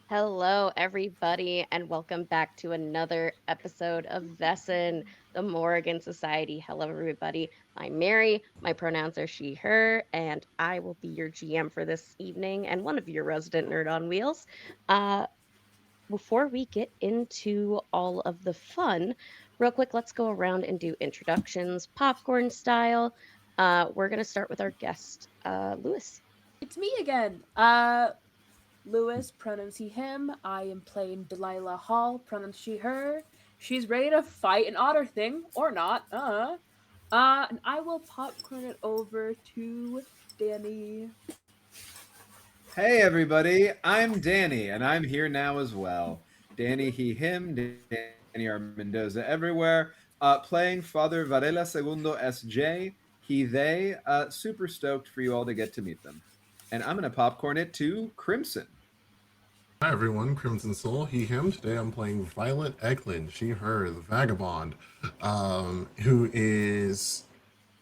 Hello, everybody, and welcome back to another episode of Vaesen, the Morrigan Society. Hello, everybody. I'm Mary. My pronouns are she, her, and I will be your GM for this evening and one of your resident nerd on wheels. Uh, Before we get into all of the fun, real quick, let's go around and do introductions, popcorn style. We're going to start with our guest, Lewis. It's me again. Lewis, pronouns he, him. I am playing Delilah Hall, pronouns she, her. She's ready to fight an otter thing, or not. And I will popcorn it over to Danny. Hey everybody, I'm Danny, and I'm here now as well. Danny, he, him, Danny R. Mendoza everywhere, playing Father Varela Segundo S.J., he, they. Super stoked for you all to get to meet them. And I'm going to popcorn it to Crimson. Hi everyone, Crimson Soul, he, him. Today I'm playing Violet Eklund, she, her, the vagabond, who is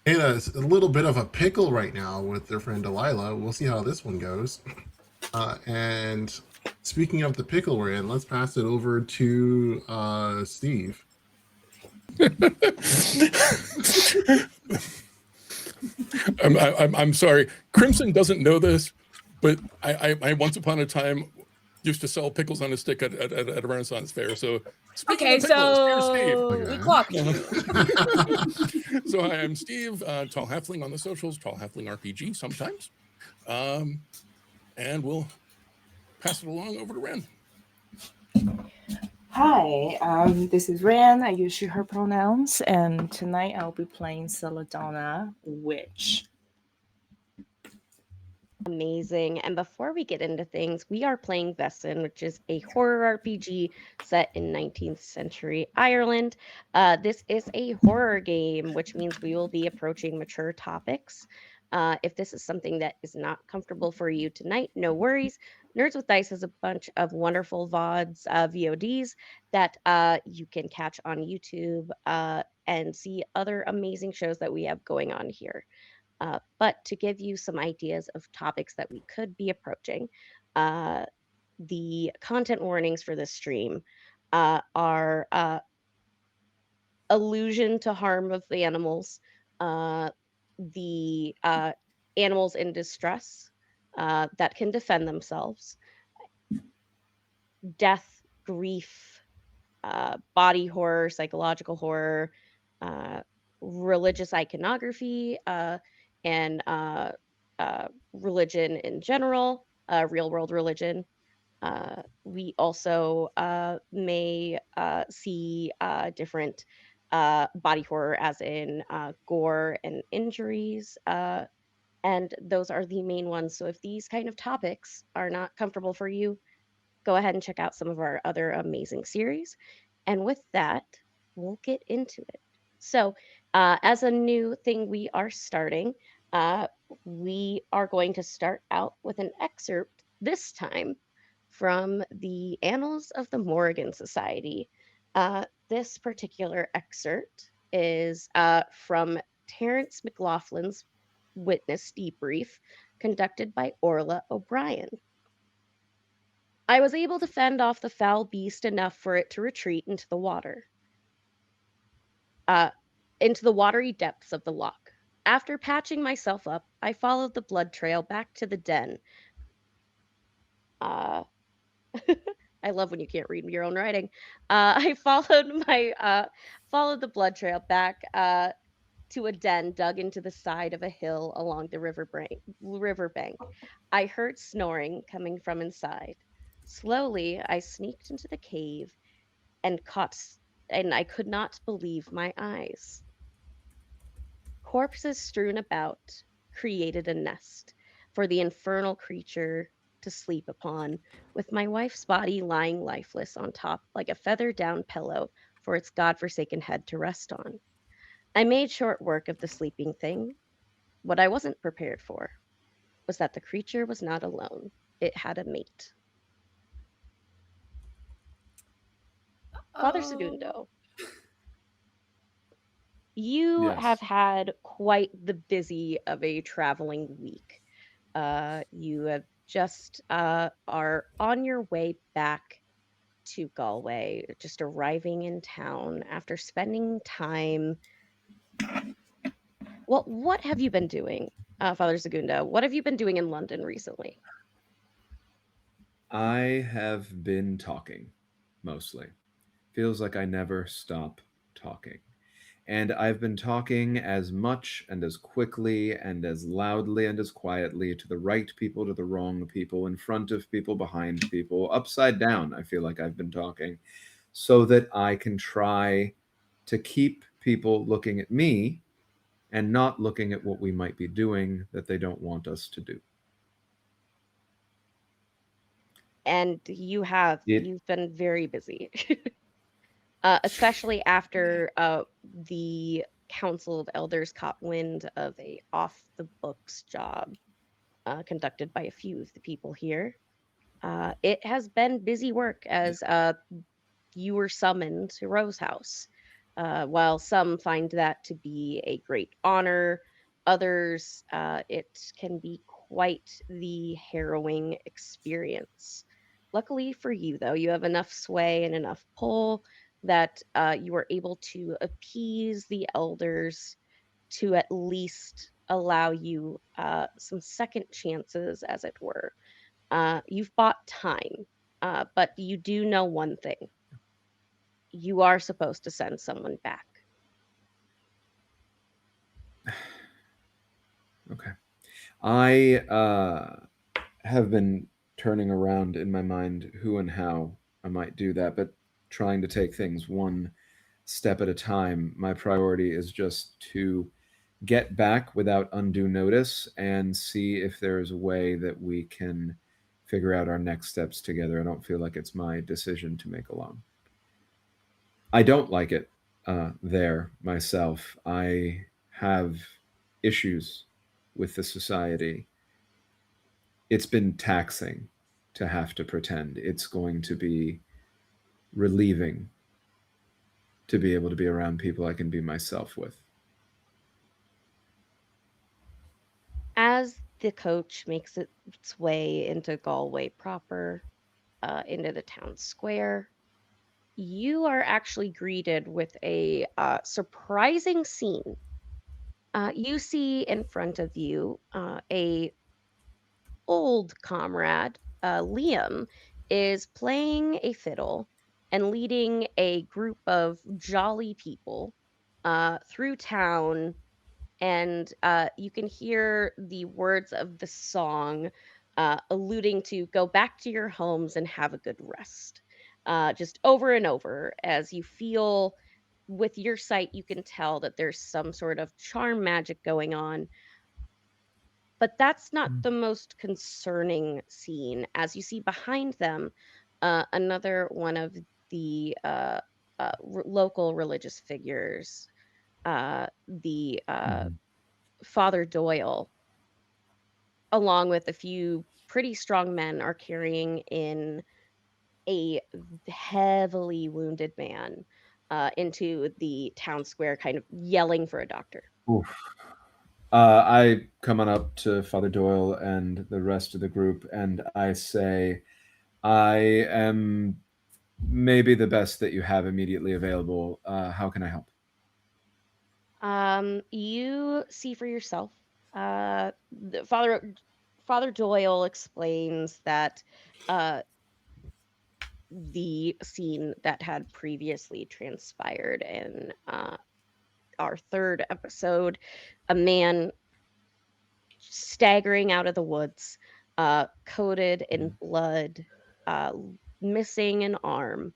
in a little bit of a pickle right now with their friend Delilah. We'll see how this one goes. And speaking of the pickle we're in, let's pass it over to Steve. I'm sorry. Crimson doesn't know this, but I once upon a time used to sell pickles on a stick at a Renaissance fair. So speaking Okay, of pickles, here's Steve. so we clocked you. So hi, I'm Steve, Tall Halfling on the socials, Tall Halfling RPG sometimes. And we'll pass it along over to Ren. Hi, this is Ran. I use she, her pronouns, and tonight I'll be playing Celadonna Witch. Amazing. And before we get into things, we are playing Vaesen, which is a horror RPG set in 19th century Ireland. This is a horror game, which means we will be approaching mature topics. If this is something that is not comfortable for you tonight, no worries. Nerds with Dice has a bunch of wonderful VODs that you can catch on YouTube and see other amazing shows that we have going on here. But to give you some ideas of topics that we could be approaching, uh, the content warnings for this stream are allusion to harm of the animals, the animals in distress that can defend themselves, death, grief, body horror, psychological horror, uh, religious iconography, and religion in general, real world religion. We also may see different body horror, as in gore and injuries. And those are the main ones. So if these kind of topics are not comfortable for you, go ahead and check out some of our other amazing series. And with that, we'll get into it. So, as a new thing we are starting, uh, we are going to start out with an excerpt this time from the Annals of the Morrigan Society. This particular excerpt is from Terence McLaughlin's witness debrief conducted by Orla O'Brien. I was able to fend off the foul beast enough for it to retreat uh, into the watery depths of the loch. After patching myself up, I followed the blood trail back to the den. Uh, I love when you can't read your own writing. I followed the blood trail back to a den dug into the side of a hill along the riverbank. I heard snoring coming from inside. Slowly, I sneaked into the cave and and I could not believe my eyes. Corpses strewn about created a nest for the infernal creature to sleep upon, with my wife's body lying lifeless on top like a feather down pillow for its god-forsaken head to rest on. I made short work of the sleeping thing. What I wasn't prepared for was that the creature was not alone. It had a mate. Father Oh. Segundo, you have Yes. had quite the busy of a traveling week. You have just are on your way back to Galway, just arriving in town after spending time. Well, what have you been doing, Father Segunda? What have you been doing in London recently? I have been talking, mostly. Feels like I never stop talking. And I've been talking as much and as quickly and as loudly and as quietly to the right people, to the wrong people, in front of people, behind people, upside down. I feel like I've been talking so that I can try to keep people looking at me and not looking at what we might be doing that they don't want us to do. And It you've been very busy, especially after the Council of Elders caught wind of a off the books job conducted by a few of the people here. It has been busy work as you were summoned to Rose House. While some find that to be a great honor, others, it can be quite the harrowing experience. Luckily for you, though, you have enough sway and enough pull that you are able to appease the elders to at least allow you some second chances, as it were. You've bought time, but you do know one thing: you are supposed to send someone back. okay. I have been turning around in my mind who and how I might do that, but trying to take things one step at a time. My priority is just to get back without undue notice and see if there is a way that we can figure out our next steps together. I don't feel like it's my decision to make alone. I don't like it there myself. I have issues with the society. It's been taxing to have to pretend. It's going to be relieving to be able to be around people I can be myself with. As the coach makes its way into Galway proper, into the town square, you are actually greeted with a surprising scene. You see in front of you a old comrade, Liam, is playing a fiddle and leading a group of jolly people through town. And you can hear the words of the song alluding to go back to your homes and have a good rest. Just over and over, as you feel with your sight, you can tell that there's some sort of charm magic going on, but that's not the most concerning scene. As you see behind them, another one of the local religious figures, the Mhm. Father Doyle, along with a few pretty strong men, are carrying in a heavily wounded man into the town square, kind of yelling for a doctor. Oof. I come on up to Father Doyle and the rest of the group, and I say, I am maybe the best that you have immediately available. How can I help? You see for yourself. Father Doyle explains that uh, the scene that had previously transpired in our third episode, a man staggering out of the woods, coated in Mhm. blood, uh, missing an arm,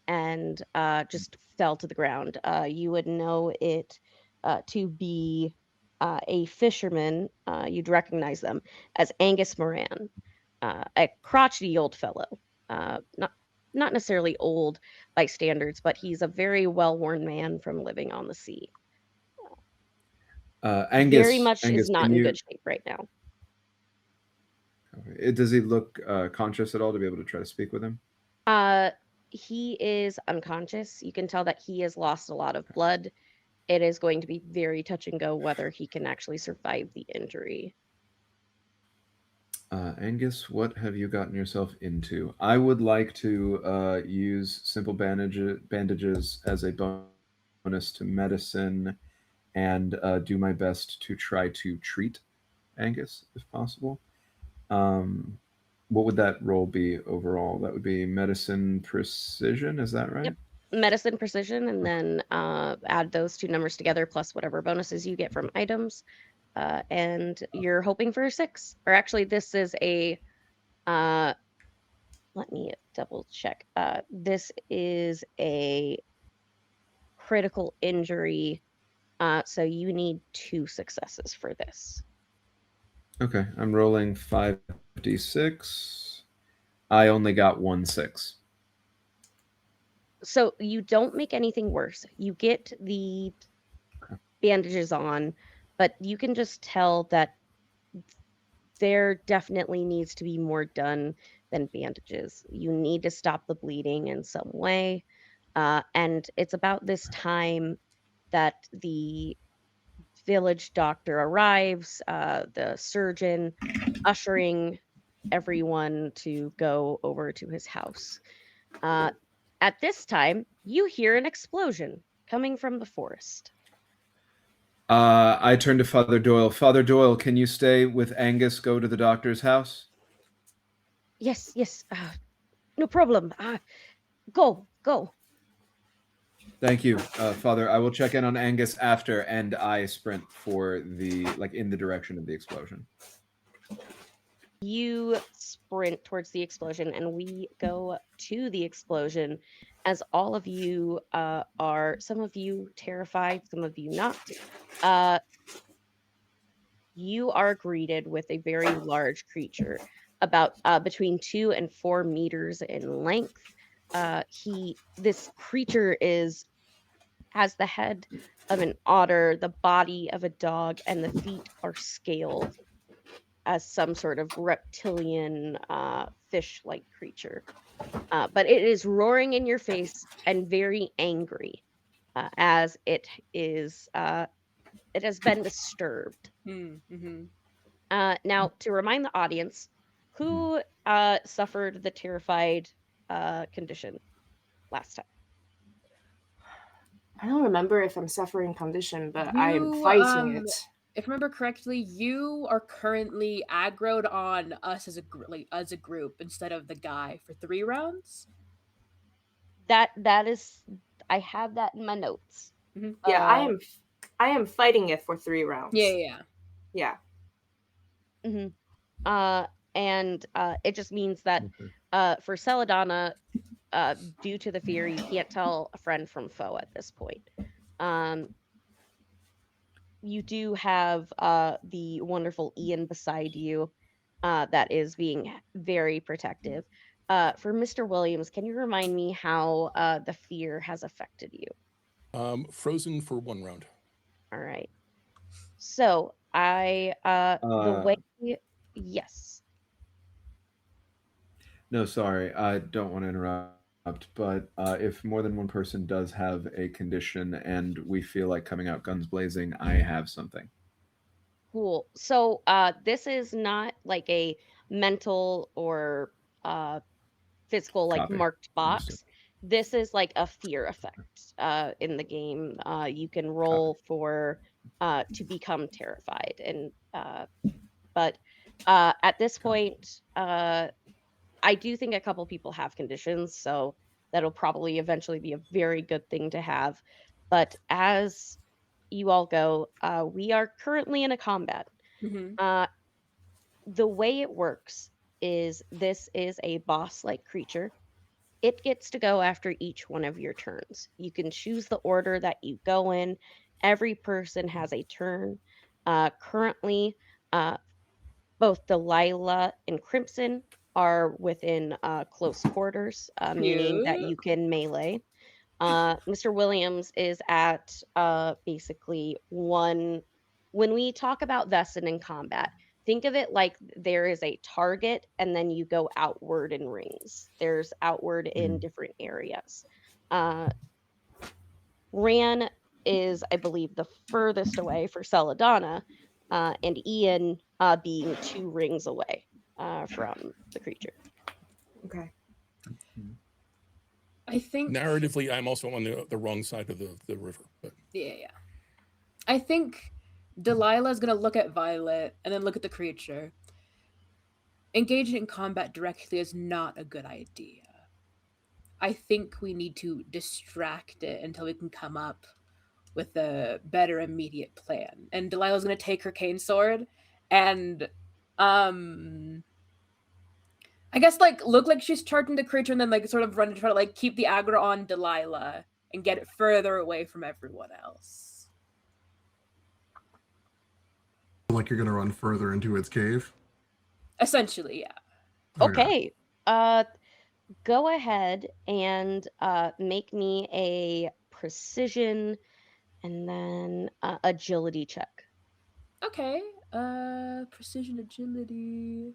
and just fell to the ground. You would know it to be a fisherman. You'd recognize them as Angus Moran, a crotchety old fellow. Not necessarily old by standards, but he's a very well-worn man from living on the sea. Very much is Angus, can not in you? good shape right now. Okay. Does he look conscious at all to be able to try to speak with him? Uh, he is unconscious. You can tell that he has lost a lot of blood. It is going to be very touch and go whether he can actually survive the injury. Angus, what have you gotten yourself into? I would like to use simple bandages as a bonus to medicine and do my best to try to treat Angus if possible. Um, what would that roll be overall? That would be medicine precision, is that right? Yep. Medicine precision, and Okay. then add those two numbers together plus whatever bonuses you get from items. And you're hoping for a 6. Or actually, this is a uh, let me double check. This is a critical injury, so you need 2 successes for this. Okay, I'm rolling 5d6. I only got 1 6. So you don't make anything worse. You get the Okay. bandages on, but you can just tell that there definitely needs to be more done than bandages. You need to stop the bleeding in some way. And it's about this time that the village doctor arrives, the surgeon ushering everyone to go over to his house. Uh, at this time, you hear an explosion coming from the forest. I turn to Father Doyle. Father Doyle, can you stay with Angus, go to the doctor's house? Yes, yes, no problem. Go. Thank you, Father. I will check in on Angus after, and I sprint for in the direction of the explosion. You sprint towards the explosion, and we go to the explosion as all of you are, some of you terrified, some of you not. Uh, you are greeted with a very large creature, about between 2 and 4 meters in length. This creature has the head of an otter, the body of a dog, and the feet are scaled as some sort of reptilian fish-like creature. But it is roaring in your face and very angry as it has been disturbed. Mm-hmm. Now, to remind the audience, who suffered the terrified condition last time? I don't remember if I'm suffering condition, but I am You, fighting it. if I remember correctly, you are currently aggroed on us as as a group instead of the guy for 3 rounds. That is, I have that in my notes. Mm-hmm. Yeah, Uh, I am fighting it for 3 rounds. Yeah. Yeah. mhm. And it just means that Okay. for Celadonna, due to the fear, you can't tell a friend from foe at this point. Um, you do have the wonderful Ian beside you that is being very protective. For Mr. Williams, can you remind me how the fear has affected you? Frozen for 1 round. All right. So the way, yes. No, sorry, I don't want to interrupt, but if more than one person does have a condition and we feel like coming out guns blazing, I have something. Cool. So this is not like a mental or uh, physical, like Copy. marked Understood. box. This is like a fear effect in the game. You can Copy. roll for to become terrified, and but at this point, I do think a couple people have conditions, so that'll probably eventually be a very good thing to have. But as you all go, we are currently in a combat. Mm-hmm. Uh, the way it works is this is a boss like creature. It gets to go after each one of your turns. You can choose the order that you go in. Every person has a turn. Currently, uh, both Delilah and Crimson are within close quarters, meaning that Cute. you can melee. Mr. Williams is at basically one. When we talk about Vaesen in combat, think of it like there is a target and then you go outward in rings. There's outward in Mm. different areas. Uh, Ran is, I believe, the furthest away for Celadonna, and Ian being 2 rings away. from the creature. Okay. Mhm. I think Narratively, I'm also on the wrong side of the river. But yeah. I think Delilah's gonna look at Violet and then look at the creature. Engaging in combat directly is not a good idea. I think we need to distract it until we can come up with a better immediate plan. And Delilah's gonna take her cane sword and I guess like look like she's charging the creature and then like sort of run to try to like keep the aggro on Delilah and get it further away from everyone else. Like you're gonna run further into its cave. Essentially, yeah. Okay. Go ahead and make me a precision and then agility check. Okay. Precision agility.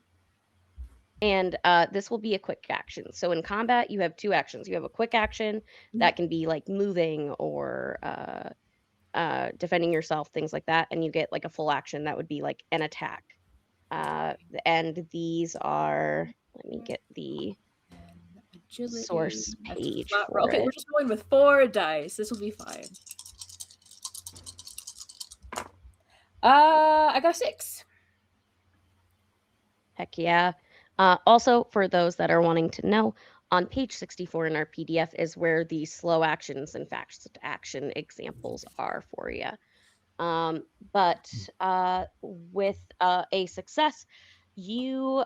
And this will be a quick action. So in combat, you have two actions. You have a quick action that can be like moving or defending yourself, things like that. And you get like a full action that would be like an attack. And these are, let me get the And agility. source That's page flat for roll. Okay, it. we're just going with 4 dice. This will be fine. I got a 6. Heck yeah. Also, for those that are wanting to know, on page 64 in our PDF is where the slow actions and fast action examples are for you. But with a success, you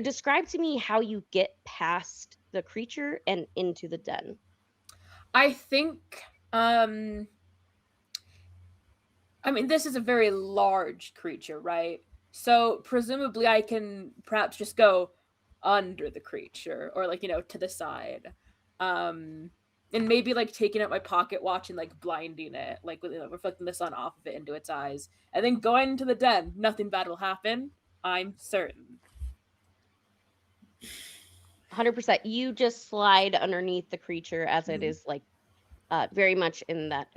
describe to me how you get past the creature and into the den. I think I mean this is a very large creature, right? So presumably I can perhaps just go under the creature or like, to the side. And maybe like taking out my pocket watch and like blinding it, like with reflecting the sun off of it into its eyes, and then going into the den. Nothing bad will happen. I'm certain. 100%. You just slide underneath the creature as it Mhm. is like very much in that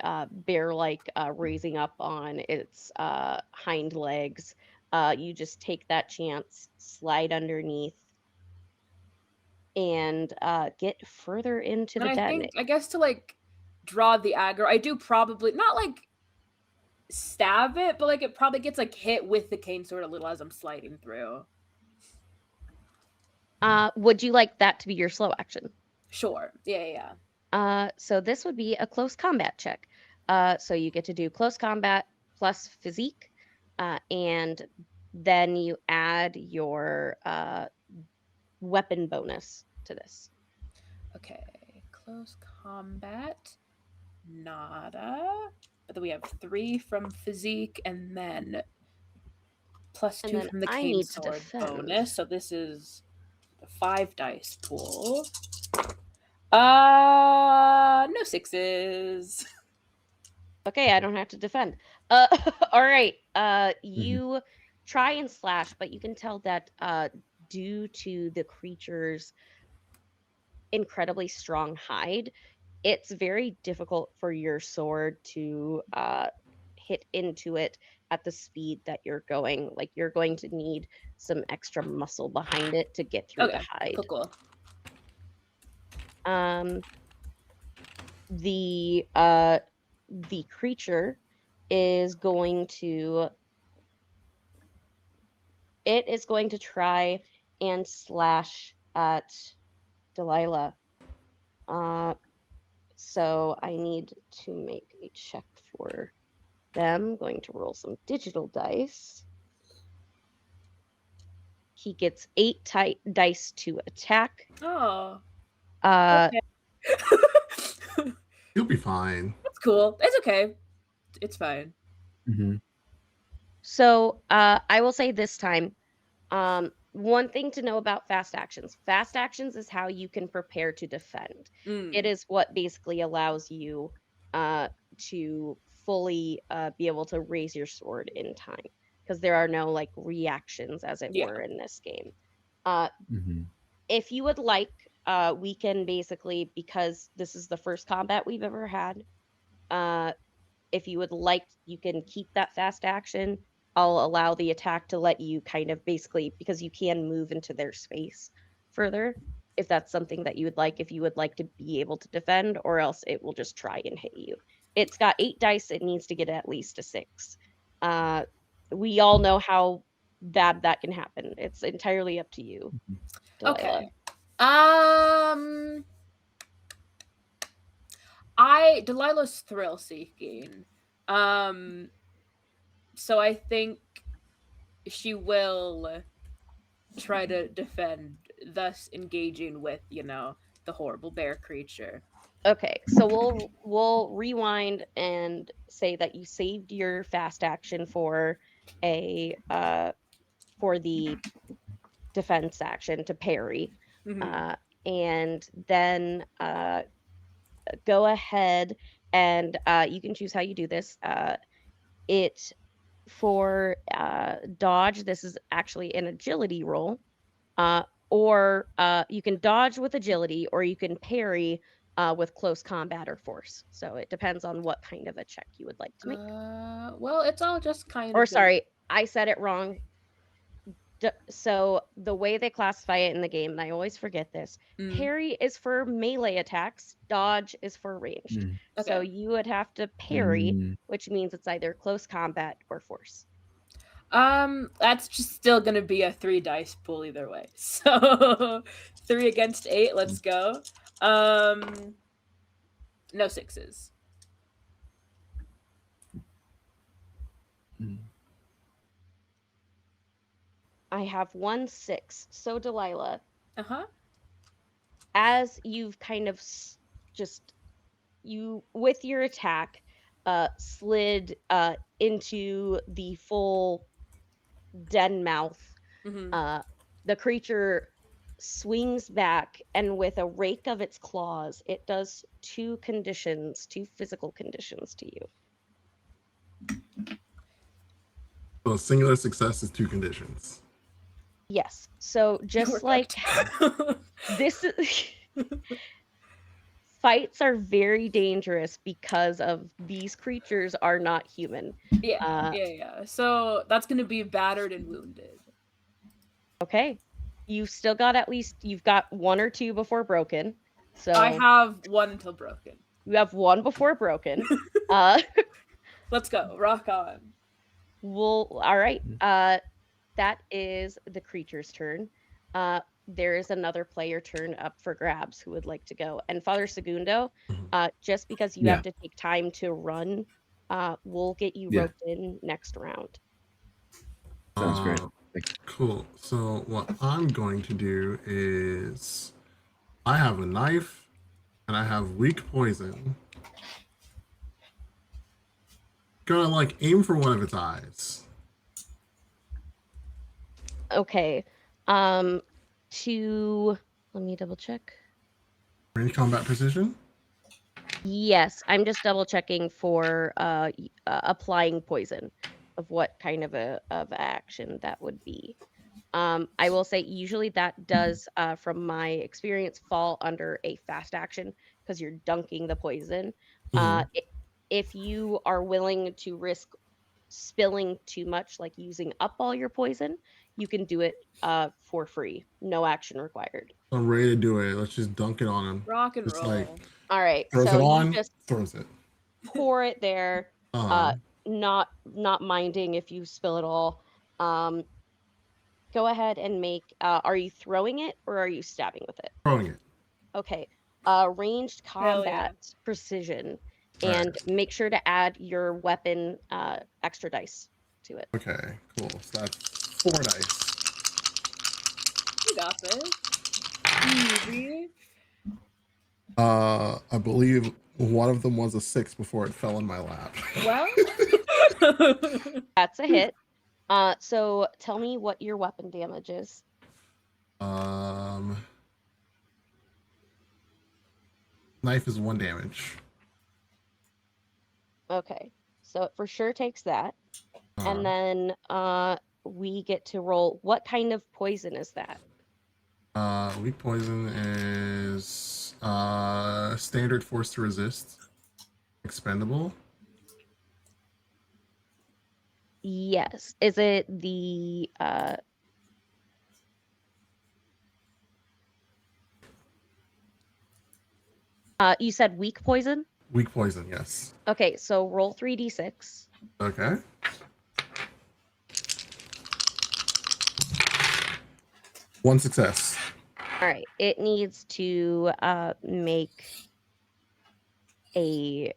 bear-like raising up on its hind legs. You just take that chance, slide underneath, and get further into And the I den. think, I guess, to like draw the aggro, I do probably not like stab it, but like it probably gets like hit with the cane sword a little as I'm sliding through. Would you like that to be your slow action? Sure. Yeah. So this would be a close combat check. So you get to do close combat plus physique, and then you add your weapon bonus to this. Okay. Close combat. Nada. But then we have 3 from physique and then plus And 2 then from the I cane need to sword defend. bonus. So this is the 5 dice pool. No 6s. Okay, I don't have to defend. All right. You try and slash, but you can tell that due to the creature's incredibly strong hide, it's very difficult for your sword to hit into it at the speed that you're going. Like you're going to need some extra muscle behind it to get through the Okay. hide. Cool. The creature is going to try and slash at Delilah. So I need to make a check for them. Going to roll some digital dice. He gets 8 dice to attack. Oh. Uh, Okay. You'll be fine. That's cool. It's okay. It's fine. Mm-hmm. So I will say this time, one thing to know about fast actions. Fast actions is how you can prepare to defend. It is what basically allows you to fully be able to raise your sword in time, because there are no like reactions, as it Yeah. were, in this game. Uh, Mm-hmm. if you would like, we can basically, because this is the first combat we've ever had, if you would like, you can keep that fast action I'll allow the attack to let you kind of basically, because you can move into their space further, if that's something that you would like, if you would like to be able to defend, or else it will just try and hit you. It's got 8 dice, it needs to get at least a 6. We all know how bad that can happen. It's entirely up to you, Delilah. Okay. Delilah's thrill seeking. So I think she will try to defend, thus engaging with, the horrible bear creature. Okay, so we'll rewind and say that you saved your fast action for the defense action to parry. Mhm. And then go ahead and you can choose how you do this. It for dodge, this is actually an agility roll. Or you can dodge with agility, or you can parry with close combat or force. So it depends on what kind of a check you would like to make. Well, it's all just kind Or of good. sorry, I said it wrong. So the way they classify it in the game, and I always forget this, parry is for melee attacks, dodge is for ranged. So Okay. you would have to parry, which means it's either close combat or force. That's just still gonna be a 3 dice pool either way. So 3 against 8, let's go. No 6s. I have 1 6. So Delilah, Uh-huh. as you've kind of just you with your attack slid into the full den mouth, Mhm. the creature swings back, and with a rake of its claws it does 2 physical conditions to you. So a singular success is 2 conditions. Yes, so just like this fights are very dangerous because of these creatures are not human. Yeah. So that's gonna be battered and wounded. Okay. You've got 1 or 2 before broken. So I have 1 until broken. you have 1 before broken. Let's go. Rock on. All right. That is the creature's turn. There is another player turn up for grabs who would like to go. And Father Segundo, just because you have to take time to run, we'll get you roped in next round. Sounds great. Cool. So what I'm going to do is I have a knife and I have weak poison. Gonna aim for one of its eyes. Okay. Let me double check. Range combat precision? Yes, I'm just double checking for applying poison, of what kind of action that would be. I will say usually that does, from my experience, fall under a fast action because you're dunking the poison. If you are willing to risk spilling too much, like using up all your poison, you can do it for free, no action required. I'm ready to do it. Let's just dunk it on him. Rock and Just roll. All right, throws so it you on, just throws it. pour it there, not minding if you spill it all. Go ahead and make. Are you throwing it or are you stabbing with it? Throwing it. Okay. Ranged Hell yeah. combat precision, All right. and make sure to add your weapon extra dice to it. Okay, cool. So that's 4 dice. You got this. Easy. I believe one of them was a 6 before it fell in my lap. Well. That's a hit. So tell me what your weapon damage is. Knife is 1 damage. Okay, so it for sure takes that. And then we get to roll. What kind of poison is that? Weak poison is standard force to resist. Expendable. Yes. Is it the you said weak poison? Weak poison, yes. Okay, so roll 3d6. Okay. One success. All right. It needs to make a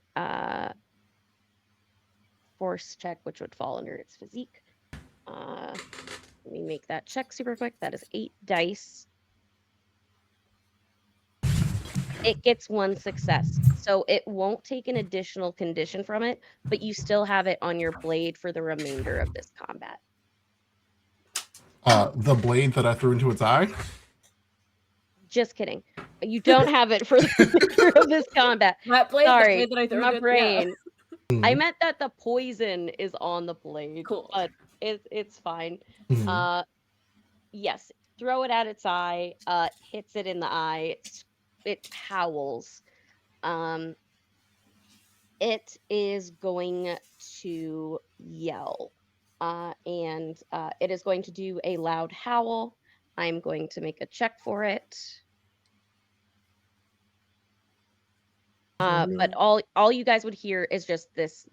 force check, which would fall under its physique. Let me make that check super quick. That is 8 dice. It gets 1 success. So it won't take an additional condition from it, but you still have it on your blade for the remainder of this combat. The blade that I threw into its eye. Just kidding. You don't have it for the remainder of this combat. That blade, Sorry, the blade that I threw my into- yeah. brain. I Mhm. meant that the poison is on the blade, Cool. but it's fine. Mhm. Yes, throw it at its eye, hits it in the eye, it howls. It is going to yell, and it is going to do a loud howl. I'm going to make a check for it. But all you guys would hear is just this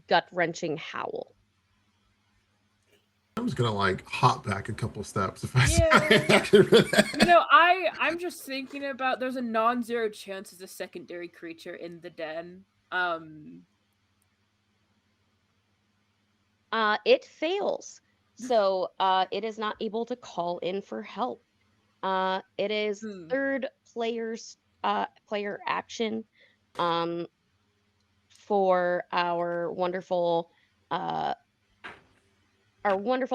gut-wrenching howl. I was gonna like hop back a couple steps if I Yeah. saw You know, I'm just thinking about there's a non-zero chance as a secondary creature in the den. It fails. So it is not able to call in for help. It is third player action for our wonderful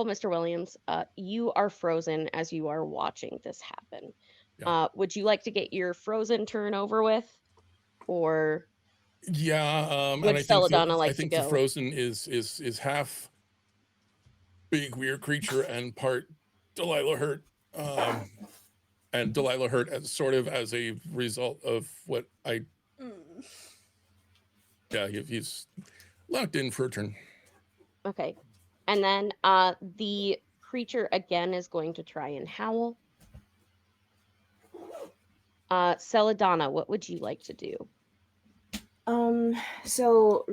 Mr. Williams. You are frozen as you are watching this happen. Yeah. Would you like to get your frozen turn over with, or Yeah, would and I think Celadonna like to the go? frozen is half big weird creature and part Delilah hurt, and Delilah hurt as sort of as a result of what I. Yeah, he's locked in for a turn. Okay, and then the creature again is going to try and howl. Celadonna, what would you like to do? So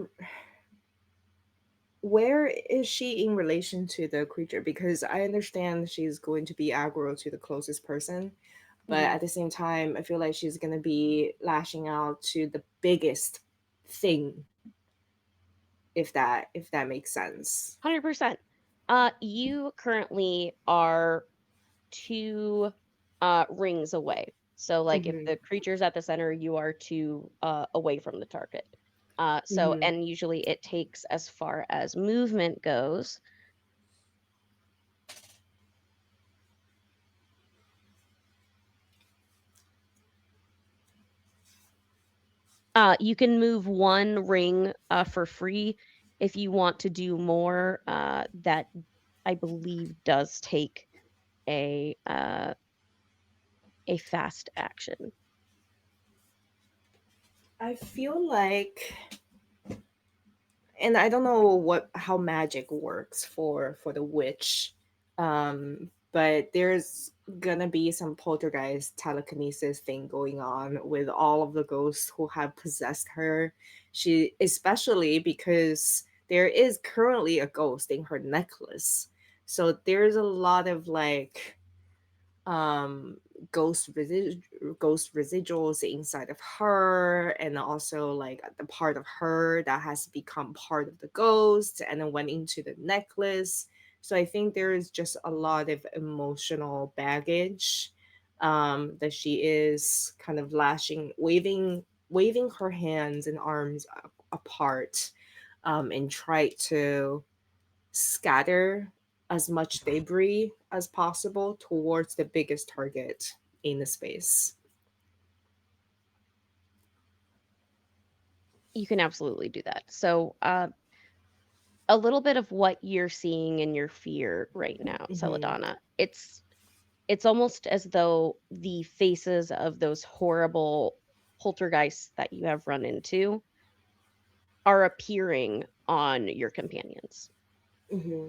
where is she in relation to the creature? Because I understand she's going to be aggro to the closest person, but Mhm. at the same time, I feel like she's going to be lashing out to the biggest thing, if that makes sense. 100%. You currently are 2 rings away. So like if Mhm. the creature's at the center, you are 2 away from the target. So Mhm. and usually it takes, as far as movement goes, you can move 1 ring for free. If you want to do more, that I believe does take a fast action. I feel like, and I don't know how magic works for the witch, but there's gonna be some poltergeist telekinesis thing going on with all of the ghosts who have possessed her. She, especially because there is currently a ghost in her necklace, so there's a lot of like um ghost residuals inside of her, and also like the part of her that has become part of the ghost and then went into the necklace. So I think there is just a lot of emotional baggage that she is kind of waving her hands and arms apart, and try to scatter as much debris as possible towards the biggest target in the space. You can absolutely do that. So, a little bit of what you're seeing in your fear right now, Mhm. Celadonna. It's almost as though the faces of those horrible poltergeists that you have run into are appearing on your companions. Hmm.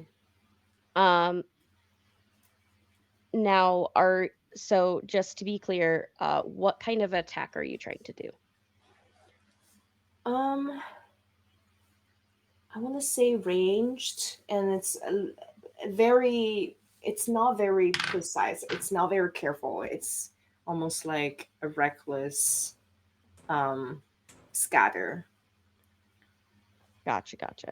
Um, now, so just to be clear, what kind of attack are you trying to do? Um, I want to say ranged, and very. It's not very precise. It's not very careful. It's almost like a reckless um scatter. Gotcha, gotcha.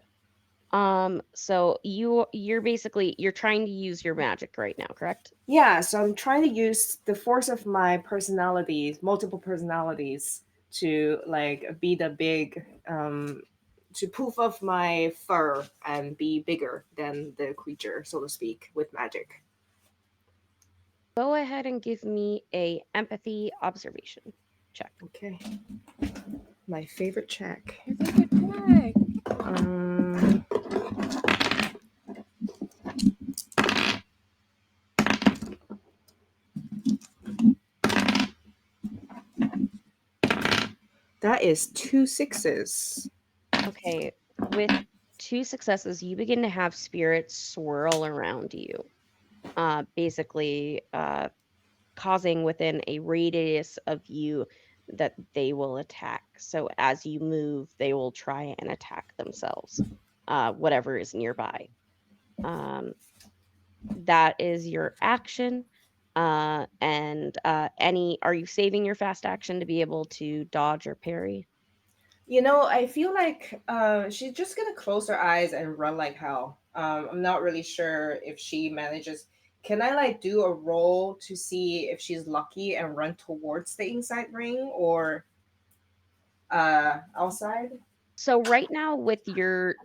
So you're basically you're trying to use your magic right now, correct? Yeah, so I'm trying to use the force of my personalities, multiple personalities, to like be the big to poof off my fur and be bigger than the creature, so to speak, with magic. Go ahead and give me a empathy observation check. Okay. My favorite check. Your favorite check. Um that is 2 6s. Okay, with two successes, you begin to have spirits swirl around you, basically causing within a radius of you that they will attack. So as you move, they will try and attack themselves, whatever is nearby. Um, that is your action. And any, are you saving your fast action to be able to dodge or parry? You know, I feel like she's just gonna close her eyes and run like hell. I'm not really sure if she manages. Can I like do a roll to see if she's lucky and run towards the inside ring or outside? So right now with your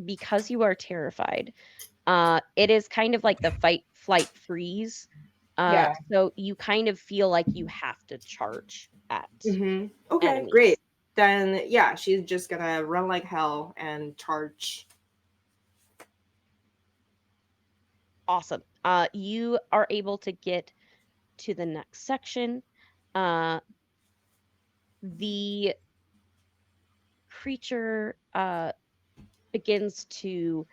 because you are terrified, it is kind of like the fight flight freeze. Yeah. So you kind of feel like you have to charge at Mm-hmm. Okay, enemies. great. Then yeah, she's just gonna run like hell and charge. Awesome. You are able to get to the next section. Uh, the creature begins to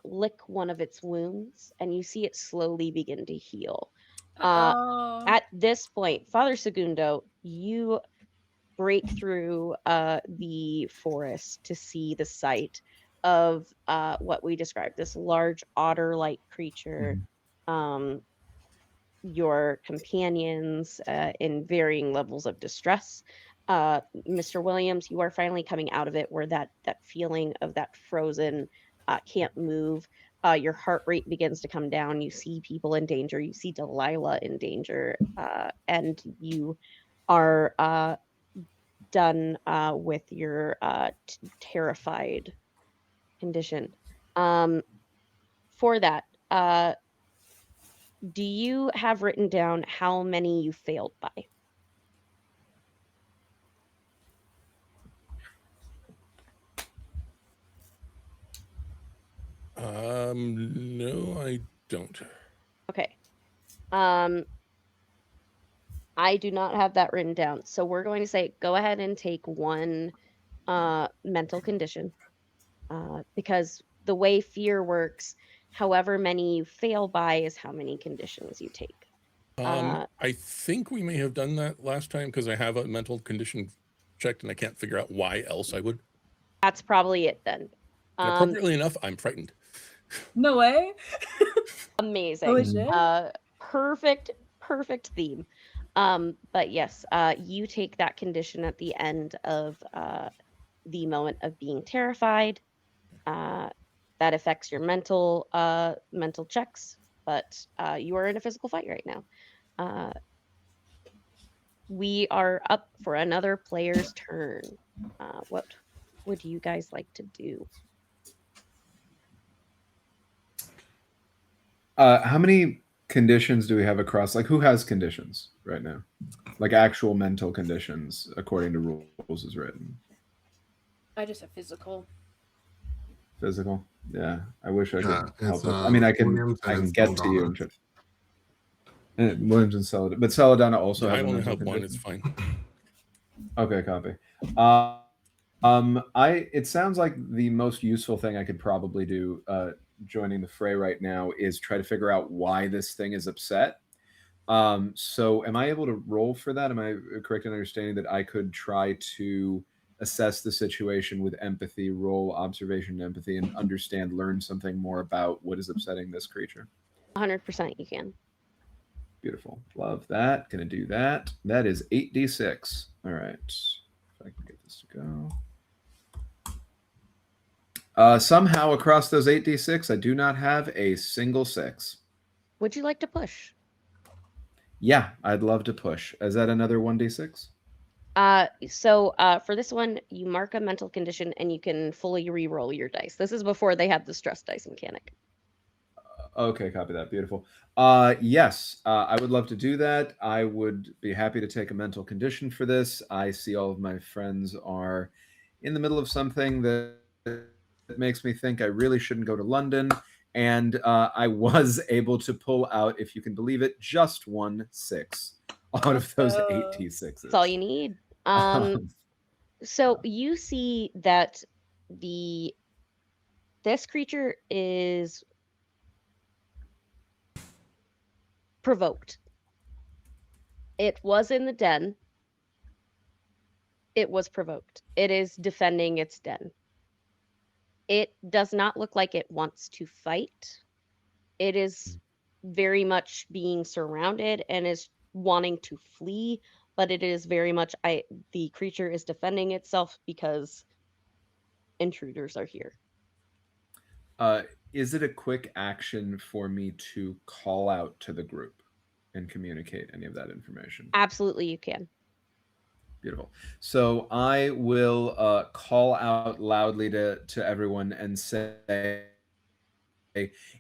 lick one of its wounds, and you see it slowly begin to heal. Uh, Oh. at this point, Father Segundo, you break through the forest to see the sight of what we described, this large otter-like creature. Mhm. Um, your companions in varying levels of distress. Mr. Williams, you are finally coming out of it where that feeling of that frozen can't move. Your heart rate begins to come down. You see people in danger. You see Delilah in danger, and you are done with your terrified condition. Um, for that, do you have written down how many you failed by? No, I don't. Okay. Um, I do not have that written down. So we're going to say go ahead and take one mental condition. Because the way fear works, however many you fail by is how many conditions you take. I think we may have done that last time because I have a mental condition checked and I can't figure out why else I would. That's probably it then. And appropriately enough, I'm frightened. No way. Amazing. Holy Mhm. shit. Perfect theme. But yes, you take that condition at the end of the moment of being terrified. Uh, that affects your mental checks, but you are in a physical fight right now. Uh, we are up for another player's turn. What would you guys like to do? How many conditions do we have across? Like, who has conditions right now? Like actual mental conditions, according to rules is written. I just have physical. Physical. Yeah, I wish I Yeah, could it's help with. I mean, Williams I and can it's get to you Saldana. and Williams and Celadonna, but Celadonna also I has a only mental have one. It's condition. fine. Okay, copy. I it sounds like the most useful thing I could probably do joining the fray right now is try to figure out why this thing is upset. So am I able to roll for that? Am I correct in understanding that I could try to assess the situation with empathy, roll observation and empathy, and understand, learn something more about what is upsetting this creature? 100% you can. Beautiful. Love that. Gonna do that. That is 8d6. All right. If I can get this to go. Somehow across those 8d6, I do not have a single 6. Would you like to push? Yeah, I'd love to push. Is that another 1d6? So for this one, you mark a mental condition and you can fully re-roll your dice. This is before they had the stress dice mechanic. Okay, copy that. Beautiful. Yes, I would love to do that. I would be happy to take a mental condition for this. I see all of my friends are in the middle of something that makes me think I really shouldn't go to London. And I was able to pull out, if you can believe it, just 1 6 out of those 8d6s. That's all you need. So you see that this creature is provoked. It was in the den. It was provoked. It is defending its den. It does not look like it wants to fight. It is very much being surrounded and is wanting to flee, but it is very much the creature is defending itself because intruders are here. Is it a quick action for me to call out to the group and communicate any of that information? Absolutely, you can. Beautiful. So I will call out loudly to everyone and say,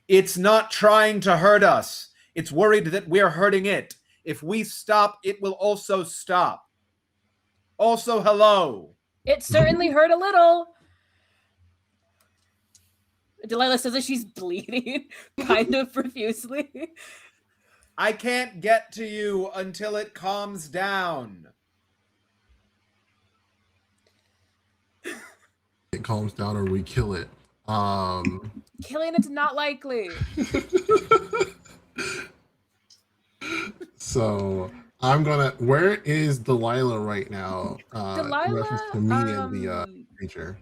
it's not trying to hurt us. It's worried that we're hurting it. If we stop, it will also stop. Also, hello. It certainly hurt a little. Delilah says that she's bleeding kind of profusely. I can't get to you until it calms down. It calms down or we kill it. Killing it's not likely. So I'm gonna. Where is Delilah right now? Delilah, in reference to me and the creature.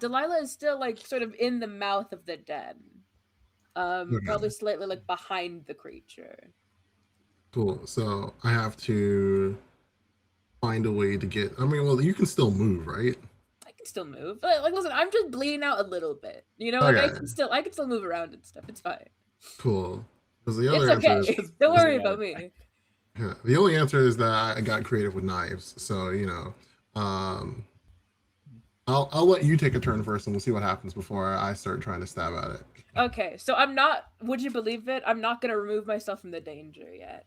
Delilah is still like sort of in the mouth of the den. Probably slightly like behind the creature. Cool. So I have to find a way to get. I mean, well, you can still move, right? I can still move. Like, listen, I'm just bleeding out a little bit. You know, like Okay. I can still move around and stuff. It's fine. Cool. Because the other It's answer okay. is Don't worry about me. yeah, the only answer is that I got creative with knives. So I'll let you take a turn first, and we'll see what happens before I start trying to stab at it. Okay, so I'm not. Would you believe it? I'm not gonna remove myself from the danger yet.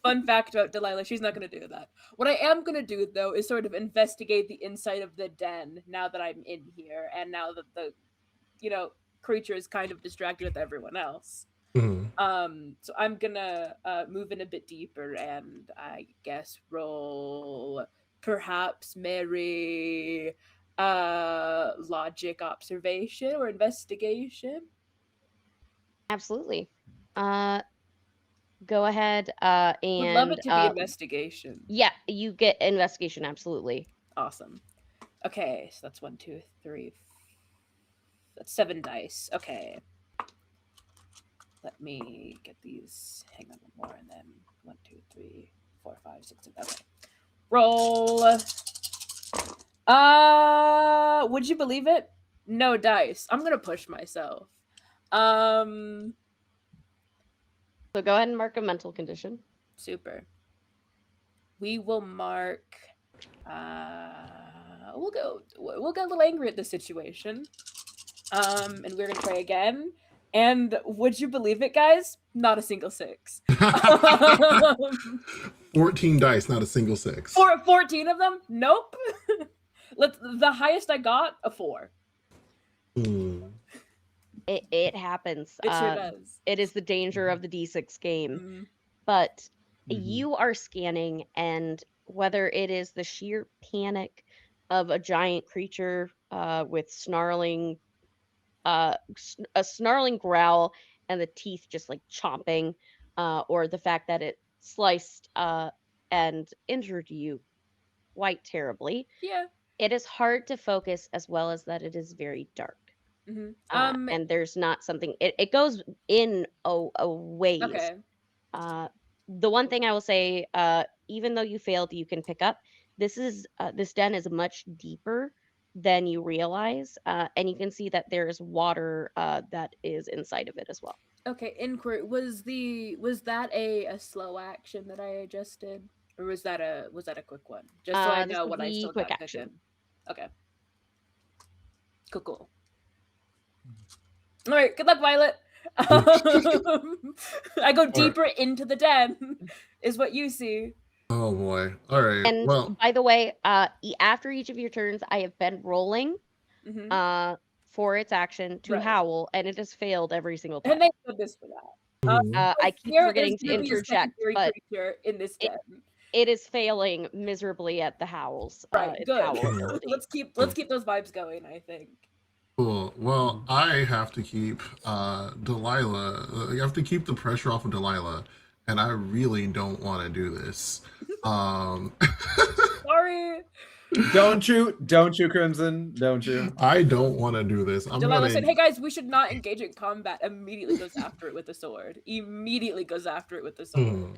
Fun fact about Delilah: she's not gonna do that. What I am gonna do though is sort of investigate the inside of the den now that I'm in here, and now that the, creature is kind of distracted with everyone else. Mhm. So I'm gonna move in a bit deeper, and I guess roll perhaps Mary logic observation or investigation. Absolutely. Go ahead and Would love it to be investigation. Yeah, you get investigation, absolutely. Awesome. Okay, so that's 1, 2, 3. That's 7 dice. Okay. Let me get these. Hang on one more, and then 1, 2, 3, 4, 5, 6, 7. Okay. Roll. Would you believe it? No dice. I'm gonna push myself. So go ahead and mark a mental condition. Super. We will mark. We'll get a little angry at the situation. And we're gonna try again. And would you believe it, guys? Not a single 6. 14 dice, not a single 6. 14 of them? Nope. The highest I got, a 4. It happens. It sure does. It is the danger of the D6 game. Mhm. But you are scanning, and whether it is the sheer panic of a giant creature with snarling a snarling growl and the teeth just like chomping, or the fact that it sliced and injured you quite terribly. Yeah. It is hard to focus as well as that it is very dark. hmm And there's not something, it goes in a ways. Okay. The one thing I will say, even though you failed, you can pick up. This den is much deeper than you realize, and you can see that there is water that is inside of it as well. Okay. Inquiry. Was that a slow action that I just did, or was that a quick one? Just so I This know is what I the still quick got action. cooking. Okay. Cool. All right. Good luck, Violet. I go deeper into the den, is what you see. Oh boy. All right. And Well, by the way, after each of your turns, I have been rolling Mm-hmm. for its action to Right. howl, and it has failed every single And time. they did this for that. mhm. I keep Here, forgetting to there's gonna be a interject, secondary but creature in this it, den. it is failing miserably at the howls. Right. Its Good. howl ability. let's keep those vibes going. I think. Cool. Well, I have to keep Delilah. I have to keep the pressure off of Delilah, and I really don't want to do this. Um, Sorry. Don't you, Crimson? Don't you? I don't want to do this. I'm Delilah gonna. said, "Hey guys, we should not engage in combat." Immediately goes after it with the sword. Hmm.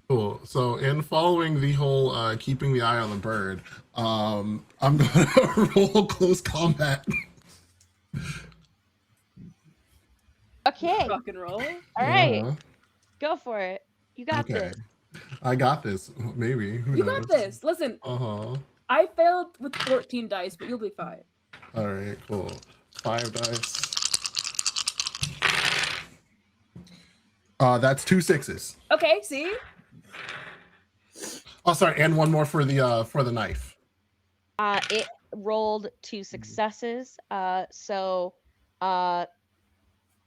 Cool. So, in following the whole keeping the eye on the bird, I'm gonna roll close combat. Okay. Rock and roll. All right. Uh-huh. Go for it. You got Okay. this. I got this. Maybe. Who You knows? got this. Listen, Uh-huh. I failed with 14 dice, but you'll be fine. All right, cool. 5 dice. That's 2 6s. Okay, see? Oh, sorry, and one more for the knife. It rolled 2 successes. So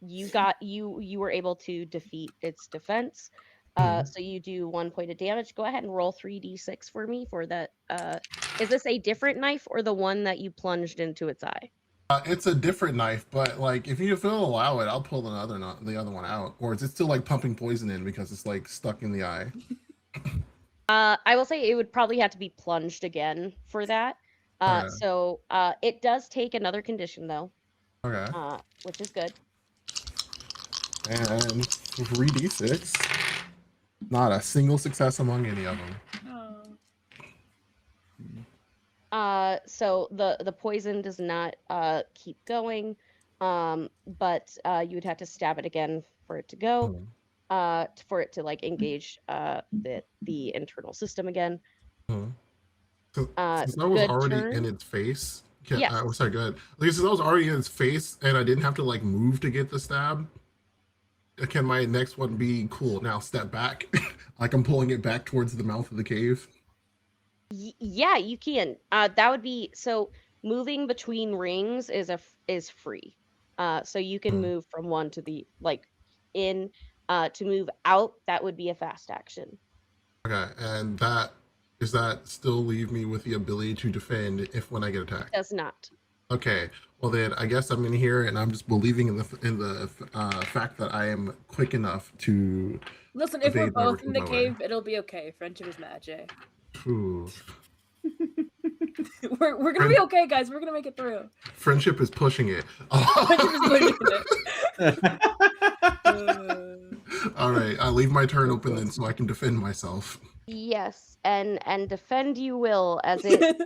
you were able to defeat its defense. So you do 1 point of damage. Go ahead and roll 3d6 for me for that. Is this a different knife or the one that you plunged into its eye? It's a different knife, but like if you feel allow it, I'll pull the other one out. Or is it still like pumping poison in because it's like stuck in the eye? I will say it would probably have to be plunged again for that. Okay. So it does take another condition though, Okay. which is good. And 3d6. Not a single success among any of them. So the poison does not keep going, but you would have to stab it again for it to go, for it to like engage the internal system again. Since I was already turn. in its face. Yes. Sorry, go ahead. Since I was already in its face and I didn't have to like move to get the stab, can my next one be cool? Now step back, like I'm pulling it back towards the mouth of the cave. Yeah, you can. That would be so. Moving between rings is free. So you can move from one to the like in. To move out, that would be a fast action. Okay, and does that still leave me with the ability to defend if when I get attacked? Does not. Okay, well then I guess I'm in here and I'm just believing in the fact that I am quick enough to. Listen, if we're evade my both in the recoil. cave, it'll be okay. Friendship is magic. Ooh. We're gonna be okay, guys. We're gonna make it through. Friendship is pushing it. Friendship is pushing it. All right, I'll leave my turn open then so I can defend myself. Yes, and defend you will, as it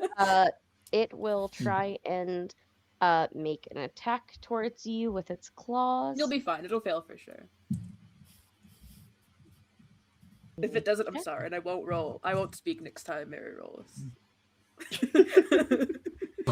it will try and make an attack towards you with its claws. You'll be fine. It'll fail for sure. If it doesn't, I'm sorry, and I won't roll. I won't speak next time Mary rolls.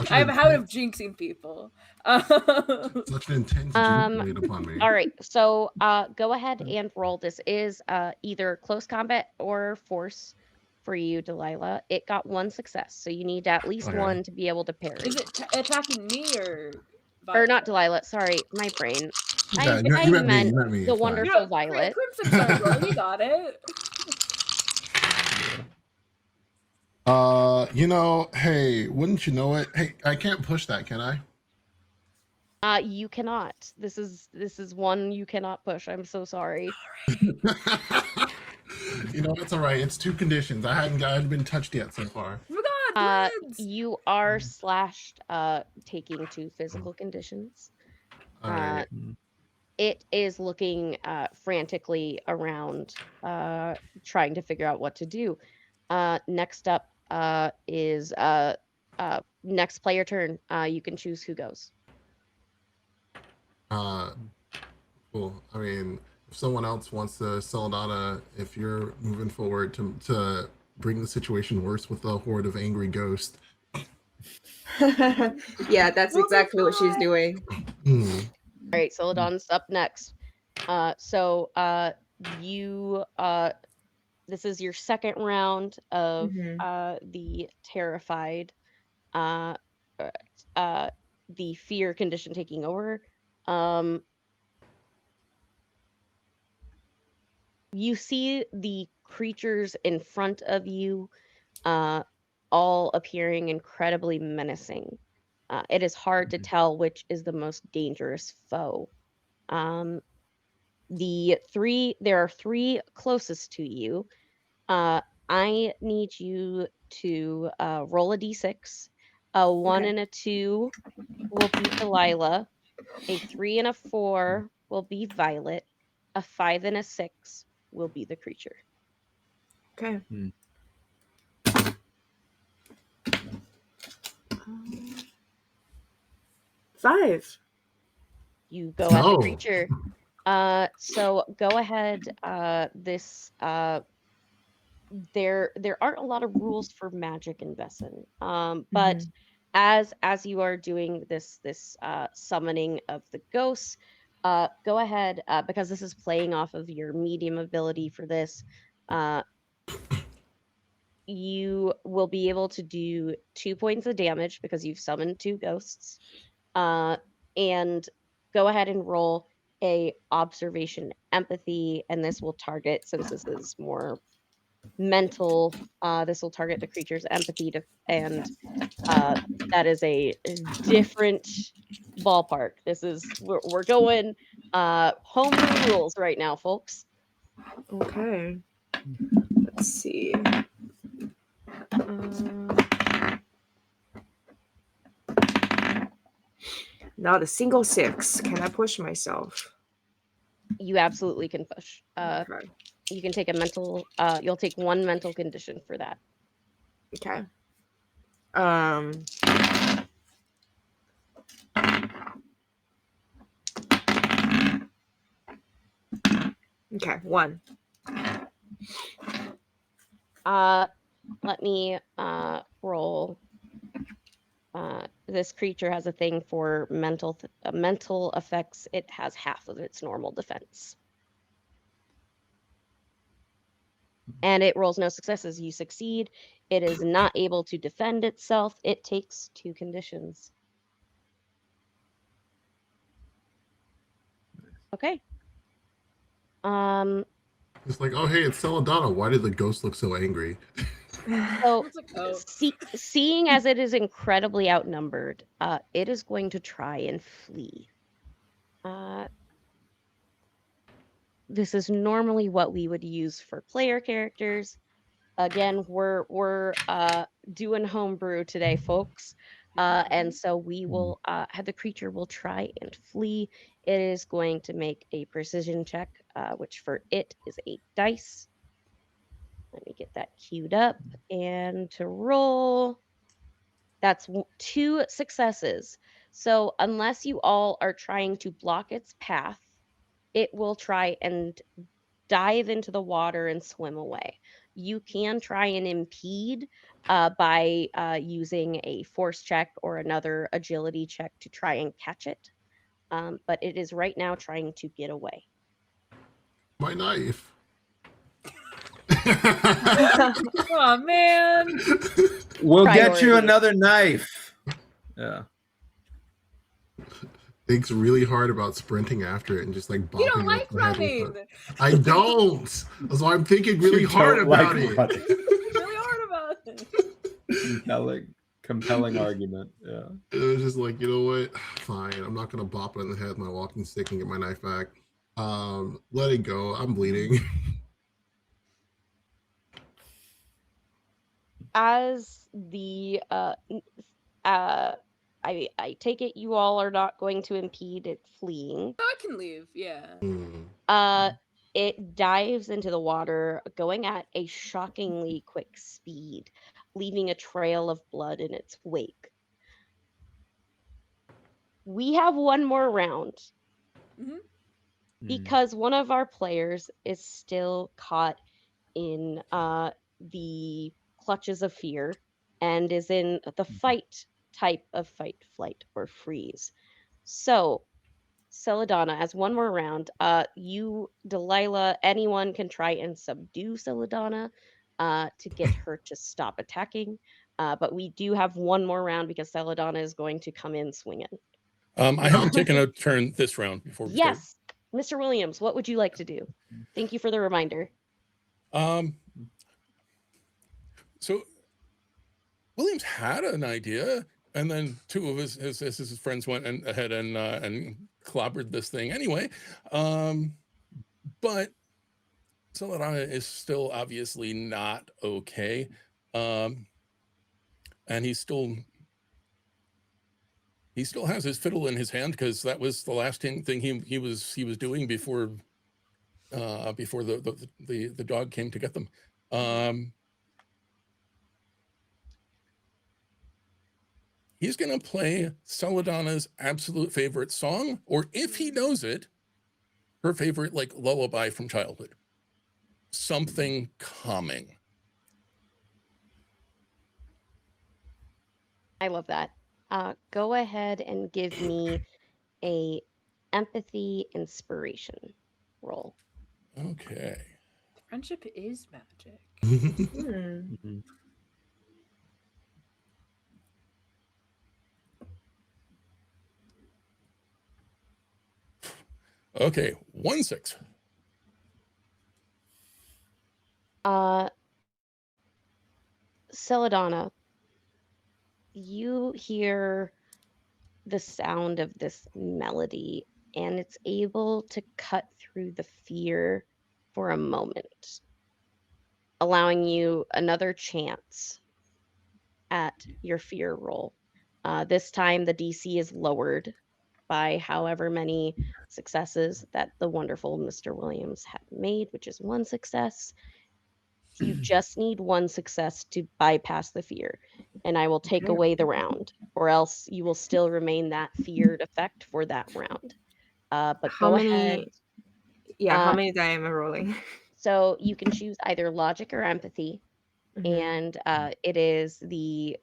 I have a habit of jinxing people. Such an intense jinx made upon me. All right, so go ahead and roll. This is either close combat or force for you, Delilah. It got 1 success, so you need at least 1 to be able to parry. Is it attacking me or? Or not Delilah? Sorry, my brain. Yeah, I you meant meant me. the It's fine. wonderful Violet. Crimson started rolling. You got it. Hey, wouldn't you know it? Hey, I can't push that, can I? You cannot. This is one you cannot push. I'm so sorry. You know, it's all right. It's 2 conditions. I hadn't been touched yet so far. Oh my god, dreads! You are slashed, taking 2 physical conditions. All right. It is looking frantically around, trying to figure out what to do. Next up is next player turn. You can choose who goes. Cool. I mean, if someone else wants to Celadonna, if you're moving forward to bring the situation worse with the horde of angry ghosts. Yeah, that's exactly what she's doing. All right, Celadon's up next. So you this is your second round of the terrified, the fear condition taking over. You see the creatures in front of you, all appearing incredibly menacing. It is hard to tell which is the most dangerous foe. There are 3 closest to you. I need you to roll a d6. A 1 Okay. and a 2 will be Delilah. A 3 and a 4 will be Violet. A 5 and a 6 will be the creature. Okay. 5. You go at the creature. So go ahead. There aren't a lot of rules for magic in Vaesen. But as you are doing this summoning of the ghosts, go ahead, because this is playing off of your medium ability for this. You will be able to do 2 points of damage because you've summoned 2 ghosts. And go ahead and roll a observation empathy, and this will target, since this is more mental, this will target the creature's empathy and that is a different ballpark. We're going homebrew rules right now, folks. Okay. Let's see. Not a single 6. Can I push myself? You absolutely can push. Okay. You can take a mental. You'll take 1 mental condition for that. Okay. Okay, 1. Let me roll. This creature has a thing for mental effects. It has half of its normal defense. And it rolls no successes. You succeed. It is not able to defend itself. It takes 2 conditions. Okay. It's like, oh hey, it's Celadonna. Why did the ghost look so angry? So, It's like, oh. seeing as it is incredibly outnumbered, it is going to try and flee. This is normally what we would use for player characters. Again, we're doing homebrew today, folks. And so we will have the creature will try and flee. It is going to make a precision check, which for it is 8 dice. Let me get that queued up. And to roll, that's 2 successes. So unless you all are trying to block its path, it will try and dive into the water and swim away. You can try and impede by using a force check or another agility check to try and catch it. But it is right now trying to get away. My knife. Oh man. We'll get you Priorities. another knife. Yeah. Thinks really hard about sprinting after it and just like bopping You don't it like with the head with running. it. I don't. So I'm thinking really You hard don't about like it. running. Really hard about it. Compelling Compelling argument. Yeah. It was just like, you know what? Fine. I'm not gonna bop it in the head with my walking stick and get my knife back. Let it go. I'm bleeding. As the I take it you all are not going to impede it fleeing. I can leave. Yeah. Uh, it dives into the water, going at a shockingly quick speed, leaving a trail of blood in its wake. We have one more round Mhm. because one of our players is still caught in the clutches of fear and is in the fight type of fight, flight, or freeze. So, Celadonna, as one more round, you, Delilah, anyone can try and subdue Celadonna to get her to stop attacking. But we do have one more round because Celadonna is going to come in swinging. I haven't taken a turn this round before we start. Yes, Mr. Williams, what would you like to do? Thank you for the reminder. So Williams had an idea, and then two of his friends went ahead and clobbered this thing anyway. But Celadonna is still obviously not okay, and he still has his fiddle in his hand because that was the last thing he was doing before the dog came to get them. He's going to play Celadonna's absolute favorite song, or if he knows it, her favorite like lullaby from childhood. Something calming. I love that. Go ahead and give me a empathy inspiration roll. Okay. Friendship is magic. Hmm. Okay, 1-6. Celadonna, you hear the sound of this melody, and it's able to cut through the fear for a moment, allowing you another chance at your fear roll. This time, the DC is lowered by however many successes that the wonderful Mr. Williams had made, which is one success. You just need one success to bypass the fear, and I will take Okay. away the round, or else you will still remain that feared effect for that round. But How go many? ahead. Yeah, how Uh, many die am I rolling? so you can choose either logic or empathy, and it is the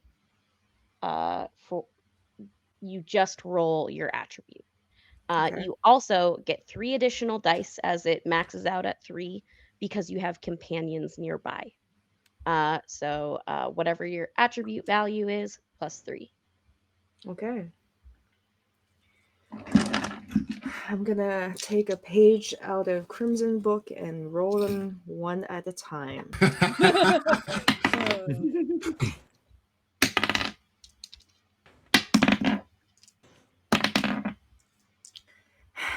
for you just roll your attribute. Okay. You also get 3 additional dice as it maxes out at 3 because you have companions nearby. So whatever your attribute value is, plus 3. Okay. I'm gonna take a page out of Crimson Book and roll them one at a time.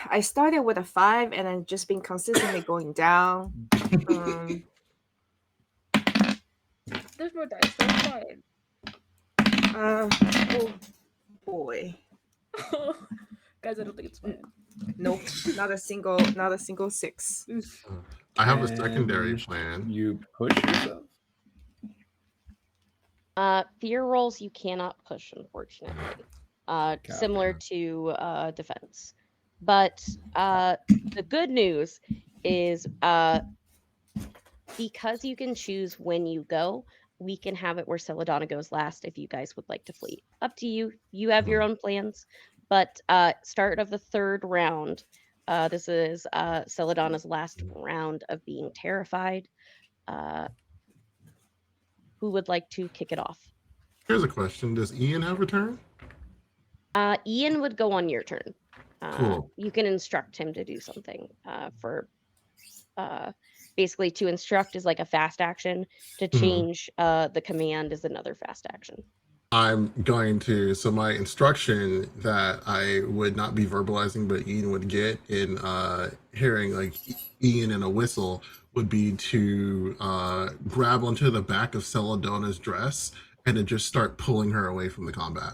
I started with a 5 and I've just been consistently going down. There's more dice. That's fine. Oh boy. Guys, I don't think it's fine. Nope. Not a single 6. I have a And secondary plan. You push yourself. Fear rolls you cannot push, unfortunately. Similar to defense. But the good news is because you can choose when you go, we can have it where Celadonna goes last if you guys would like to flee. Up to you. You have your own plans. But start of the 3rd round. This is Celadonna's last round of being terrified. Who would like to kick it off? Here's a question: does Ian have a turn? Ian would go on your turn. Cool. You can instruct him to do something basically to instruct is like a fast action. To change the command is another fast action. I'm going to, so my instruction that I would not be verbalizing, but Ian would get in hearing like Ian and a whistle would be to grab onto the back of Celadona's dress and to just start pulling her away from the combat.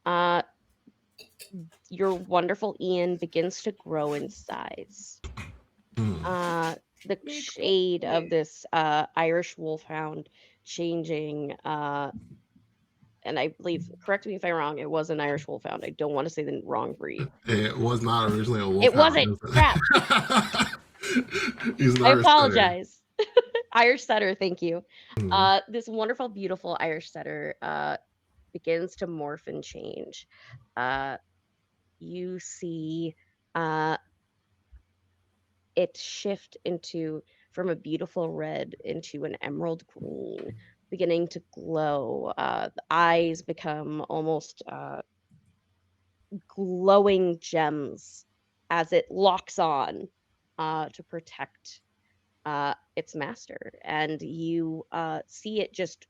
Uh, your wonderful Ian begins to grow in size. The shade of this Irish wolfhound changing, and I believe, correct me if I'm wrong, it was an Irish wolfhound. I don't want to say the wrong breed. It was not originally a wolfhound. It wasn't. Crap. He's an I Irish apologize. Irish setter, thank you. setter. This wonderful, beautiful Irish setter begins to morph and change. You see it shift from a beautiful red into an emerald green, beginning to glow. The eyes become almost glowing gems as it locks on to protect its master. And you see it just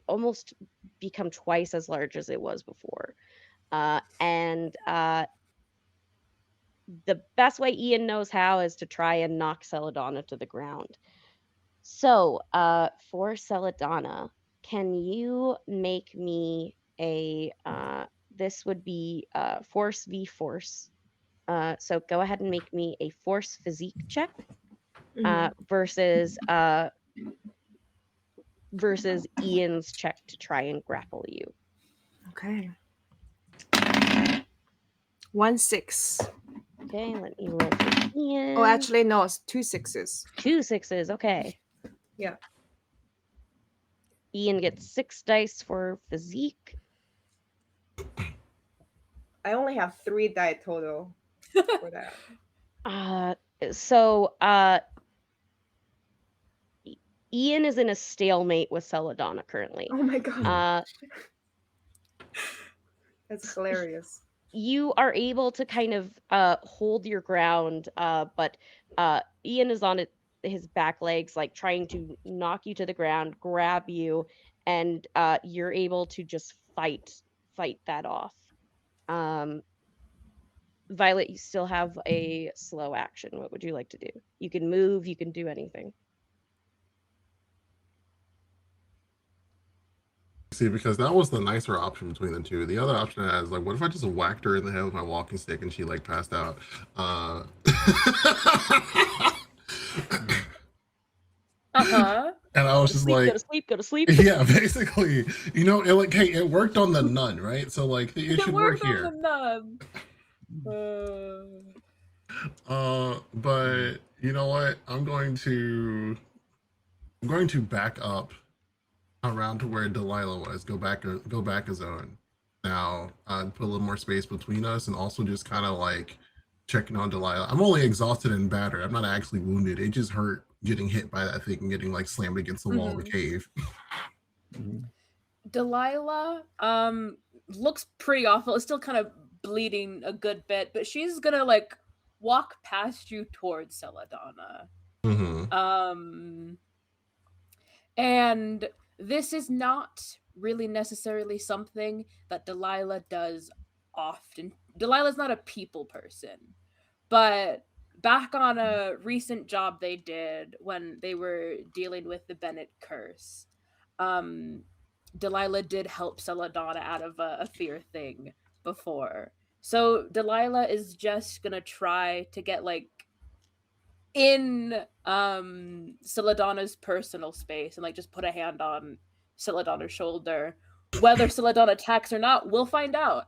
almost become twice as large as it was before. And the best way Ian knows how is to try and knock Celadonna to the ground. So, for Celadonna, can you make me this would be force v force. So go ahead and make me a force physique check versus Ian's check to try and grapple you. Okay. 1-6. Okay, let me roll for Ian. Oh, actually, no, it's 2 6s. 2 6s, okay. Yeah. Ian gets 6 dice for physique. I only have 3 die total for that. So Ian is in a stalemate with Celadonna currently. Oh my god. That's hilarious. You are able to kind of hold your ground, but Ian is on his back legs, like trying to knock you to the ground, grab you, and you're able to just fight that off. Violet, you still have a slow action. What would you like to do? You can move, you can do anything. See, because that was the nicer option between the two. The other option I had is like, what if I just whacked her in the head with my walking stick and she like passed out? And I was just like, go to sleep. Yeah, basically, you know, it worked on the nun, right? So like, it should work here. But you know what? I'm going to back up around to where Delilah was. Go back a zone. Now, put a little more space between us, and also just kind of like checking on Delilah. I'm only exhausted and battered. I'm not actually wounded. It just hurt getting hit by that thing and getting like slammed against the wall of the cave. Delilah looks pretty awful. It's still kind of bleeding a good bit, but she's gonna like walk past you towards Celadonna. And this is not really necessarily something that Delilah does often. Delilah's not a people person, but back on a recent job they did when they were dealing with the Bennett curse, Delilah did help Celadonna out of a fear thing before. So Delilah is just gonna try to get like in Celadonna's personal space and like just put a hand on Celadonna's shoulder. Whether Celadonna attacks or not, we'll find out.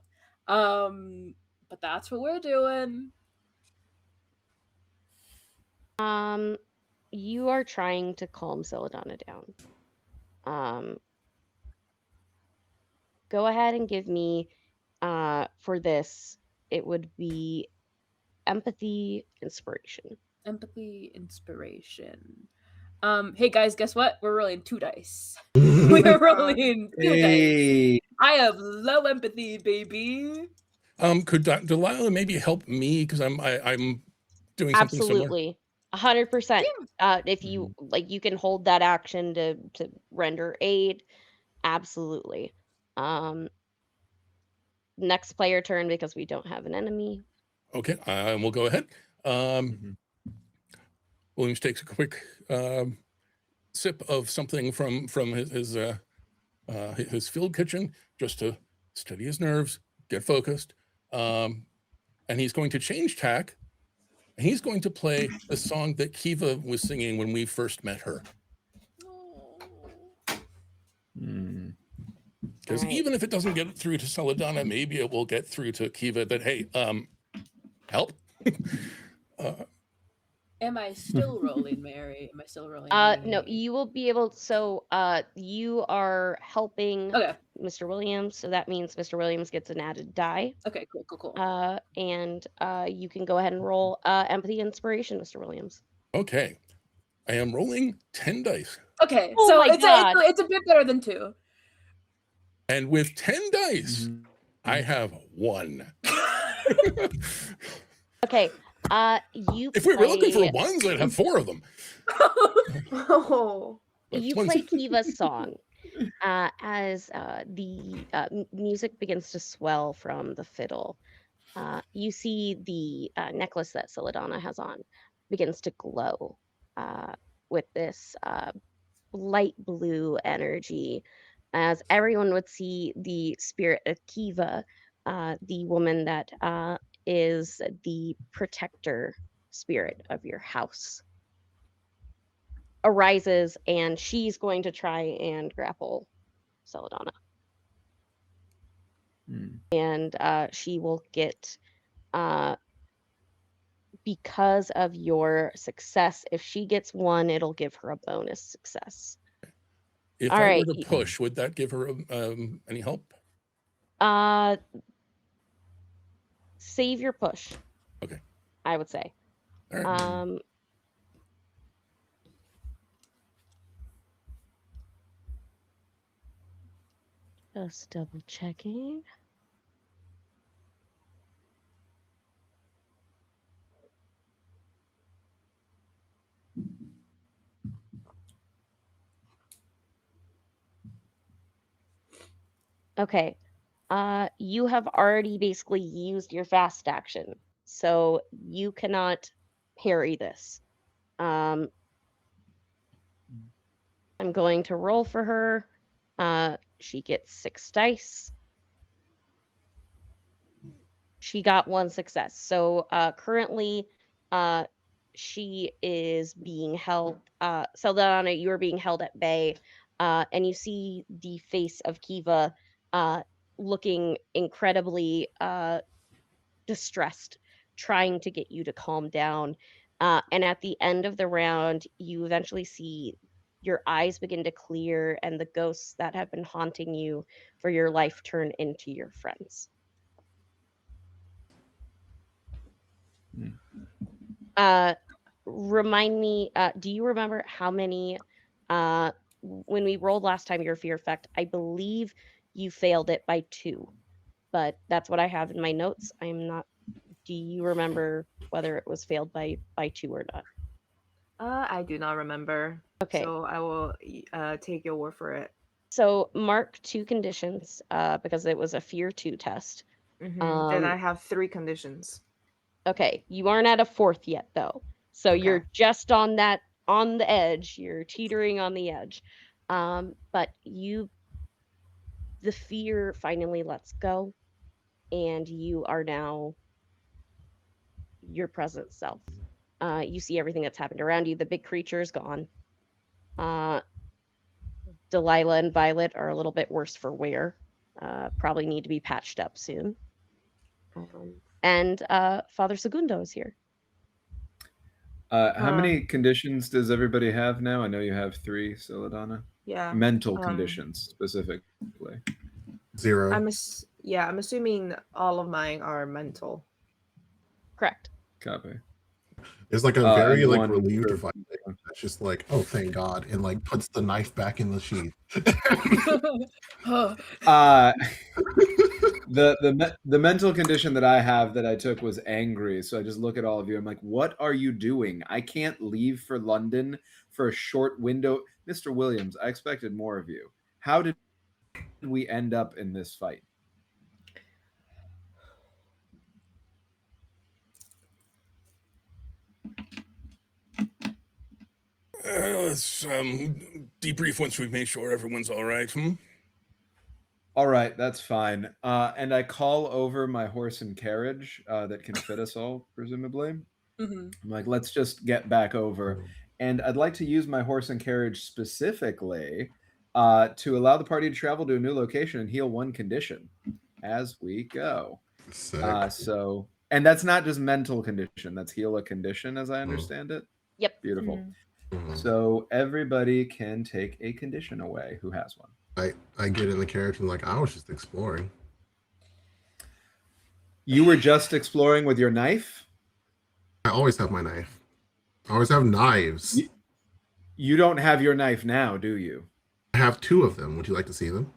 But that's what we're doing. You are trying to calm Celadonna down. Go ahead and give me for this, it would be empathy, inspiration. Empathy, inspiration. Hey guys, guess what? We're rolling 2 dice. We are rolling 2 dice. I have low empathy, baby. Could Delilah maybe help me because I'm doing something similar? Absolutely. 100%. Yeah. If you like, you can hold that action to render aid. Absolutely. Um, Next player turn because we don't have an enemy. Okay, we'll go ahead. Mhm. Williams takes a quick sip of something from his field kitchen just to steady his nerves, get focused, and he's going to change tack. And he's going to play a song that Kiva was singing when we first met her. Mm. Because All right. even if it doesn't get through to Celadonna, maybe it will get through to Kiva that, hey, help. Am I still rolling, Mary? Am I still rolling? No, you will be able. So, you are helping Okay. Mr. Williams, so that means Mr. Williams gets an added die. Okay. Cool. And you can go ahead and roll empathy inspiration, Mr. Williams. Okay. I am rolling 10 dice. Okay. Oh So my God. it's a bit better than 2. And with 10 dice, Mhm. I have 1. Okay. You If we were looking for play ones, I'd have 4 of them. Oh. But you ones- play Kiva's song as the music begins to swell from the fiddle. You see the necklace that Celadonna has on begins to glow with this light blue energy, as everyone would see the spirit of Kiva, the woman that is the protector spirit of your house, arises, and she's going to try and grapple Celadonna. Mm. And she will get, because of your success, if she gets 1, it'll give her a bonus success. If All I right. were to push, would that give her any help? Save your push. Okay. I would say. All right. Just double checking. Okay. You have already basically used your fast action, so you cannot parry this. I'm going to roll for her. She gets 6 dice. She got 1 success. So currently, she is being held. Celadonna, you are being held at bay, and you see the face of Kiva looking incredibly distressed, trying to get you to calm down. And at the end of the round, you eventually see your eyes begin to clear, and the ghosts that have been haunting you for your life turn into your friends. Remind me, do you remember how many, when we rolled last time your fear effect, I believe you failed it by 2, but that's what I have in my notes. I'm not, do you remember whether it was failed by 2 or not? I do not remember. Okay. So I will take your word for it. So mark 2 conditions, because it was a fear 2 test. Then I have 3 conditions. Okay, you aren't at a 4th yet though. So Okay. you're just on the edge. You're teetering on the edge. But the fear finally lets go, and you are now your present self. You see everything that's happened around you. The big creature is gone. Delilah and Violet are a little bit worse for wear. Probably need to be patched up soon. And Father Segundo is here. How many conditions does everybody have now? I know you have 3, Celadonna. Yeah. Mental conditions specifically. 0. I'm assuming all of mine are mental. Correct. Copy. There's like a very like one relieved for- Violet that's just like, oh thank God, and like puts the knife back in the sheath. Uh, the mental condition that I have that I took was angry. So I just look at all of you. I'm like, what are you doing? I can't leave for London for a short window. Mr. Williams, I expected more of you. How did we end up in this fight? Let's debrief once we've made sure everyone's all right. All right, that's fine. And I call over my horse and carriage that can fit us all, presumably. Mm-hmm. I'm like, let's just get back over. And I'd like to use my horse and carriage specifically to allow the party to travel to a new location and heal one condition as we go. Sick. And that's not just mental condition, that's heal a condition as I understand it. Yep. Beautiful. Mhm. So everybody can take a condition away who has one. I get in the carriage and like I was just exploring. You were just exploring with your knife? I always have my knife. I always have knives. You don't have your knife now, do you? I have 2 of them. Would you like to see them?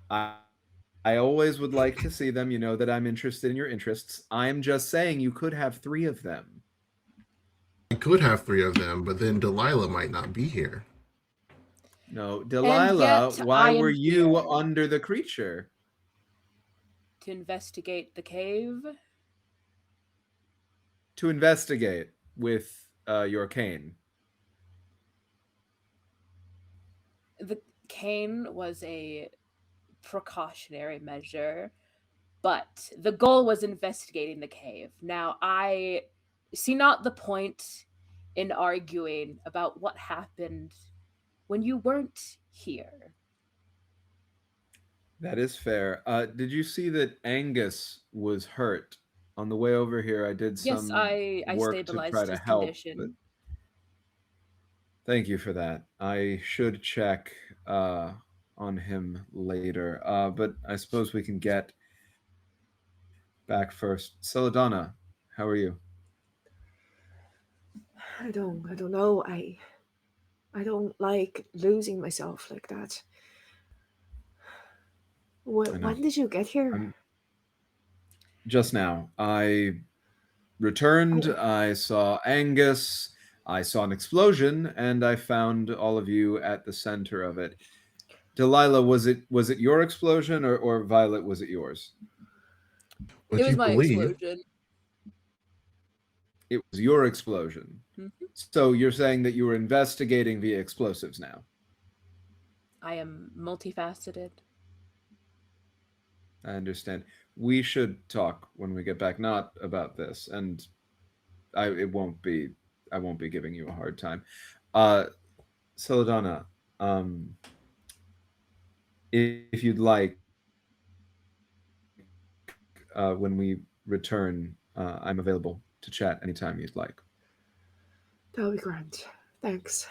I always would like to see them. You know that I'm interested in your interests. I'm just saying you could have 3 of them. I could have 3 of them, but then Delilah might not be here. No, Delilah, yet why I am were you here. under the creature? To investigate the cave. To investigate with your cane. The cane was a precautionary measure, but the goal was investigating the cave. Now, I see not the point in arguing about what happened when you weren't here. That is fair. Did you see that Angus was hurt? On the way over here, I did Yes, some I work to stabilized try to his help. condition. But thank you for that. I should check on him later. But I suppose we can get back first. Celadonna, how are you? I don't know. I don't like losing myself like that. I know. When did you get here? Just now. I returned, Oh. I saw Angus, I saw an explosion, and I found all of you at the center of it. Delilah, was it your explosion or Violet, was it yours? Would It was you my believe? explosion. It was your explosion. Mhm. So you're saying that you were investigating via explosives now? I am multifaceted. I understand. We should talk when we get back, not about this, and I won't be giving you a hard time. Celadonna, if you'd like, when we return, I'm available to chat anytime you'd like. That'll be grand. Thanks.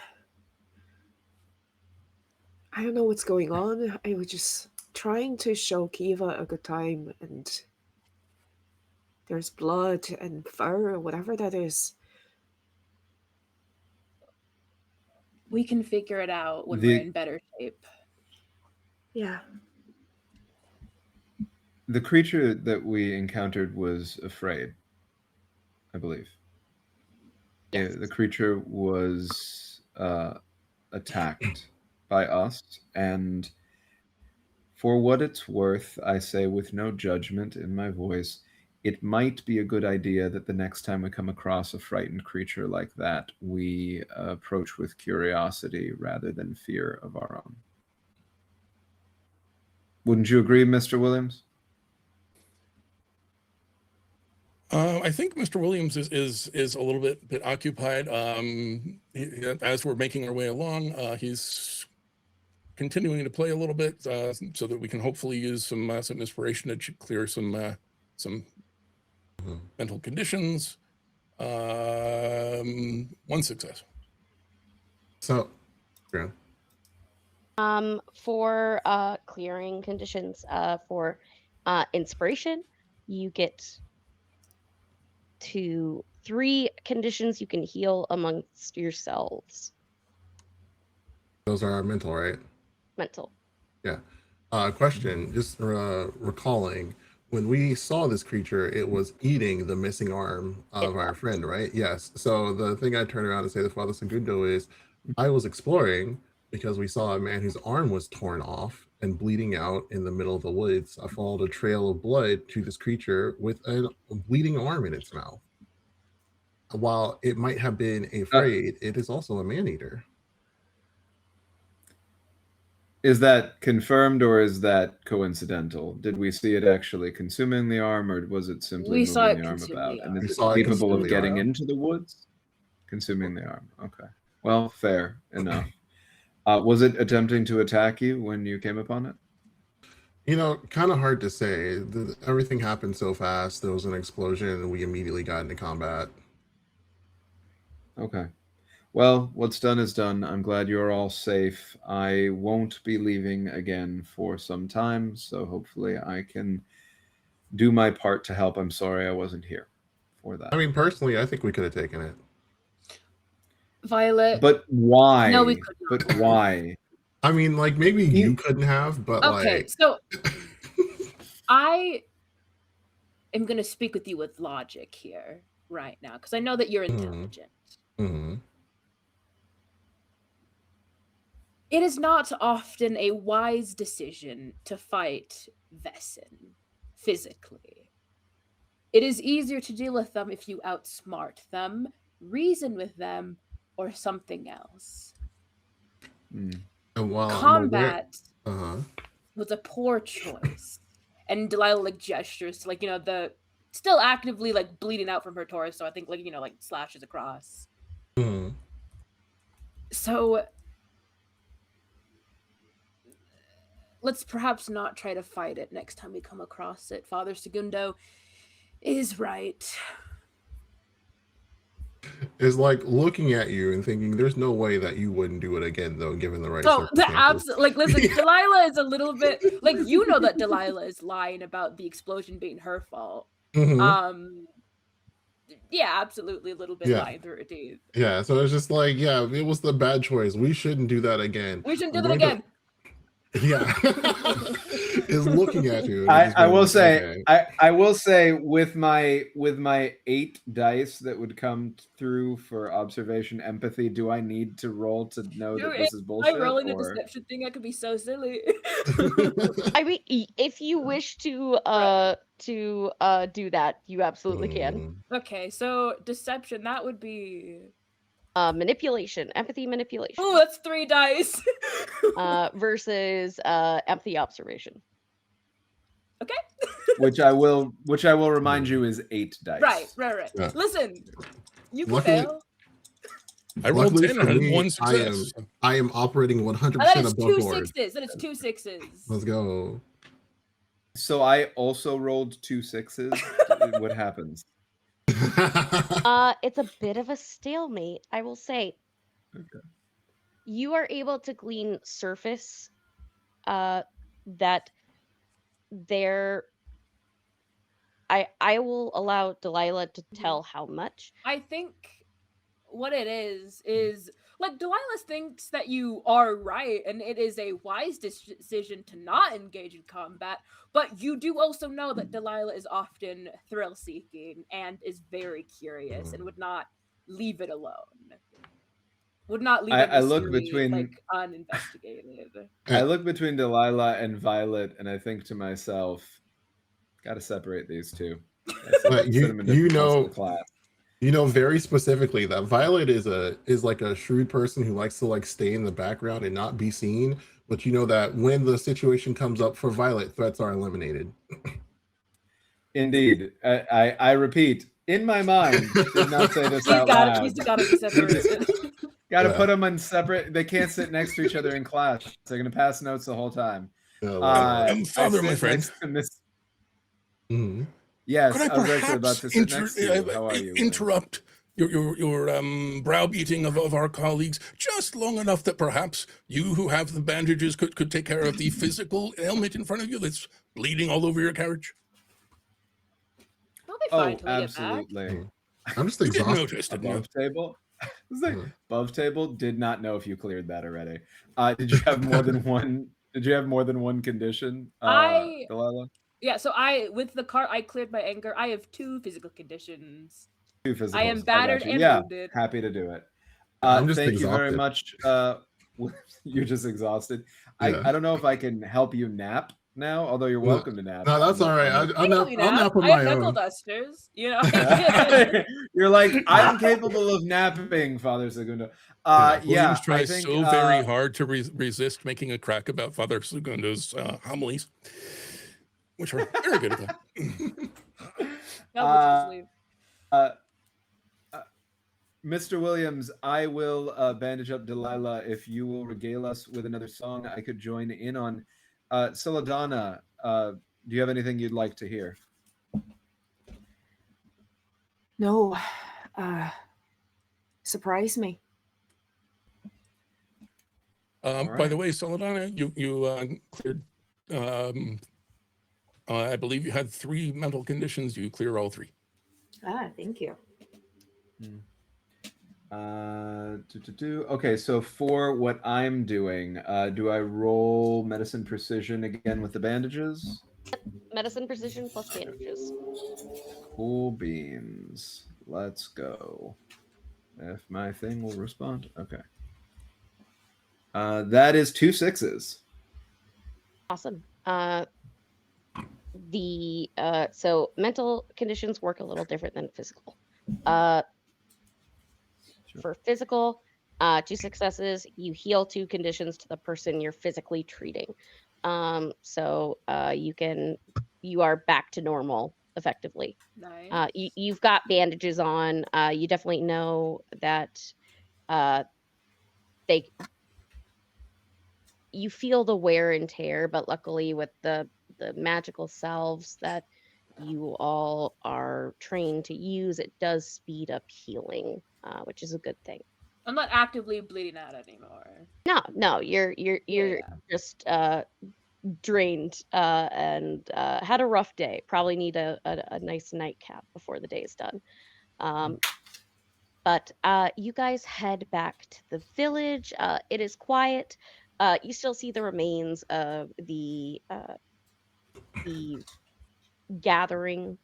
I don't know what's going on. I was just trying to show Kiva a good time, and there's blood and fur, whatever that is. We can figure it out when we're in better shape. Yeah. The creature that we encountered was afraid, I believe. Yes. The creature was attacked by us, and for what it's worth, I say with no judgment in my voice, it might be a good idea that the next time we come across a frightened creature like that, we approach with curiosity rather than fear of our own. Wouldn't you agree, Mr. Williams? I think Mr. Williams is a little bit occupied. As we're making our way along, he's continuing to play a little bit so that we can hopefully use some inspiration to clear some mental conditions. 1 success. So, yeah. For clearing conditions, for inspiration, you get to 3 conditions you can heal amongst yourselves. Those are mental, right? Mental. Yeah. Question, just recalling, when we saw this creature, it was eating the missing arm of our friend, right? Yes. So the thing I turned around to say to Father Segundo is, I was exploring because we saw a man whose arm was torn off and bleeding out in the middle of the woods. I followed a trail of blood to this creature with a bleeding arm in its mouth. While it might have been afraid, it is also a man-eater. Is that confirmed or is that coincidental? Did we see it actually consuming the arm, or was it simply We saw moving it the arm consume about? the And arm. is We it saw it capable consume of the getting arm. into the woods? Consuming the arm. Okay. Well, fair enough. Was it attempting to attack you when you came upon it? You know, kind of hard to say. Everything happened so fast. There was an explosion, and we immediately got into combat. Okay. Well, what's done is done. I'm glad you're all safe. I won't be leaving again for some time, so hopefully I can do my part to help. I'm sorry I wasn't here for that. I mean, personally, I think we could have taken it. Violet. But why? No, we could not. But why? I mean, like, maybe you couldn't have, but Okay, like... so I am going to speak with you with logic here right now, because I know that you're intelligent. Mm-hmm. It is not often a wise decision to fight Vaesen physically. It is easier to deal with them if you outsmart them, reason with them, or something else. Mm. And while Combat uh-huh. was a poor choice. And Delilah like gestures to like, you know, the still actively like bleeding out from her torso. I think like, you know, like slashes across. Mm-hmm. So let's perhaps not try to fight it next time we come across it. Father Segundo is right. Is like looking at you and thinking, there's no way that you wouldn't do it again, though, given the right So the circumstances. like, listen, Delilah is a little bit like, you know that Delilah is lying about the explosion being her fault. Mm-hmm. Yeah, absolutely, a little bit lying through her teeth. Yeah, so it's just like, yeah, it was the bad choice. We shouldn't do that again. We shouldn't do that again. Yeah, is looking at you. I will like, say, okay. I will say with my 8 dice that would come through for observation empathy, do I need to roll to know that this is bullshit? By rolling a or... deception thing, I could be so silly. I mean, if you wish to do that, you absolutely can. Okay, so deception, that would be Manipulation, empathy manipulation. Oh, that's 3 dice. Versus empathy observation. Okay. which I will remind you is 8 dice. Right. Yeah. Listen, you can Luckily, fail. I rolled 10 for and had me, 1 success. I am operating 100% That is above 2 board. sixes. That is 2 sixes. Let's go. So I also rolled 2 6s. What happens? It's a bit of a stalemate, I will say. Okay. You are able to glean surface that there. I will allow Delilah to tell how much. I think what it is like Delilah thinks that you are right and it is a wise decision to not engage in combat, but you do also know that Delilah is often thrill seeking and is very curious and would not leave it alone. Would not leave I look between like uninvestigated. I look between Delilah and Violet and I think to myself, gotta separate these two. But you know very specifically that Violet is like a shrewd person who likes to like stay in the background and not be seen. But you know that when the situation comes up for Violet, threats are eliminated. Indeed. I repeat, in my mind, did not say this out loud. He's got to be separated. Got to put them on separate. They can't sit next to each other in class. They're going to pass notes the whole time. Father, my friend. Mm-hmm. Yes, could I perhaps interrupt your browbeating of our colleagues just long enough that perhaps you who have the bandages could take care of the physical ailment in front of you that's bleeding all over your carriage? They'll be fine till absolutely. I'm just You did exhausted. notice, didn't you? Above table. It's like, Yeah. above table did not know if you cleared that already. Did you have more than one? Did you have more than one condition, I Delilah? Yeah, so I with the card I cleared my anger. I have 2 physical conditions. Two I am physicals. I battered got you. and Yeah, wounded. happy to do it. I'm just Thank you very exhausted. much. You're just exhausted. Yeah. I don't know if I can help you nap now, although you're No, welcome to nap. no, that's all right. I can only I'll nap. nap on I have my knuckle own. dusters. You know, I You're like, I'm capable of napping, Father Segundo. Yeah. Williams Yeah, I tries think so very hard to resist making a crack about Father Segundo's homilies, which are very good at that. Now we'll just leave. uh, Mr. Williams, I will bandage up Delilah if you will regale us with another song I could join in on. Celadonna, do you have anything you'd like to hear? No. Surprise me. All By right. the way, Celadonna, you cleared. I believe you had 3 mental conditions. You clear all 3. Thank you. Okay, so for what I'm doing, do I roll medicine precision again with the bandages? Medicine precision plus bandages. Cool beans. Let's go. If my thing will respond. Okay. That is 2 6s. Awesome. So mental conditions work a little different than physical. For physical, 2 successes, you heal 2 conditions to the person you're physically treating. So you are back to normal effectively. Nice. You've got bandages on. You definitely know that you feel the wear and tear, but luckily with the magical salves that you all are trained to use, it does speed up healing, which is a good thing. I'm not actively bleeding out anymore. No, you're Yeah. just drained and had a rough day. Probably need a nice nightcap before the day is done. But you guys head back to the village. It is quiet. You still see the remains of the gathering.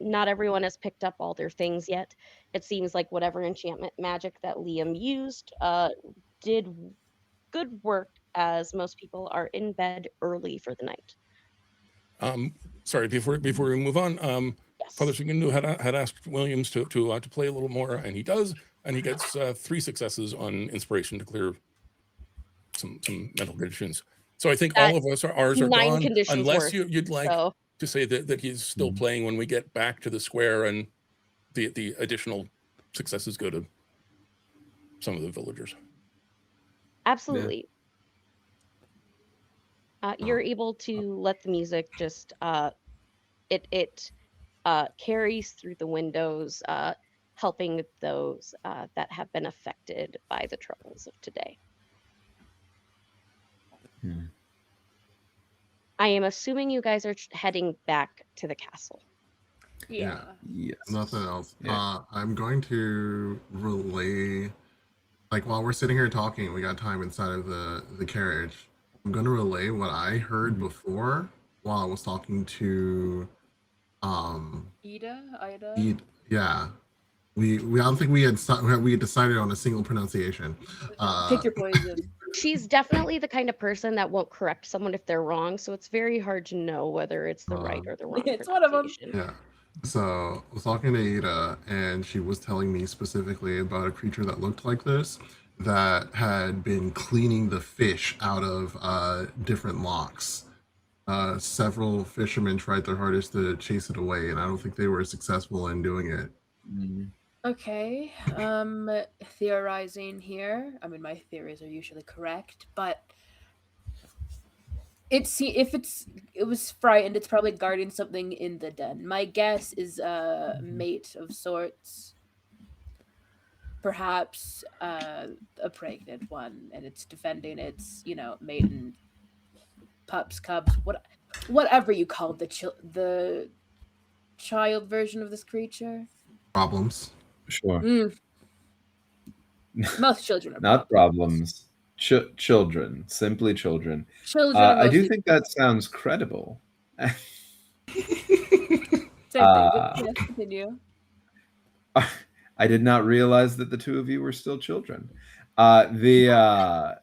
Not everyone has picked up all their things yet. It seems like whatever enchantment magic that Liam used did good work, as most people are in bed early for the night. Sorry, before we move on, Yes. Father Segundo had asked Williams to play a little more, and he does, and he gets 3 successes on inspiration to clear some mental conditions. So I think all of us ours are 9 gone, conditions unless worth, you'd like so to say that he's still playing when we get back to the square, and the additional successes go to some of the villagers. absolutely. You're able to let the music just it carries through the windows, helping those that have been affected by the troubles of today. I am assuming you guys are heading back to the castle. Yeah. Yes. Nothing else. Yeah. I'm going to relay, like while we're sitting here talking, we got time inside of the carriage. I'm going to relay what I heard before while I was talking to Ida. yeah. We I don't think we had decided on a single pronunciation. Pick your poison. She's definitely the kind of person that won't correct someone if they're wrong, so it's very hard to know whether it's the right or the wrong It's one of them. pronunciation. Yeah. So I was talking to Ida, and she was telling me specifically about a creature that looked like this that had been cleaning the fish out of different locks. Several fishermen tried their hardest to chase it away, and I don't think they were successful in doing it. Okay. Theorizing here. I mean, my theories are usually correct, but if it was frightened, it's probably guarding something in the den. My guess is a mate of sorts, perhaps a pregnant one, and it's defending its mate and pups, cubs, whatever you call the child version of this creature. Problems. Sure. Mm, most children are Not problems. problems. Children. Simply children. Children are I do mostly think that sounds credible. same thing. But uh, yes, continue. I did not realize that the two of you were still children. The I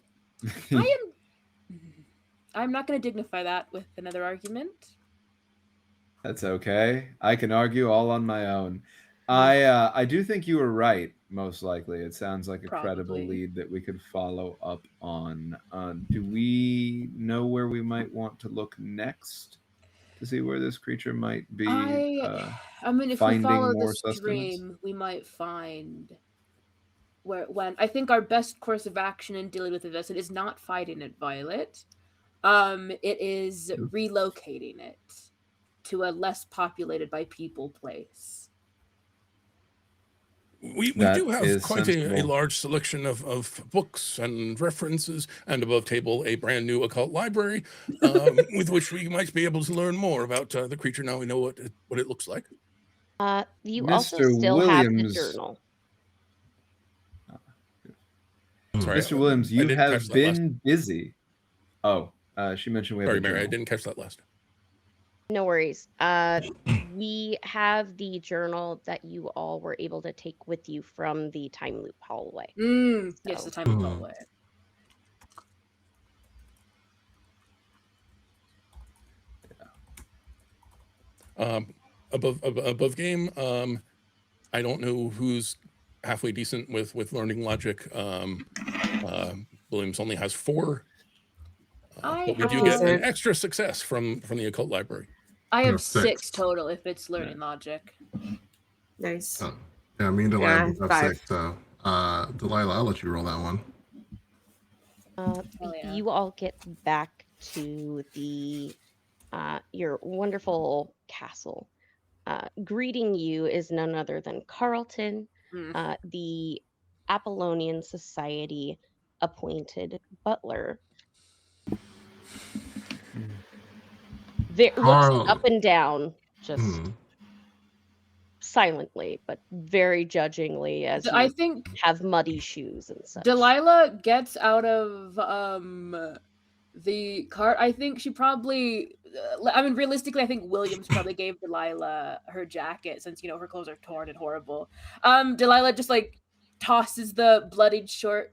am. I'm not going to dignify that with another argument. That's okay. I can argue all on my own. Mm, I do think you were right. Most likely, it sounds like a credible Probably. lead that we could follow up on. Do we know where we might want to look next to see where this creature might be I mean, if we finding follow more this sustenance? dream, we might find when I think our best course of action in dealing with this is not fighting it, Violet. It is relocating it to a less populated by people place. We That do have is quite a sensible. large selection of books and references, and above table a brand new occult library, with which we might be able to learn more about the creature. Now we know what it looks like. You also Mr. still have the Williams, journal. Sorry, Mr. Williams, I you didn't catch have that last. been busy. Oh, she mentioned we have Sorry, a Mary, I journal. didn't catch that last. No worries. We have the journal that you all were able to take with you from the time loop hallway. Yes, the So, time of hallway. Above game. I don't know who's halfway decent with learning logic. Williams only has 4, but we do get an Wizard. extra success from the occult library. I No, have 6 6. total if it's learning logic. Nice. Yeah, me and Delilah Yeah, both have 5. 6. So, Delilah, I'll let you roll that one. Hell yeah. you all get back to the your wonderful castle. Greeting you is none other than Carlton, Mm. the Apollonian Society appointed butler. Looks up Carl. and down, just Hmm. silently, but very judgingly as I you think have muddy shoes and such. Delilah gets out of the cart. I think she probably. I mean, realistically, I think Williams probably gave Delilah her jacket since her clothes are torn and horrible. Delilah just like tosses the bloodied shirt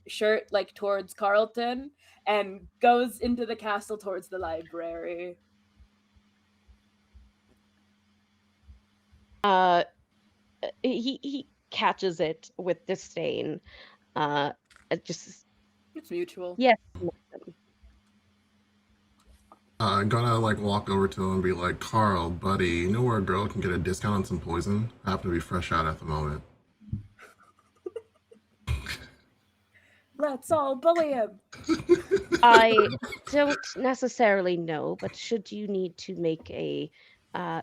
like towards Carlton and goes into the castle towards the library. He catches it with disdain. It just It's mutual. yes. I'm gonna like walk over to him and be like, Carl, buddy, you know where a girl can get a discount on some poison? I happen to be fresh out at the moment. Let's all bully him. I don't necessarily know, but should you need to make a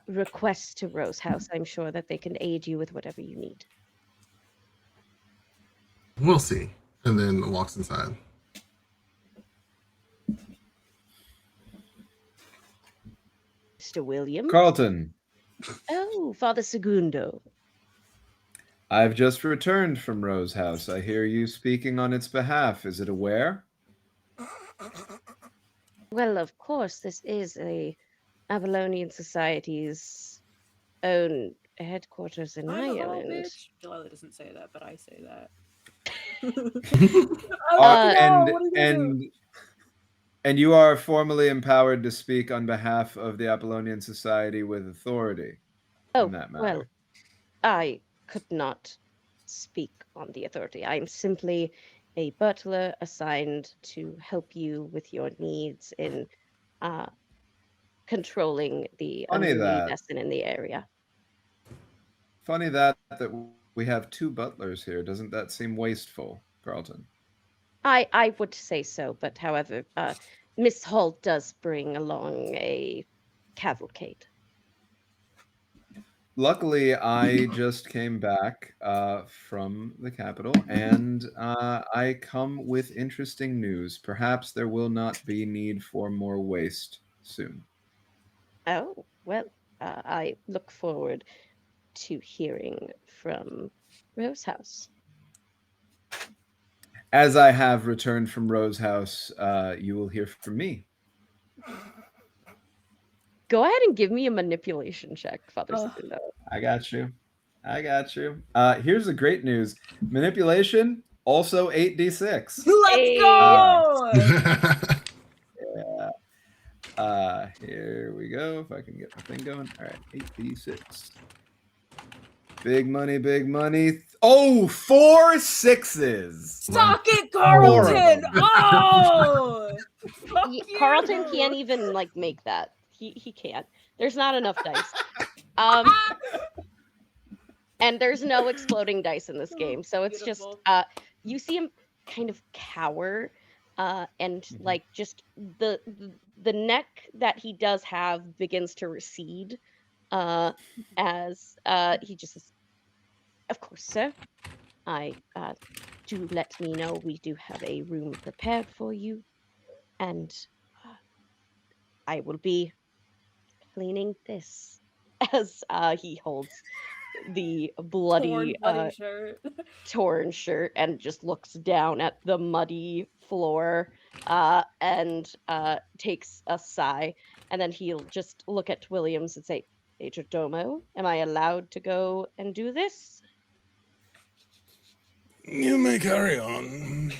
request to Rose House, I'm sure that they can aid you with whatever you need. We'll see. And then walks inside. Mr. Williams? Carlton, Oh, Father Segundo. I've just returned from Rose House. I hear you speaking on its behalf. Is it aware? Well, of course, this is a Apollonian Society's own headquarters in I'm a little Ireland. bitch. Delilah doesn't say that, but I say that. And you are formally empowered to speak on behalf of the Apollonian Society with authority in that matter. Well, I could not speak on the authority. I'm simply a butler assigned to help you with your needs in controlling the Funny unruly that. Vaesen in the area. Funny that we have 2 butlers here. Doesn't that seem wasteful, Carlton? I would say so, but however, Miss Hall does bring along a cavalcade. Luckily, I just came back from the capital, and I come with interesting news. Perhaps there will not be need for more waste soon. Oh, well, I look forward to hearing from Rose House. As I have returned from Rose House, you will hear from me. Go ahead and give me a manipulation check, Father Oh. Segundo. I got you. I got you. Here's the great news. Manipulation, also 8d6. Let's go! Here we go. If I can get my thing going. All right, 8d6. Big money, big money. Oh, 4 6s. Suck it, Four of Carlton! them. Oh! Fuck Carlton you. can't even like make that. He can't. There's not enough dice. And there's no exploding dice in this game, so it's Beautiful. just you see him kind of cower, and like just the neck that he does have begins to recede, as he just says, "Of course, sir. I do let me know we do have a room prepared for you, and I will be cleaning this," as he holds the bloody shirt. torn shirt and just looks down at the muddy floor, and takes a sigh, and then he'll just look at Williams and say, "Major Domo, am I allowed to go and do this?" You may carry on.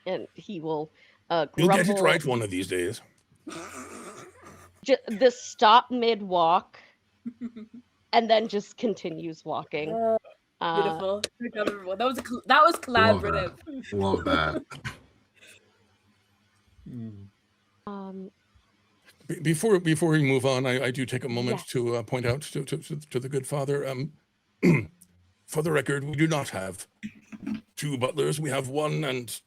And he will You'll get it grumble, right one of these days. the stop mid-walk, and then just continues walking. Beautiful. Good job, everyone. That was collaborative. Love that. Before we move on, I do take a moment Yes. to point out to the good father. For the record, we do not have 2 butlers. We have 1, and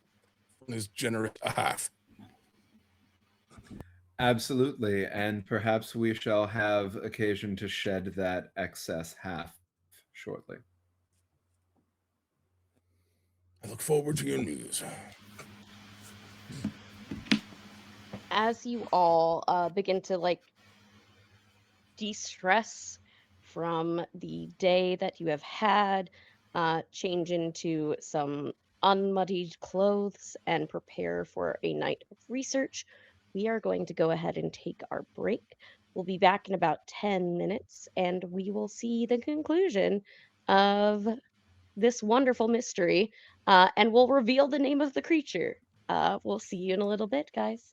one is generous a half. Absolutely, and perhaps we shall have occasion to shed that excess half shortly. I look forward to your news. As you all begin to like de-stress from the day that you have had, change into some unmuddied clothes, and prepare for a night of research, we are going to go ahead and take our break. We'll be back in about 10 minutes, and we will see the conclusion of this wonderful mystery, and we'll reveal the name of the creature. We'll see you in a little bit, guys.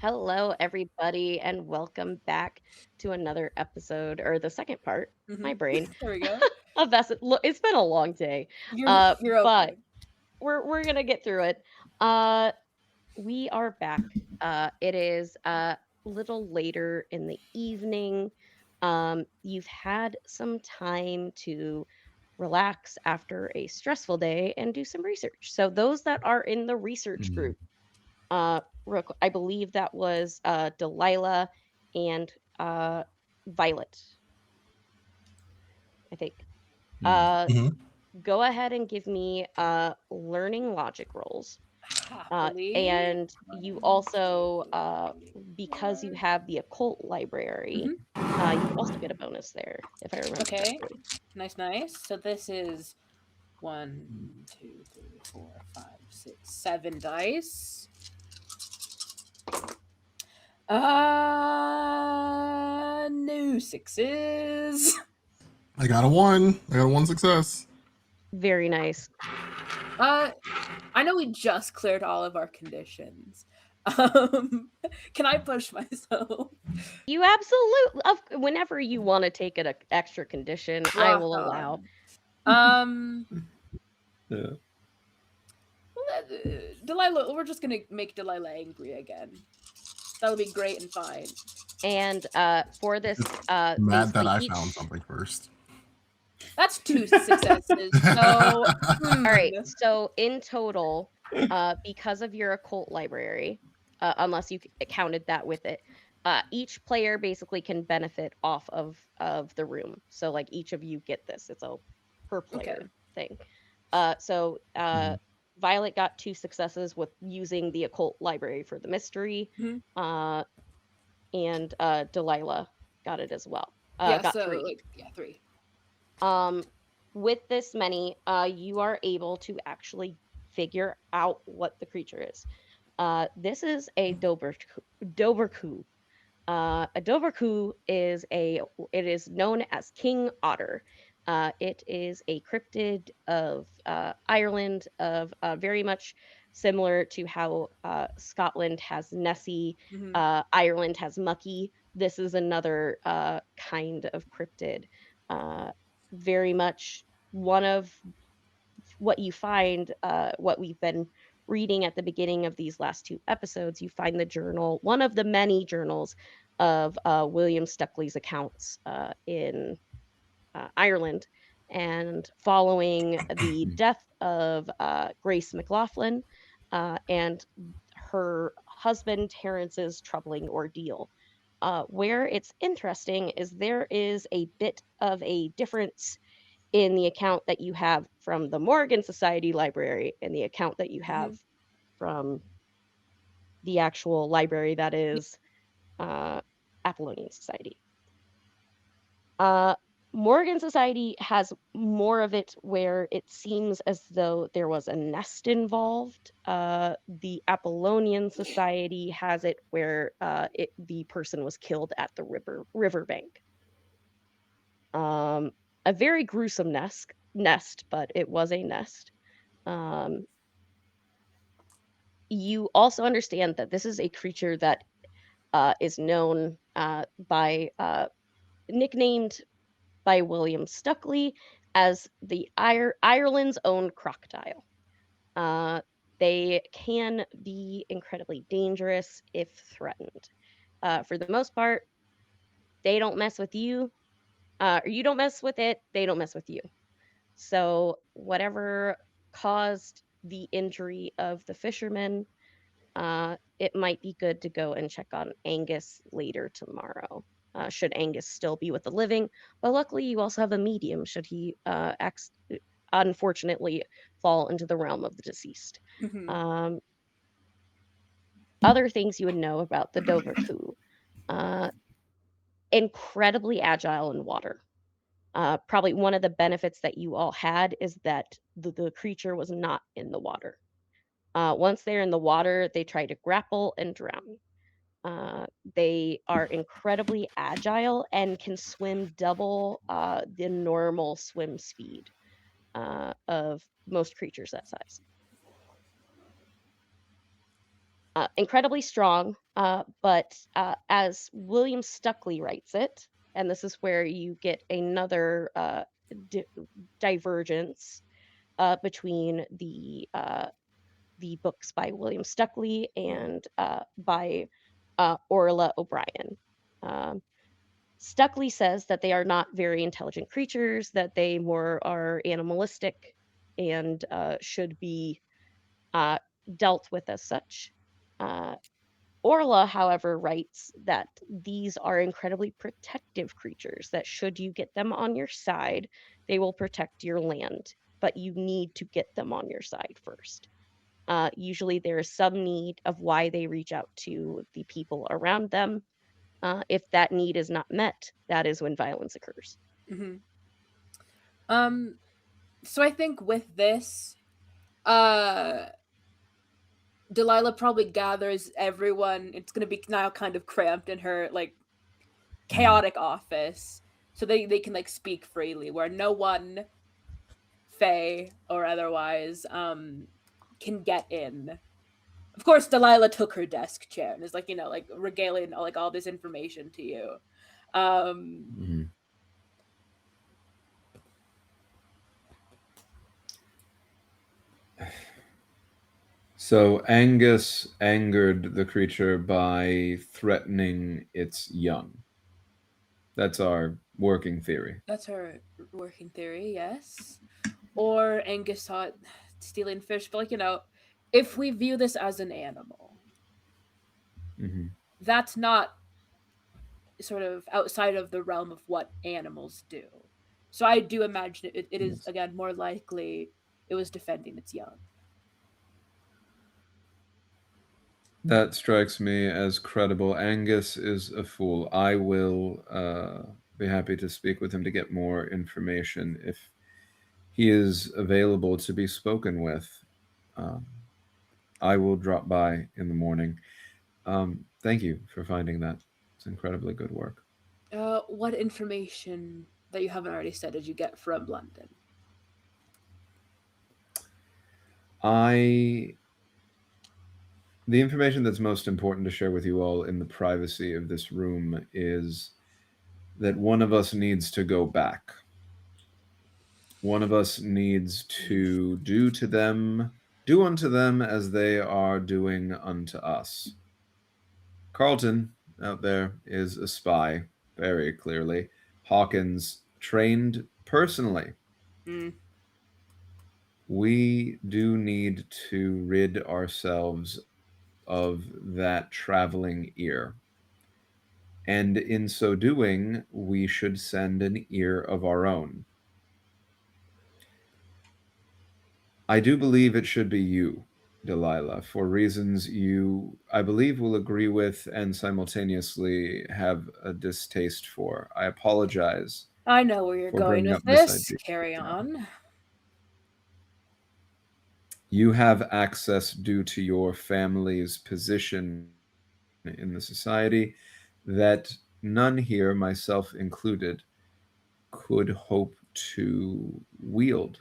Hello, everybody, and welcome back to another episode, or the second part. My brain There we go. of Vaesen. Look, it's been a long day, You're but okay. we're gonna get through it. Uh, we are back. It is a little later in the evening. You've had some time to relax after a stressful day and do some research. So those that are in the research Mm. group, I believe that was Delilah and Violet, I think. Uh, Mhm. Go ahead and give me learning logic rolls. Happily. And you One, also, two, three, because you four. have the occult library, Mhm. you also get a bonus there, if I remember Okay. correctly. Nice. So this is 1, 2, 3, 4, 5, 6, 7 dice. No sixes. I got a 1. I got a 1 success. Very nice. I know we just cleared all of our conditions. Um, can I push myself? You absolutely, whenever you want to take an extra condition, I Rock will allow. on. Um, Yeah. Delilah, we're just gonna make Delilah angry again. That'll be great and fine. And for this, Mad that basically I each. found something first. That's 2 successes. So, All right. So in total, because of your occult library, unless you counted that with it, each player basically can benefit off of the room. So like each of you get this. It's a per Okay. player thing. So Mhm. Violet got 2 successes with using the occult library for the mystery, Mhm. and Delilah got it as well. Yeah. Got So 3. like 3. Um, with this many, you are able to actually figure out what the creature is. This is a Doberku. A Doberku is it is known as King Otter. It is a cryptid of Ireland, of very much similar to how Scotland has Nessie, Mhm. Ireland has Mucky. This is another kind of cryptid. Uh, Very much one of what you find, what we've been reading at the beginning of these last 2 episodes. You find the journal, one of the many journals of William Stuckley's accounts in Ireland. And following the death of Grace McLaughlin and her husband Terrence's troubling ordeal. Where it's interesting is there is a bit of a difference in the account that you have from the Morrigan Society library and the account that you have Mhm. from the actual library that is uh, Apollonian Society. Uh, Morgan Society has more of it where it seems as though there was a nest involved. The Apollonian Society has it where the person was killed at the riverbank. Um, a very gruesome nest, but it was a nest. Um, you also understand that this is a creature that is known by nicknamed by William Stuckley as the Ireland's own crocodile. Uh, they can be incredibly dangerous if threatened. For the most part, they don't mess with you, or you don't mess with it. They don't mess with you. So whatever caused the injury of the fisherman, it might be good to go and check on Angus later tomorrow. Should Angus still be with the living? But luckily, you also have a medium. Should he unfortunately fall into the realm of the deceased? Mhm. Um, Other things you would know about the Dover coup: uh, incredibly agile in water. Probably one of the benefits that you all had is that the creature was not in the water. Once they're in the water, they try to grapple and drown. Uh, they are incredibly agile and can swim double the normal swim speed of most creatures that size. Incredibly strong. But as William Stuckley writes it, and this is where you get another di- divergence between the books by William Stuckley and by Orla O'Brien. Um, Stuckley says that they are not very intelligent creatures, that they more are animalistic and should be uh, dealt with as such. Uh, Orla, however, writes that these are incredibly protective creatures, that should you get them on your side, they will protect your land, but you need to get them on your side first. Usually, there is some need of why they reach out to the people around them. If that need is not met, that is when violence occurs. Hmm. Um, so I think with this, uh, Delilah probably gathers everyone. It's gonna be now kind of cramped in her like chaotic office, so they can like speak freely, where no one, Fae or otherwise, can get in. Of course, Delilah took her desk chair and is like, like regaling like all this information to you. Um, Mhm. So Angus angered the creature by threatening its young. That's our working theory. that's her working theory, yes. Or Angus saw it stealing fish, but like, if we view this as an animal, Hmm. that's not sort of outside of the realm of what animals do. So I do imagine it is, Yes. again, more likely it was defending its young. That strikes me as credible. Angus is a fool. I will be happy to speak with him to get more information if he is available to be spoken with. Um, I will drop by in the morning. Thank you for finding that. It's incredibly good work. What information that you haven't already said did you get from London? I The information that's most important to share with you all in the privacy of this room is that one of us needs to go back. One of us needs to do unto them as they are doing unto us. Carlton out there is a spy, very clearly. Hawkins trained personally. Mm. We do need to rid ourselves of that traveling ear. And in so doing, we should send an ear of our own. I do believe it should be you, Delilah, for reasons you, I believe, will agree with and simultaneously have a distaste for. I apologize I know where you're for going bringing with up this this. idea. Carry on. You have access due to your family's position in the society that none here, myself included, could hope to wield.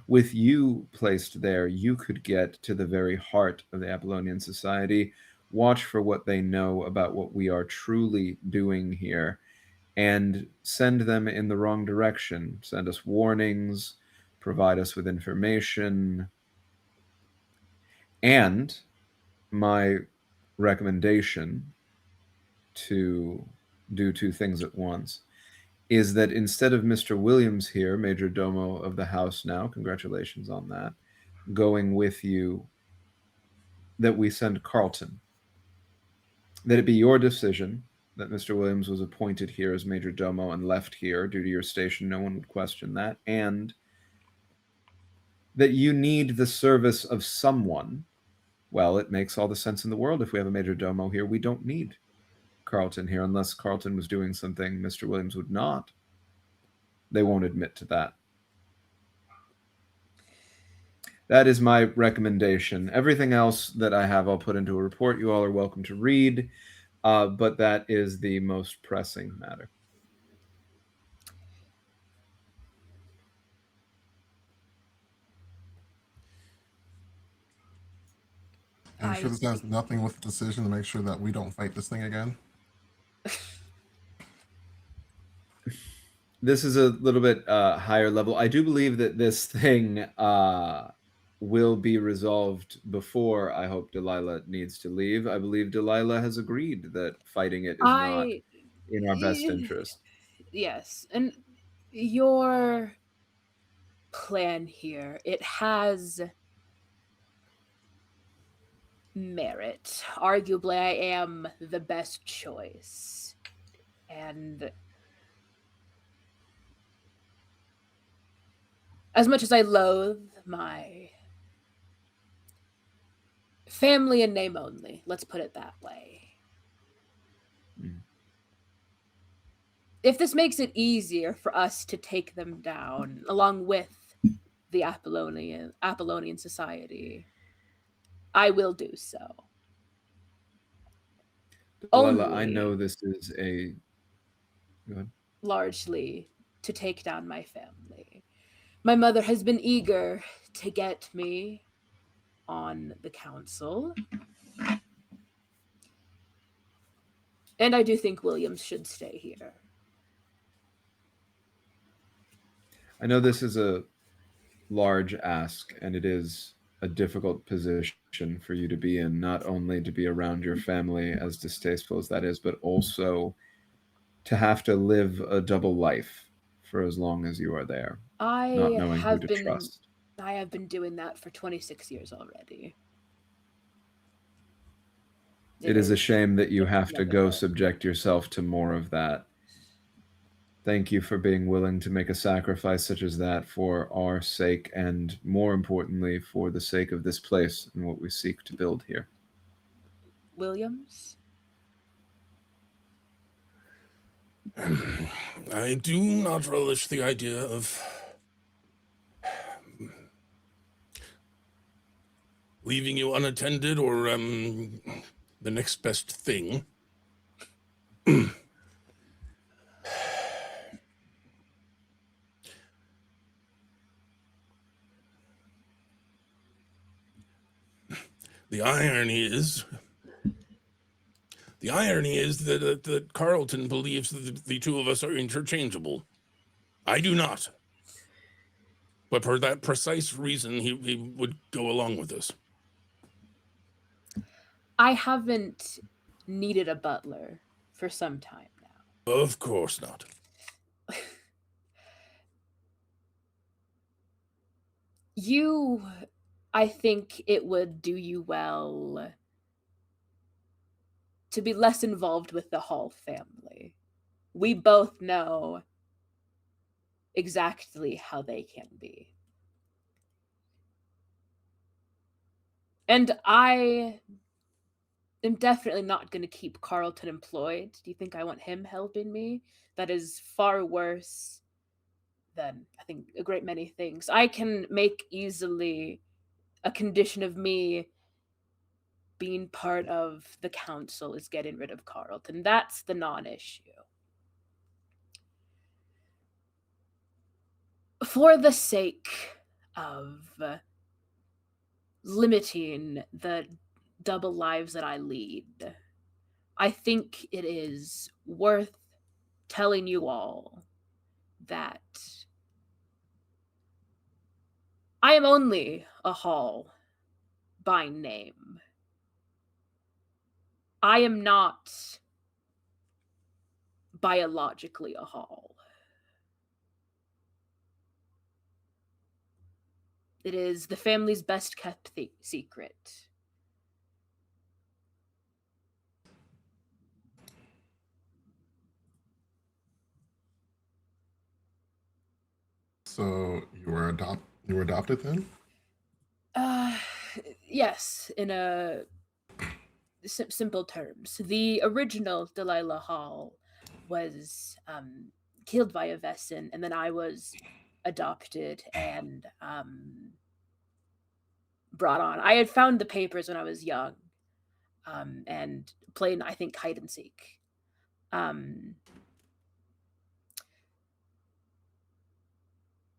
With you placed there, you could get to the very heart of the Apollonian society, watch for what they know about what we are truly doing here, and send them in the wrong direction. Send us warnings, provide us with information, and my recommendation to do two things at once is that instead of Mr. Williams here, Major Domo of the house now, congratulations on that, going with you, that we send Carlton. That it be your decision that Mr. Williams was appointed here as Major Domo and left here due to your station. No one would question that. And that you need the service of someone. Well, it makes all the sense in the world. If we have a Major Domo here, we don't need Carlton here unless Carlton was doing something Mr. Williams would not. They won't admit to that. That is my recommendation. Everything else that I have, I'll put into a report. You all are welcome to read, but that is the most pressing matter. I'm sure this has nothing with the decision to make sure that we don't fight this thing again. This is a little bit higher level. I do believe that this thing will be resolved before, I hope, Delilah needs to leave. I believe Delilah has agreed that fighting it is not in our best interest. Yes, and your plan here, it has merit. Arguably, I am the best choice. And as much as I loathe my family in name only, let's put it that way. If this makes it easier for us to take them down, along with the Apollonian Society, I will do so. Delilah, Only I know this is a... Go ahead. largely to take down my family. My mother has been eager to get me on the council. And I do think Williams should stay here. I know this is a large ask, and it is a difficult position for you to be in, not only to be around your family, as distasteful as that is, but also to have to live a double life for as long as you are there, not knowing who to trust. I have been doing that for 26 years already. It is a shame that you have to go subject yourself to more of that. Thank you for being willing to make a sacrifice such as that for our sake, and more importantly, for the sake of this place and what we seek to build here. Williams? I do not relish the idea of leaving you unattended or the next best thing. The irony is that Carlton believes that the two of us are interchangeable. I do not. But for that precise reason, he would go along with us. I haven't needed a butler for some time now. Of course not. I think it would do you well to be less involved with the Hall family. We both know exactly how they can be. And I am definitely not going to keep Carlton employed. Do you think I want him helping me? That is far worse than, I think, a great many things. I can make easily a condition of me being part of the council is getting rid of Carlton. That's the non-issue. For the sake of limiting the double lives that I lead, I think it is worth telling you all that I am only a Hall by name. I am not biologically a Hall. It is the family's best kept secret. So you were adopted then? Yes, in a simple terms. The original Delilah Hall was killed by a Vaesen, and then I was adopted and brought on. I had found the papers when I was young, and playing, I think, hide and seek.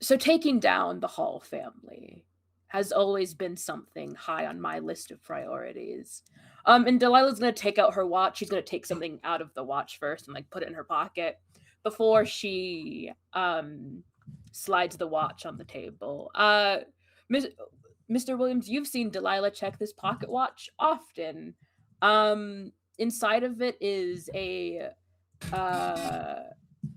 So taking down the Hall family has always been something high on my list of priorities. And Delilah's gonna take out her watch. She's gonna take something out of the watch first and like put it in her pocket before she slides the watch on the table. Mr. Williams, you've seen Delilah check this pocket watch often. Inside of it is a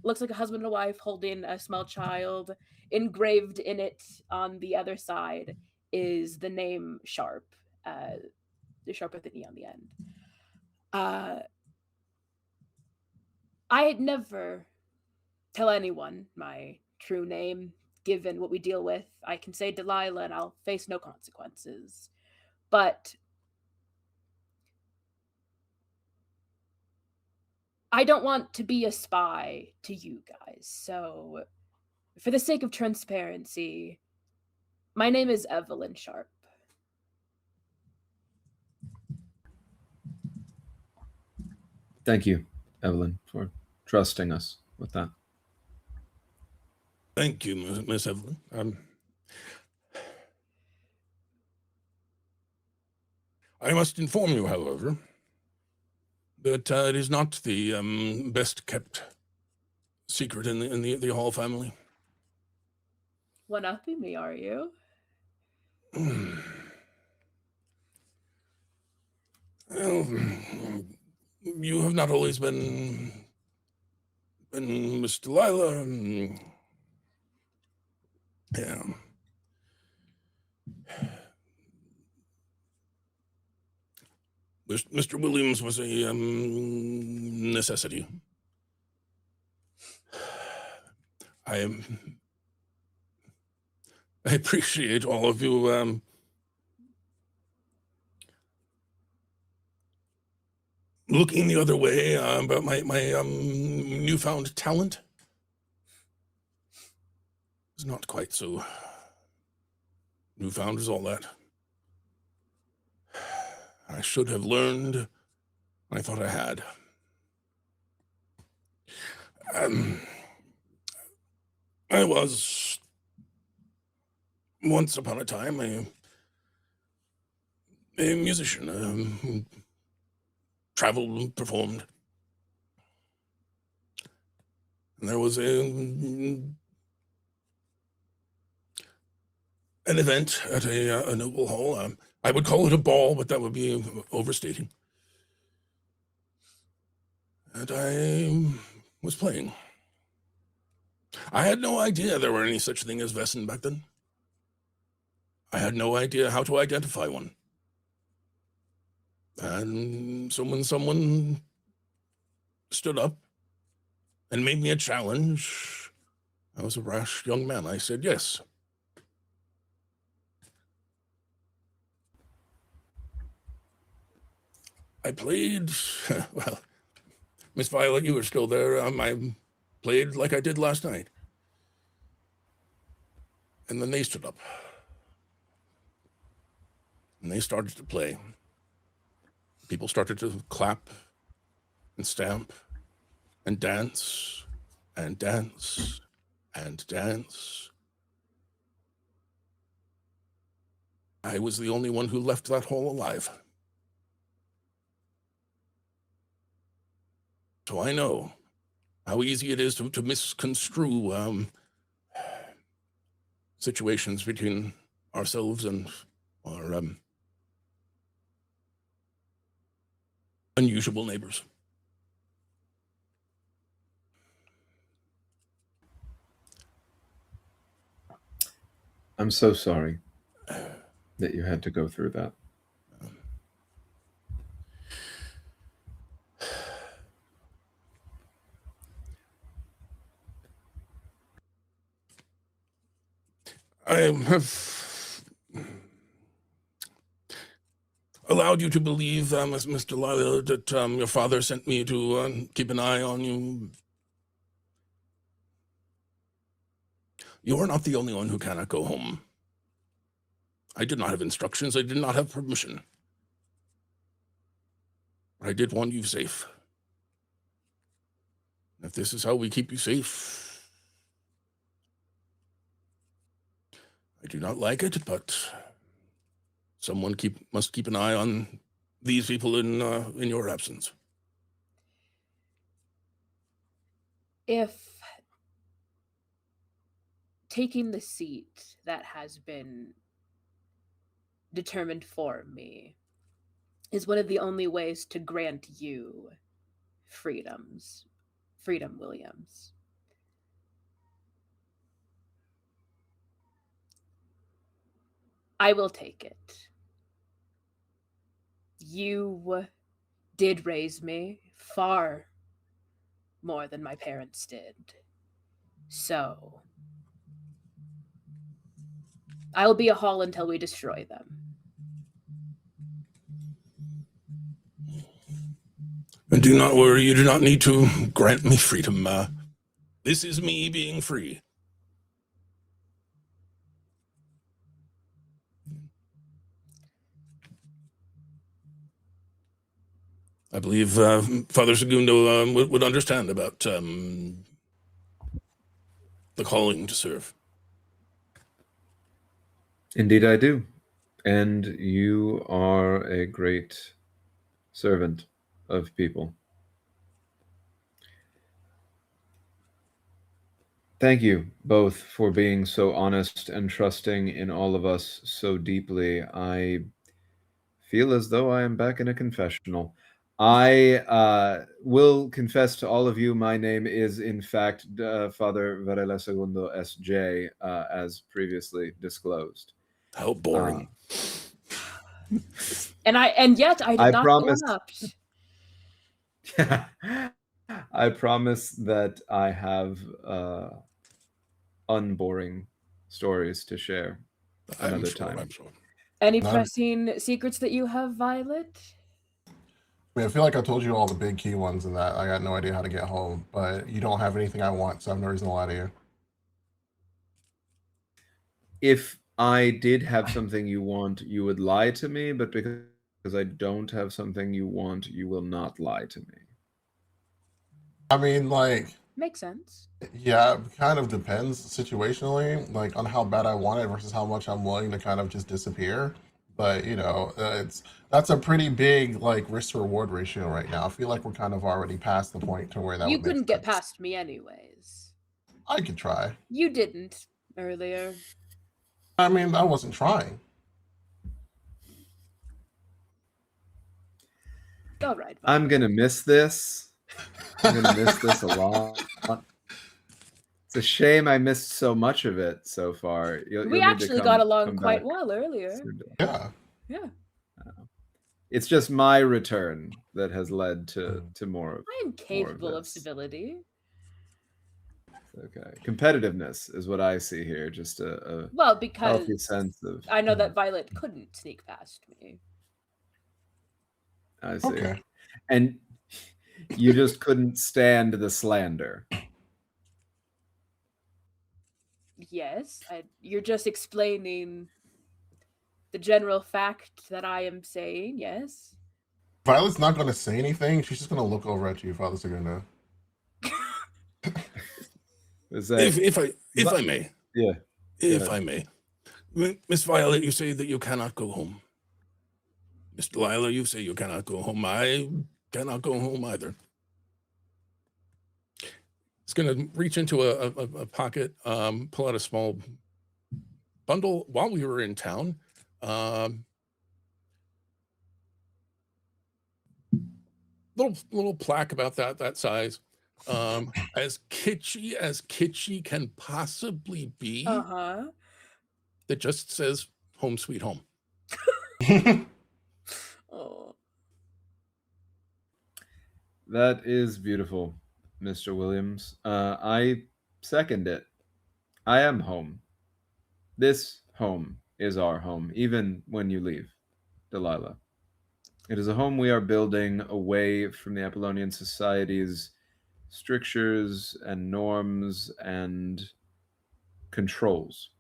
looks like a husband and a wife holding a small child. Engraved in it on the other side is the name Sharp, the sharp with an E on the end. I'd never tell anyone my true name, given what we deal with. I can say Delilah and I'll face no consequences. But I don't want to be a spy to you guys, so for the sake of transparency, my name is Evelyn Sharp. Thank you, Evelyn, for trusting us with that. Thank you, Miss Evelyn. I must inform you, however, that it is not the best kept secret in the Hall family. One upping me, are you? Well, you have not always been Miss Delilah. Yeah. Mr. Williams was a necessity. I appreciate all of you looking the other way about my newfound talent. It's not quite so newfound as all that. I should have learned. I thought I had. I was once upon a time a musician who traveled and performed. And there was an event at a noble hall. I would call it a ball, but that would be overstating. And I was playing. I had no idea there were any such thing as Vaesen back then. I had no idea how to identify one. And so when someone stood up and made me a challenge, I was a rash young man. I said yes. I played, well, Miss Violet, you were still there. I played like I did last night. And then they stood up. And they started to play. People started to clap and stamp and dance and dance and dance. I was the only one who left that hall alive. So I know how easy it is to misconstrue situations between ourselves and our unusual neighbors. I'm so sorry that you had to go through that. I have allowed you to believe, Miss Delilah, that your father sent me to keep an eye on you. You are not the only one who cannot go home. I did not have instructions. I did not have permission. But I did want you safe. If this is how we keep you safe, I do not like it, but Someone must keep an eye on these people in your absence. If taking the seat that has been determined for me is one of the only ways to grant you freedom, Williams, I will take it. You did raise me far more than my parents did. So, I'll be a hall until we destroy them. And do not worry, you do not need to grant me freedom. This is me being free. I believe Father Segundo would understand about the calling to serve. Indeed, I do. And you are a great servant of people. Thank you both for being so honest and trusting in all of us so deeply. I feel as though I am back in a confessional. I will confess to all of you, my name is in fact Father Varela Segundo S.J., as previously disclosed. How boring. And yet I did not promise. corrupt. I promise that I have unboring stories to share another time. I'm sure. Any pressing secrets that you have, Violet? I mean, I feel like I told you all the big key ones and that I got no idea how to get home, but you don't have anything I want, so I have no reason to lie to you. If I did have something you want, you would lie to me, but because I don't have something you want, you will not lie to me. I mean, like... Makes sense. Yeah, it kind of depends situationally, like on how bad I want it versus how much I'm willing to kind of just disappear. But you know, that's a pretty big like risk to reward ratio right now. I feel like we're kind of already past the point to where that You would make couldn't get sense. past me anyways. I could try. You didn't earlier. I mean, I wasn't trying. All right. I'm gonna miss this. I'm gonna miss this a lot. It's a shame I missed so much of it so far. We actually got along quite well earlier. Yeah. Yeah. It's just my return that has led to more of. I am capable of civility. Okay, competitiveness is what I see here. Just a well, because healthy sense of. I know that Violet couldn't sneak past me. I see. Okay. And you just couldn't stand the slander. Yes, you're just explaining the general fact that I am saying, yes. Violet's not going to say anything. She's just going to look over at you, Father Segundo. If I may. Yeah. If I may. Miss Violet, you say that you cannot go home. Miss Delilah, you say you cannot go home. I cannot go home either. It's going to reach into a pocket, pull out a small bundle while we were in town. Little plaque about that size. As kitschy can possibly be. That just says "Home Sweet Home." Oh, that is beautiful, Mr. Williams. I second it. I am home. This home is our home, even when you leave, Delilah. It is a home we are building away from the Apollonian Society's strictures and norms and controls.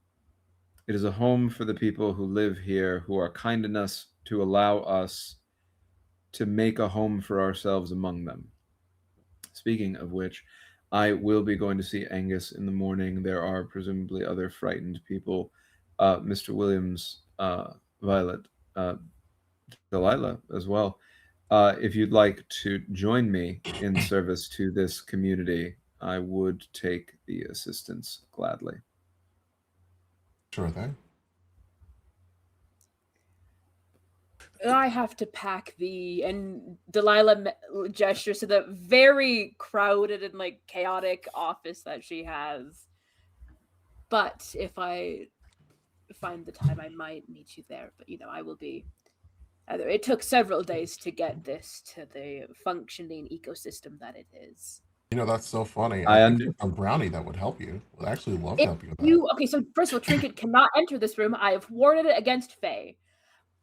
It is a home for the people who live here, who are kind enough to allow us to make a home for ourselves among them. Speaking of which, I will be going to see Angus in the morning. There are presumably other frightened people. Mr. Williams, Violet, uh, Delilah as well. If you'd like to join me in service to this community, I would take the assistance gladly. Sure thing. I have to pack and Delilah gestures to the very crowded and like chaotic office that she has. But if I find the time, I might meet you there. But I will be. It took several days to get this to the functioning ecosystem that it is. That's so funny. I I think under- a brownie that would help you. Would actually love to If help you with that. okay, so first of all, Trinket cannot enter this room. I have warded it against Faye.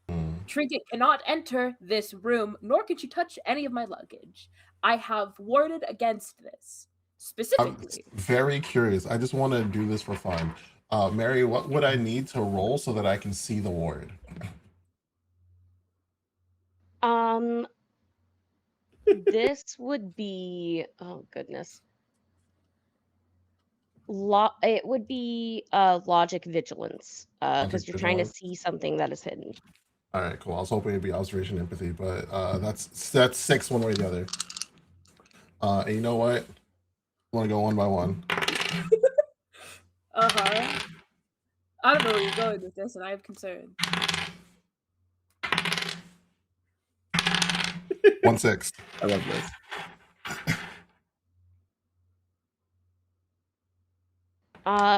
Mm. Trinket cannot enter this room, nor can she touch any of my luggage. I have warded against this I'm specifically. very curious. I just want to do this for fun. Mary, what would I need to roll so that I can see the ward? This would be, oh goodness. It would be logic vigilance, Logic because you're trying to vigilance. see something that is hidden. All right, cool. I was hoping it'd be observation empathy, but that's 6 one way or the other. And you know what? I want to go one by one. I don't know where you're going with this, and I have concern. 1-6. I love this.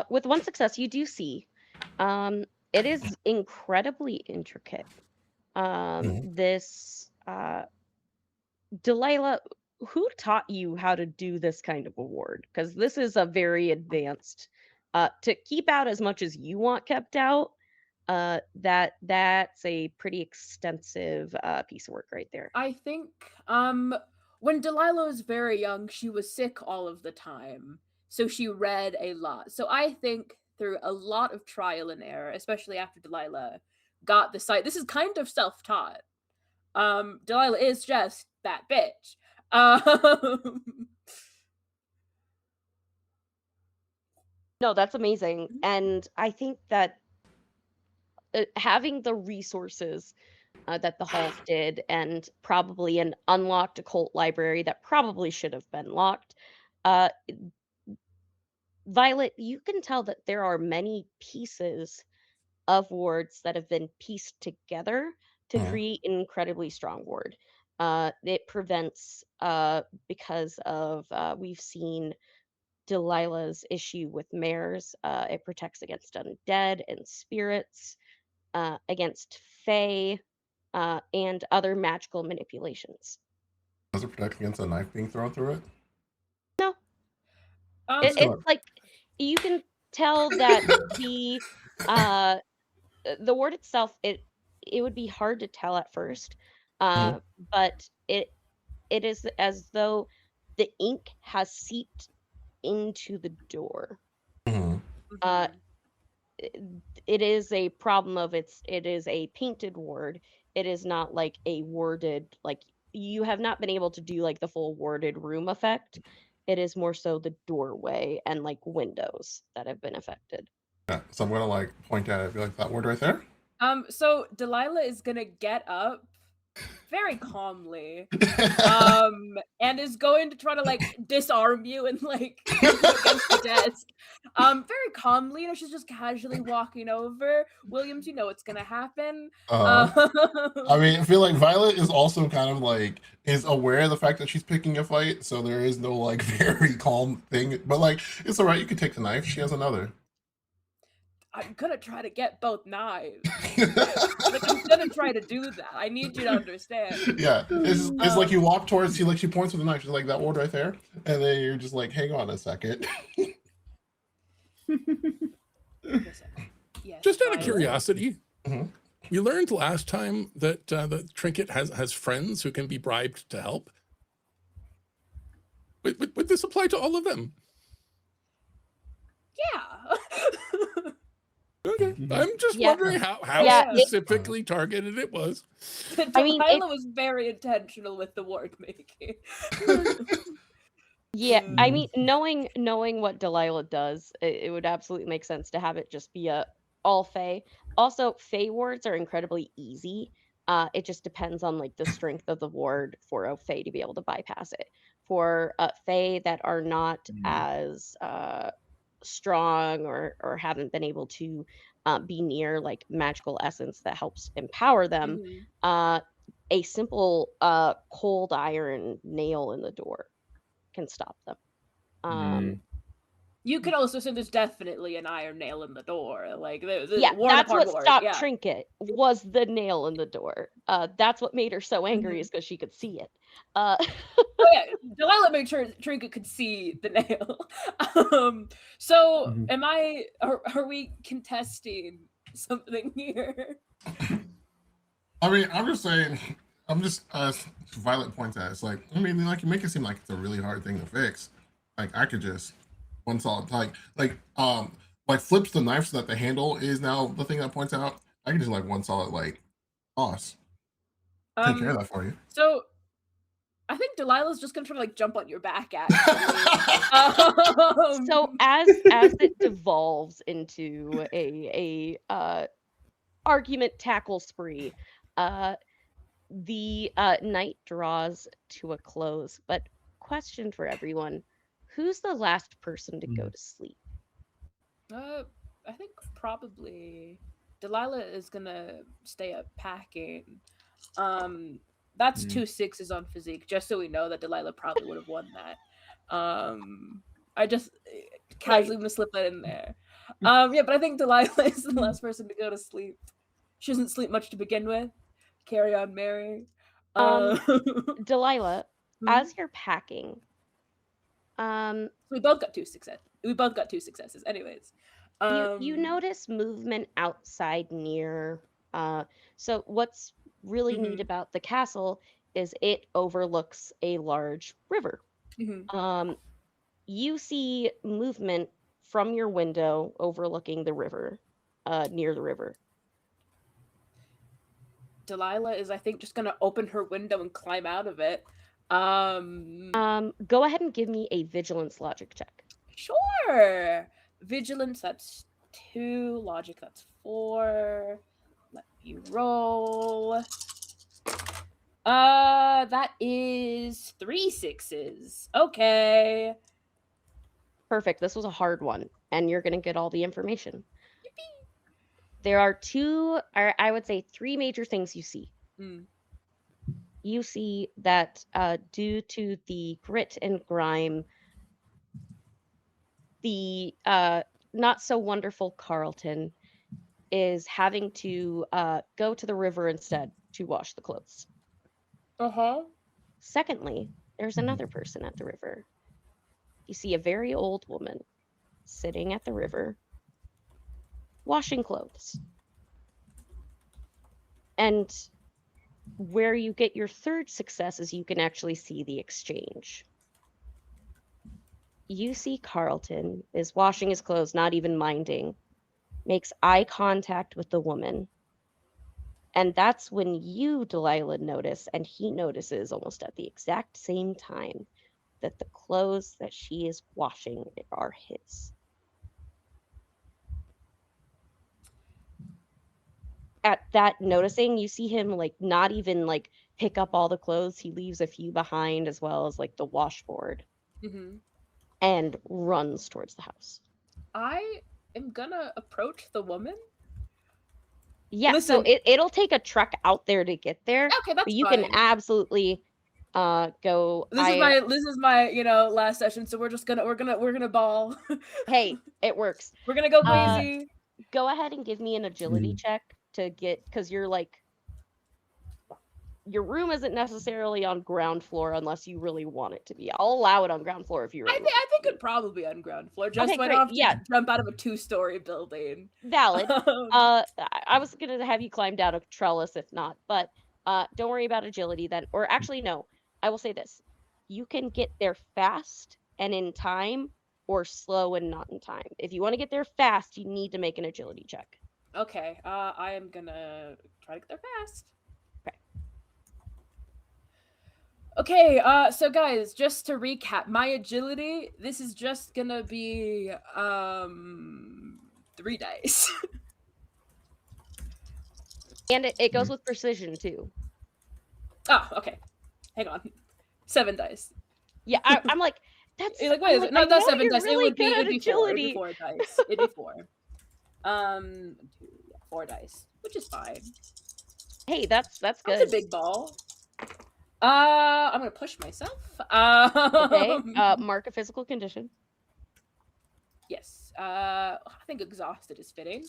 With one success, you do see. It is incredibly intricate. This Delilah, who taught you how to do this kind of award? Because this is a very advanced. To keep out as much as you want kept out, that's a pretty extensive piece of work right there. I think when Delilah was very young, she was sick all of the time. So she read a lot. So I think through a lot of trial and error, especially after Delilah got the sight, this is kind of self-taught. Delilah is just that bitch. No, that's amazing. And I think that having the resources that the halls did, and probably an unlocked occult library that probably should have been locked, Violet, you can tell that there are many pieces of wards that have been pieced together to Mhm. create an incredibly strong ward. It prevents, because of, we've seen Delilah's issue with mares, it protects against undead and spirits, against fae, and other magical manipulations. Does it protect against a knife being thrown through it? No, Um, it's like you can tell that uh the word itself, it would be hard to tell at first, Mhm. but it is as though the ink has seeped into the door. Mhm. Uh, it is a problem of it is a painted word. It is not like a worded, like you have not been able to do like the full worded room effect. It is more so the doorway and like windows that have been affected. Yeah. So I'm gonna point at it, be like that word right there. So Delilah is gonna get up very calmly, and is going to try to disarm you and put you against the desk. Very calmly, she's just casually walking over. Williams, you know what's gonna happen. I mean, I feel like Violet is also kind of is aware of the fact that she's picking a fight, so there is no very calm thing. But it's all right. You can take the knife. She has another. I'm gonna try to get both knives. I'm gonna try to do that. I need you to understand. Yeah, it's like you walk towards. She points with the knife. She's like that word right there, and then you're just like, hang on a second. Yes, Just out of Violet. curiosity, Mhm. you learned last time that the Trinket has friends who can be bribed to help. Would this apply to all of them? Yeah. Okay, I'm just Yeah. wondering how Yeah, specifically targeted it was. I mean, Delilah was very intentional with the word making. yeah, I mean, knowing what Delilah does, it would absolutely make sense to have it just be a all fae. Also, Fey wards are incredibly easy. It just depends on like the strength of the ward for a Fey to be able to bypass it. For Fey that are not Mm. as strong or haven't been able to be near like magical essence that helps empower them, Mhm. a simple cold iron nail in the door can stop them. Mm. You could also say there's definitely an iron nail in the door. Like the Yeah, War of that's Hard what Ward. stopped Yeah. Trinket was the nail in the door. That's what made her so angry Mhm. is because she could see it. Uh, Oh yeah, Delilah made sure Trinket could see the nail. So Mhm. am I? Are we contesting something here? I mean, I'm just saying, I'm just Violet points at it. It's like, I mean, like you make it seem like it's a really hard thing to fix. Like I could just one solid like flips the knife so that the handle is now the thing that points out. I can just like one solid like toss, take care of that for you. So I think Delilah's just gonna try to like jump on your back. Actually, so as it devolves into a argument tackle spree, the night draws to a close. But question for everyone: who's the last person to go Mm. to sleep? I think probably Delilah is gonna stay up packing. That's Mm. 2 6s on physique, just so we know that Delilah probably would have won that. I just casually gonna slip that in there. Yeah, but I think Delilah is the last person to go to sleep. She doesn't sleep much to begin with. Carry on, Mary. Um, Mhm. Delilah, as you're packing, We both got 2 successes. We both got 2 successes. Anyways, you notice movement outside near. So what's really neat mhm, about the castle is it overlooks a large river. mhm. You see movement from your window overlooking the river, near the river. Delilah is, I think, just gonna open her window and climb out of it. Go ahead and give me a vigilance logic check. Sure. Vigilance, that's 2. Logic, that's 4. Let me roll. That is 3 6s. Okay. Perfect. This was a hard one, and you're gonna get all the information. There are two, or I would say three major things you see. Mm. You see that due to the grit and grime, the not so wonderful Carlton is having to go to the river instead to wash the clothes. Uh-huh. Secondly, there's another person at the river. You see a very old woman sitting at the river washing clothes. And where you get your third success is you can actually see the exchange. You see Carlton is washing his clothes, not even minding, makes eye contact with the woman. And that's when you, Delilah, notice, and he notices almost at the exact same time, that the clothes that she is washing are his. At that noticing, you see him like not even like pick up all the clothes. He leaves a few behind as well as like the washboard Mm-hmm. and runs towards the house. I am gonna approach the woman. Yeah, so Listen. it'll take a truck out there to get there, Okay, but that's you can fine. absolutely go. This is my last session, so we're gonna ball. Hey, it works. We're gonna go Uh, crazy. Go ahead and give me an agility check to get, because you're like, your room isn't necessarily on ground floor unless you really want it to be. I'll allow it on ground floor if you really want I think it to it'd probably be on ground floor, just Okay, so I great. don't have to Yeah, jump out of a 2-story building. valid. Um, I was gonna have you climb down a trellis if not, but don't worry about agility then. Or actually, no. I will say this: you can get there fast and in time, or slow and not in time. If you want to get there fast, you need to make an agility check. okay, I am gonna try to get there fast. Okay. Okay, so guys, just to recap, my agility, this is just gonna be 3 dice. And it goes with precision too. Oh, okay. Hang on. 7 dice. Yeah, I'm like, that's You're like, wait, I'm is like, it? I No, know that's 7 you're dice. It really would be good it'd at be 4. It'd be agility. 4 dice. It'd be 4. 2, 4 dice, which is fine. Hey, that's That's good. a big ball. I'm gonna push myself. Okay. Mark a physical condition. Yes. I think exhausted is fitting.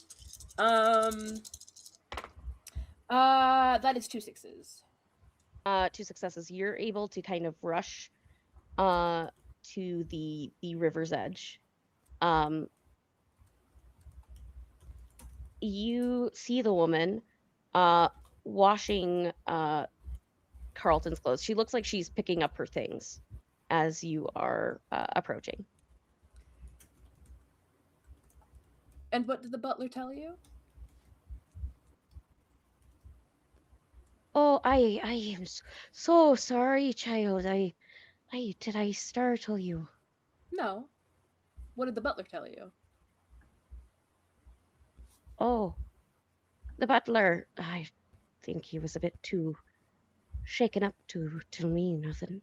That is 2 6s. 2 successes. You're able to kind of rush to the river's edge. You see the woman washing Carlton's clothes. She looks like she's picking up her things as you are approaching. And what did the butler tell you? Oh, I am so sorry, child. Did I startle you? No. What did the butler tell you? Oh, the butler. I think he was a bit too shaken up to tell me nothing.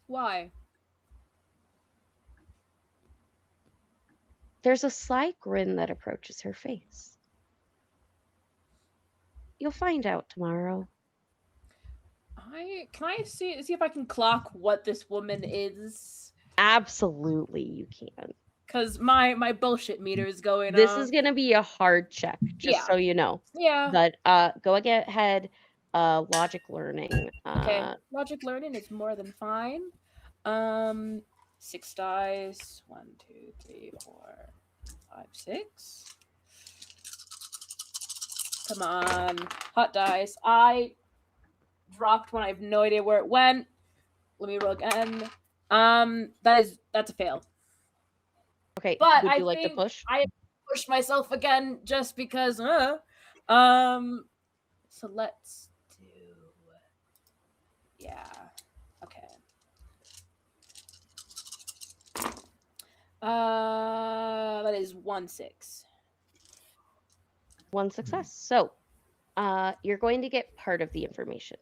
Why? There's a sly grin that approaches her face. You'll find out tomorrow. Can I see if I can clock what this woman is? Absolutely, you can. Cause my bullshit meter is going This off. is gonna be a hard check, just so you know. Yeah. But go ahead, logic learning. Okay. Logic learning is more than fine. 6 dice. 1, 2, 3, 4, 5, 6. Come on. Hot dice. I dropped one. I have no idea where it went. Let me roll again. That's a fail. Okay, But would I you like to think push? I pushed myself again just because. So let's do. Yeah. Okay. That is 1 6. 1 success. So, you're going to get part of the information.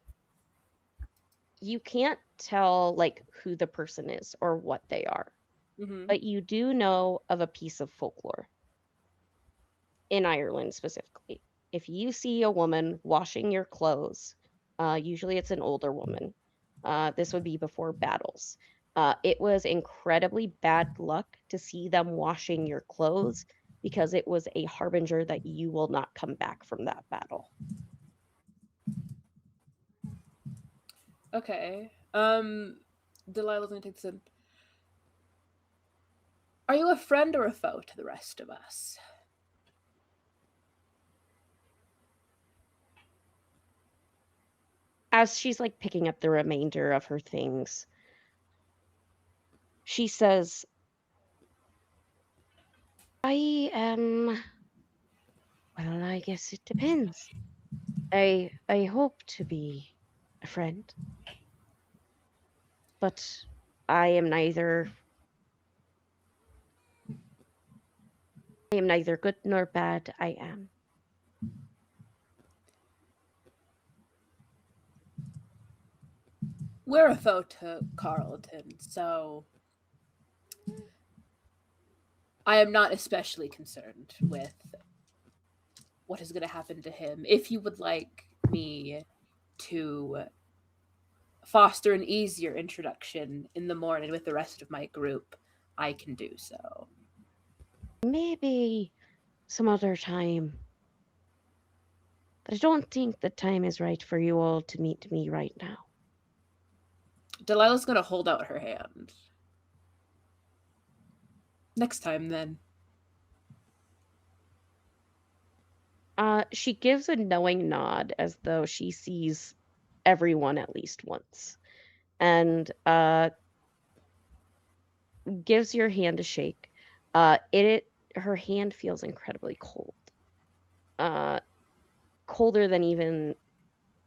You can't tell like who the person is or what they are, Mm-hmm. but you do know of a piece of folklore in Ireland specifically. If you see a woman washing your clothes, usually it's an older woman. This would be before battles. It was incredibly bad luck to see them washing your clothes because it was a harbinger that you will not come back from that battle. Okay. Delilah's gonna take this in. Are you a friend or a foe to the rest of us? As she's like picking up the remainder of her things, she says, I am, well, I guess it depends. I hope to be a friend, but I am neither good nor bad. I am. We're a foe to Carlton, so I am not especially concerned with what is going to happen to him. If you would like me to foster an easier introduction in the morning with the rest of my group, I can do so. Maybe some other time. But I don't think the time is right for you all to meet me right now. Delilah's going to hold out her hand. Next time, then. She gives a knowing nod as though she sees everyone at least once, and gives your hand a shake. Her hand feels incredibly cold, colder than even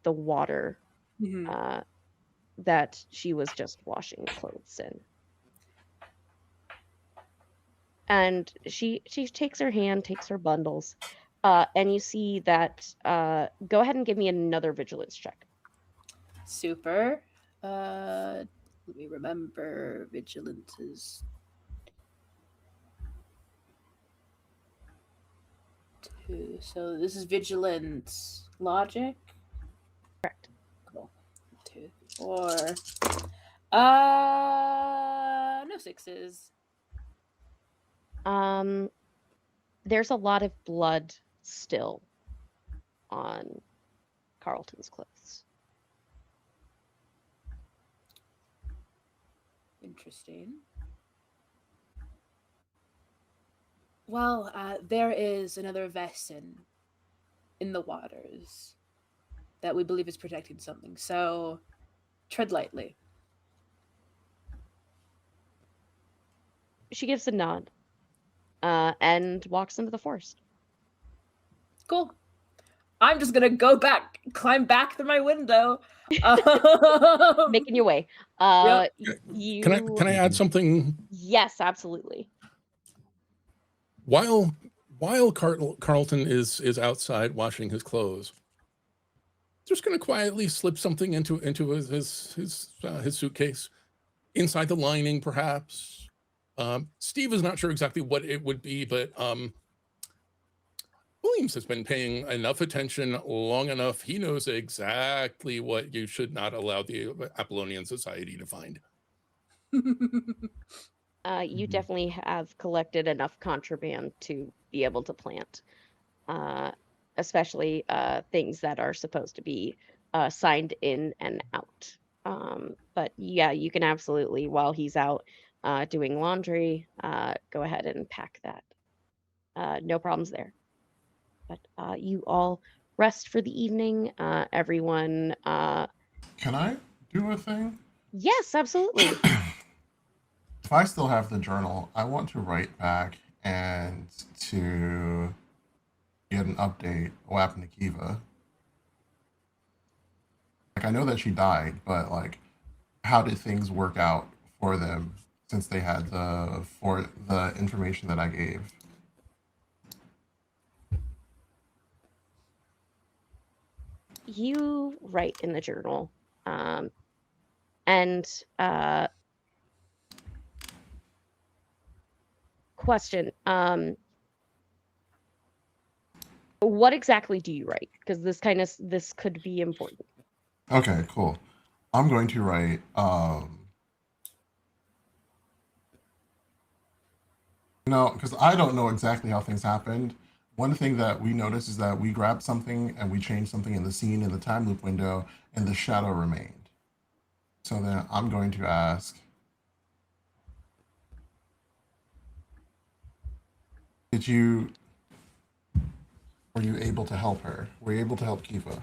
the water Mm-hmm. that she was just washing clothes in. And she takes her hand, takes her bundles, and you see that. Go ahead and give me another vigilance check. Super. Let me remember. Vigilance is 2. So this is vigilance logic. Correct. Cool. 2, 4. No 6s. There's a lot of blood still on Carlton's clothes. Interesting. Well, there is another Vaesen in the waters that we believe is protecting something. So tread lightly. She gives a nod, and walks into the forest. Cool. I'm just gonna go back, climb back through my window. Making your way. Yep. You. Can I add something? Yes, absolutely. While Carlton is outside washing his clothes, just going to quietly slip something into his suitcase, inside the lining, perhaps. Steve is not sure exactly what it would be, but Williams has been paying enough attention long enough. He knows exactly what you should not allow the Apollonian Society to find. You definitely have collected enough contraband to be able to plant, especially things that are supposed to be signed in and out. But yeah, you can absolutely, while he's out doing laundry, go ahead and pack that. No problems there. But you all rest for the evening. Everyone. Can I do a thing? Yes, absolutely. If I still have the journal, I want to write back and to get an update what happened to Kiva. Like, I know that she died, but like, how did things work out for them since they had the information that I gave? You write in the journal, and question, what exactly do you write? Because this could be important. Okay, cool. I'm going to write no, because I don't know exactly how things happened. One thing that we noticed is that we grabbed something and we changed something in the scene in the time loop window, and the shadow remained. So then I'm going to ask, did you were you able to help her? Were you able to help Kiva?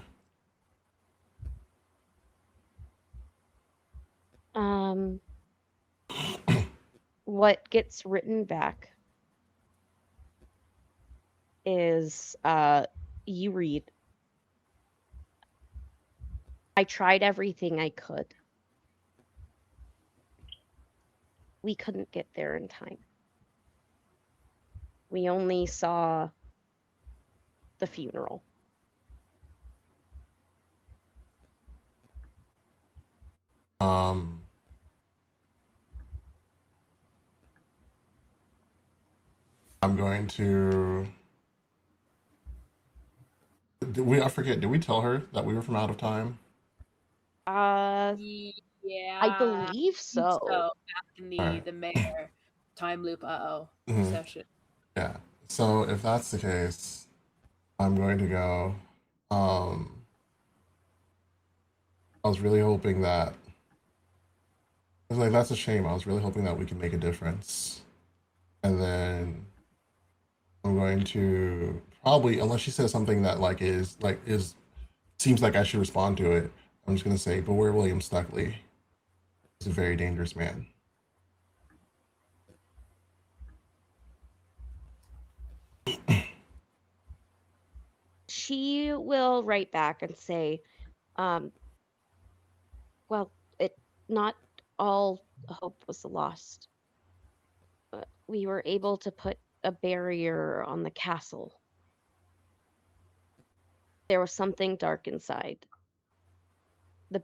Um, what gets written back is you read, I tried everything I could. We couldn't get there in time. We only saw the funeral. Um, I'm going to. I forget. Did we tell her that we were from out of time? Yeah. I believe So so. back in Alright. the mayor time loop Mhm. session. Yeah. So if that's the case, I'm going to go. I was really hoping that. I was like, that's a shame. I was really hoping that we could make a difference. And then I'm going to probably, unless she says something that is seems like I should respond to it. I'm just gonna say, beware William Stuckley. He's a very dangerous man. She will write back and say, well, it not all hope was lost. we were able to put a barrier on the castle. There was something dark inside. The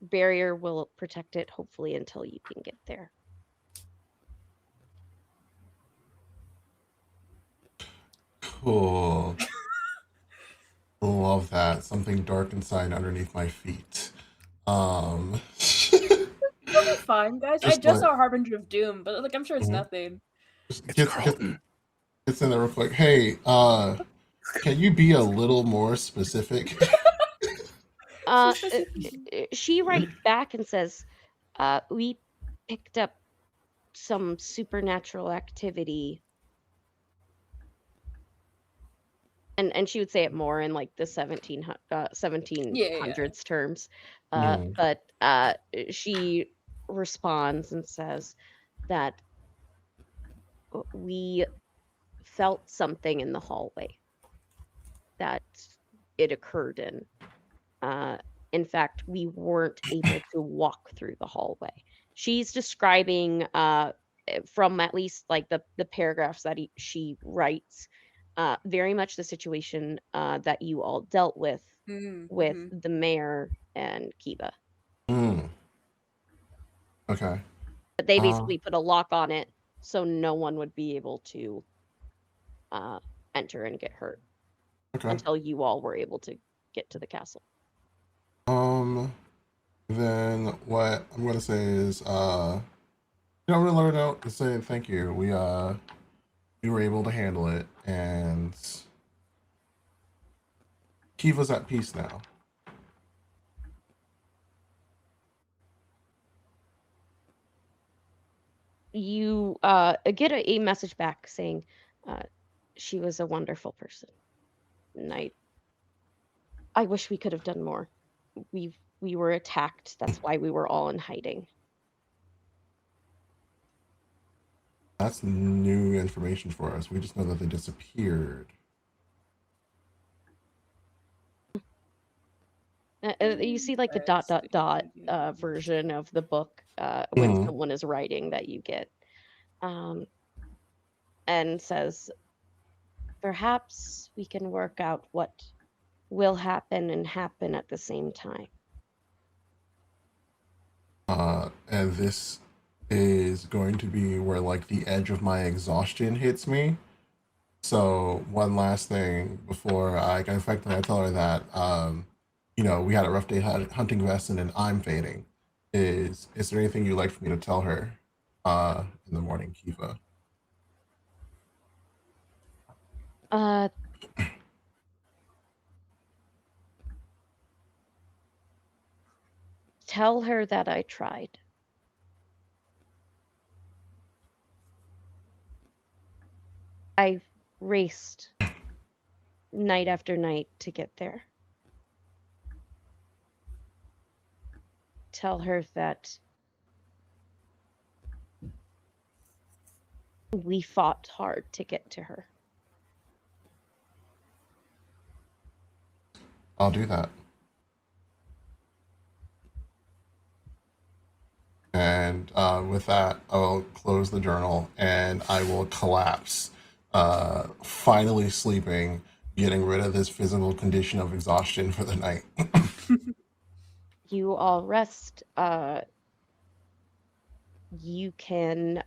barrier will protect it, hopefully, until you can get there. Cool. Love that. Something dark inside underneath my feet. You'll be fine, guys. I Just just like saw Harbinger of Doom, but like I'm sure it's Mhm. nothing. just It's gets Carlton. in there real quick. Hey, can you be a little more specific? Uh, So uh, specific. she writes back and says, "We picked up some supernatural activity." And she would say it more in like the 1700s terms. Mm. But she responds and says that we felt something in the hallway that it occurred in. In fact, we weren't able to walk through the hallway. She's describing from at least like the paragraphs that she writes, very much the situation that you all dealt with Mm-hmm. the mayor and Kiva. Mm. Okay. But they Uh, basically put a lock on it so no one would be able to enter and get hurt okay. until you all were able to get to the castle. Then what I'm gonna say is, I'm gonna let her know and say thank you. We were able to handle it, and Kiva's at peace now. You get a message back saying she was a wonderful person. And I wish we could have done more. We were attacked. That's why we were all in hiding. That's new information for us. We just know that they disappeared. You see like the dot dot dot version of the book when Mhm. someone is writing that you get, and says, perhaps we can work out what will happen and happen at the same time. And this is going to be where like the edge of my exhaustion hits me. So one last thing before I can effectively I tell her that we had a rough day hunting Vaesen and I'm fading. Is there anything you'd like for me to tell her in the morning, Kiva? Uh, tell her that I tried. I've raced night after night to get there. Tell her that we fought hard to get to her. I'll do that. And with that, I'll close the journal and I will collapse, finally sleeping, getting rid of this physical condition of exhaustion for the night. You all rest. You can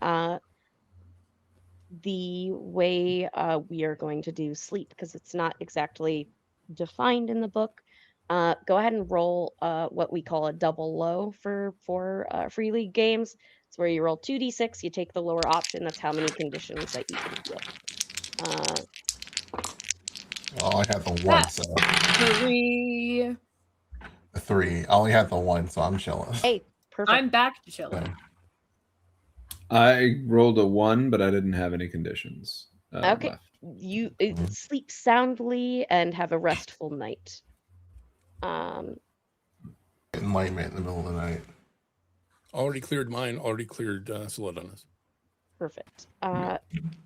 the way we are going to do sleep, because it's not exactly defined in the book. Go ahead and roll what we call a double low for free league games. It's where you roll 2d6, you take the lower option. That's how many conditions that you can feel. Well, I had the one, That's so 3. the three. I only had the one, so I'm chilling. Hey, perfect. I'm back to chilling. Okay. I rolled a 1, but I didn't have any conditions Okay, left. you sleep soundly and have a restful night. Enlightenment in the middle of the night. Already cleared mine. Already cleared Celadon's. Perfect.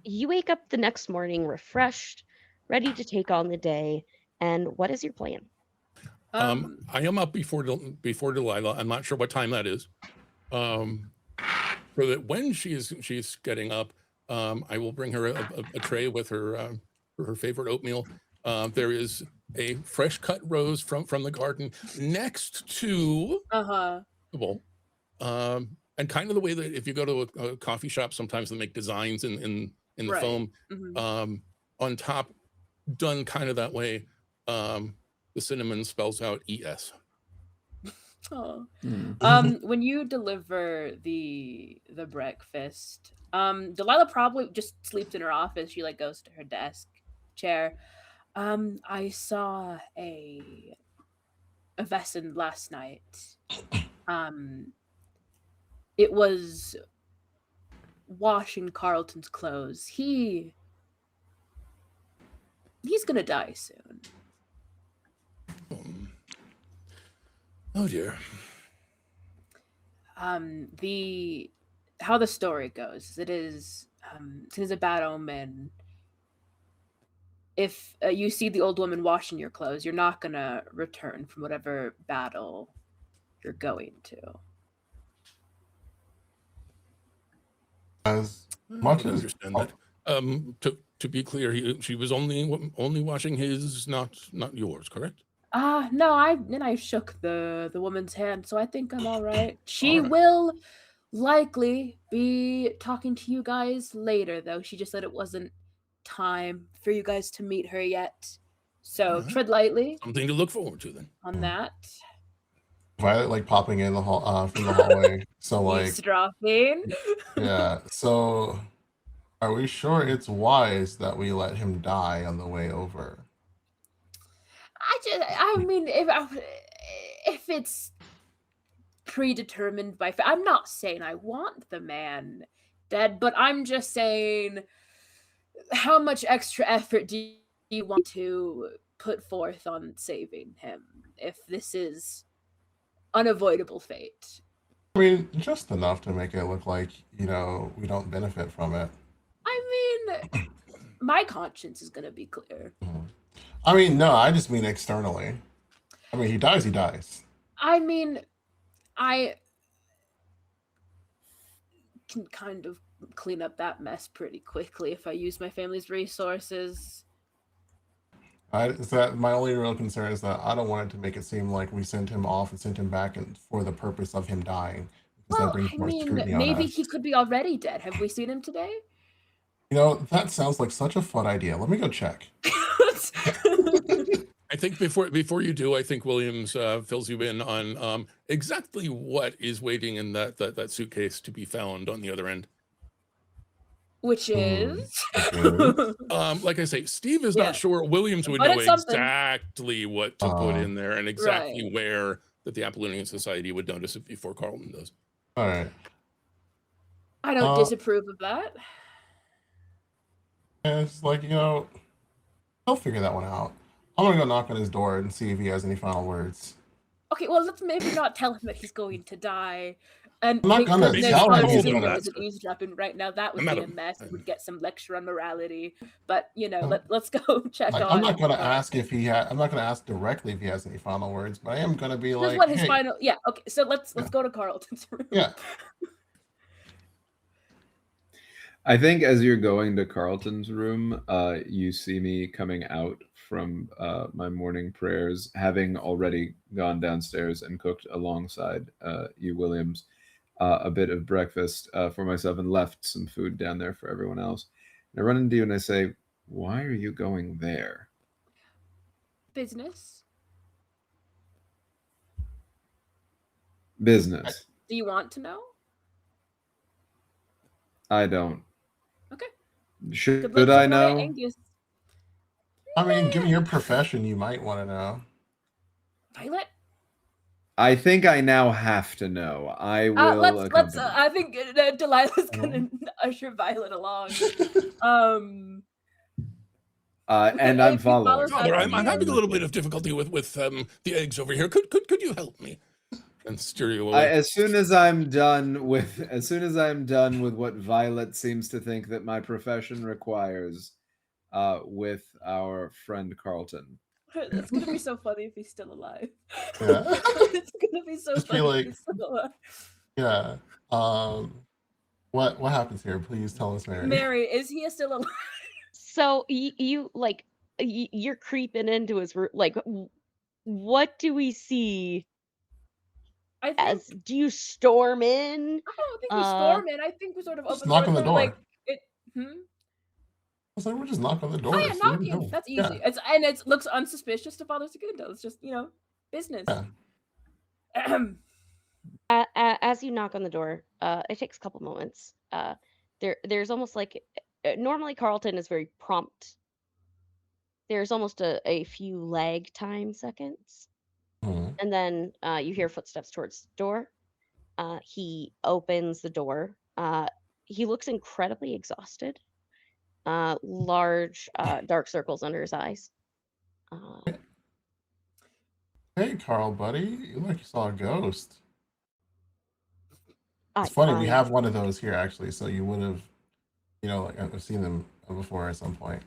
You wake up the next morning refreshed, ready to take on the day. And what is your plan? I am up before Delilah. I'm not sure what time that is. so that when she's getting up, I will bring her a tray with her favorite oatmeal. There is a fresh cut rose from the garden next to the bowl. And kind of the way that if you go to a coffee shop, sometimes they make designs in the Right. foam on top, done kind of that way. The cinnamon spells out ES. Oh. Mm. When you deliver the breakfast, Delilah probably just sleeps in her office. She like goes to her desk chair. I saw a Vaesen last night. It was washing Carlton's clothes. He's gonna die soon. Oh dear. How the story goes, it is a bad omen. If you see the old woman washing your clothes, you're not gonna return from whatever battle you're going to. As I much can as understand that. To be clear, she was only washing his, not yours, correct? No, I shook the woman's hand, so I think I'm all right. She All right. will likely be talking to you guys later, though. She just said it wasn't time for you guys to meet her yet. So right. tread lightly Something to look forward to then. on that. Violet like popping in the hall from the hallway. So like Eavesdropping. yeah. So are we sure it's wise that we let him die on the way over? I mean, if it's predetermined by, I'm not saying I want the man dead, but I'm just saying, how much extra effort do you want to put forth on saving him if this is unavoidable fate? I mean, just enough to make it look like, we don't benefit from it. I mean, my conscience is gonna be clear. I mean, no, I just mean externally. I mean, he dies. I mean, I can kind of clean up that mess pretty quickly if I use my family's resources. My only real concern is that I don't want it to make it seem like we sent him off and sent him back and for the purpose of him dying. Well, I mean, maybe he could be already dead. Have we seen him today? That sounds like such a fun idea. Let me go check. I think before you do, I think Williams fills you in on exactly what is waiting in that suitcase to be found on the other end. Which is, like I say, Steve is not sure. Williams would know exactly what to put in there and exactly where that the Apollonian Society would notice it before Carlton does. All right. I don't disapprove of that. It's like, he'll figure that one out. I'm gonna go knock on his door and see if he has any final words. Okay, well, let's maybe not tell him that he's going to die. And I'm not gonna tell him he's gonna die. Eavesdropping right now, that would be a mess. Would get some lecture on morality. But let's go check on. I'm not gonna ask if he I'm not gonna ask directly if he has any final words, but I am gonna be like, what his final. Yeah. Okay. So let's go to Carlton's room. Yeah. I think as you're going to Carlton's room, you see me coming out from my morning prayers, having already gone downstairs and cooked alongside you, Williams, a bit of breakfast for myself and left some food down there for everyone else. And I run into you and I say, why are you going there? Business. Business. Do you want to know? I don't. Okay. Should I know? I mean, given your profession, you might want to know. Violet? I think I now have to know. I will. Let's. I think Delilah's gonna usher Violet along. And I'm following. I'm having a little bit of difficulty with the eggs over here. Could you help me? And steer you away. As soon as I'm done with what Violet seems to think that my profession requires, with our friend Carlton. It's gonna be so funny if he's still alive. Yeah. It's gonna be so funny if he's still alive. Yeah. What happens here? Please tell us, Mary. Mary, is he still alive? So you like you're creeping into his room. Like, what do we see? I think As do you storm in? I don't think we Uh, storm in. I think we sort of Just open the door. knock It's on the sort of like door. it. Hmm? I was like, we're just knock on the Oh door. yeah, See what we knocking. do. That's Yeah. easy. It looks unsuspicious to Father Segundo. It's just business. Yeah. as you knock on the door, it takes a couple moments. There's almost like normally Carlton is very prompt. There's almost a few lag time seconds, Mhm. and then you hear footsteps towards the door. He opens the door. He looks incredibly exhausted. Large dark circles under his eyes. Hey, Carl, buddy. You look like you saw a ghost. It's I, funny. We I, have one of those here, actually. So you would have, like I've seen them before at some point.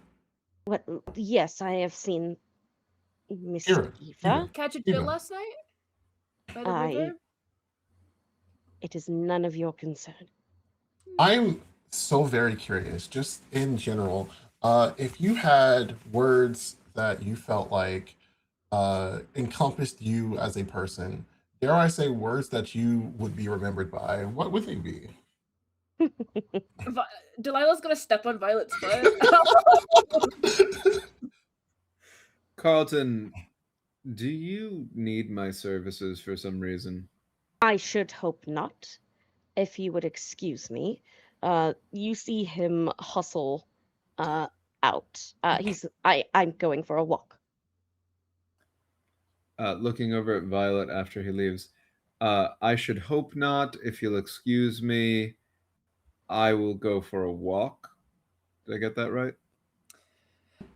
what? Yes, I have seen Miss Kira. Eva. Catch a Steven. chill last night by the I. river. It is none of your concern. I'm so very curious, just in general, if you had words that you felt like encompassed you as a person, dare I say words that you would be remembered by, what would they be? Delilah's gonna step on Violet's foot. Carlton, do you need my services for some reason? I should hope not. If you would excuse me. You see him hustle out. I'm going for a walk. Looking over at Violet after he leaves. I should hope not. If you'll excuse me, I will go for a walk. Did I get that right?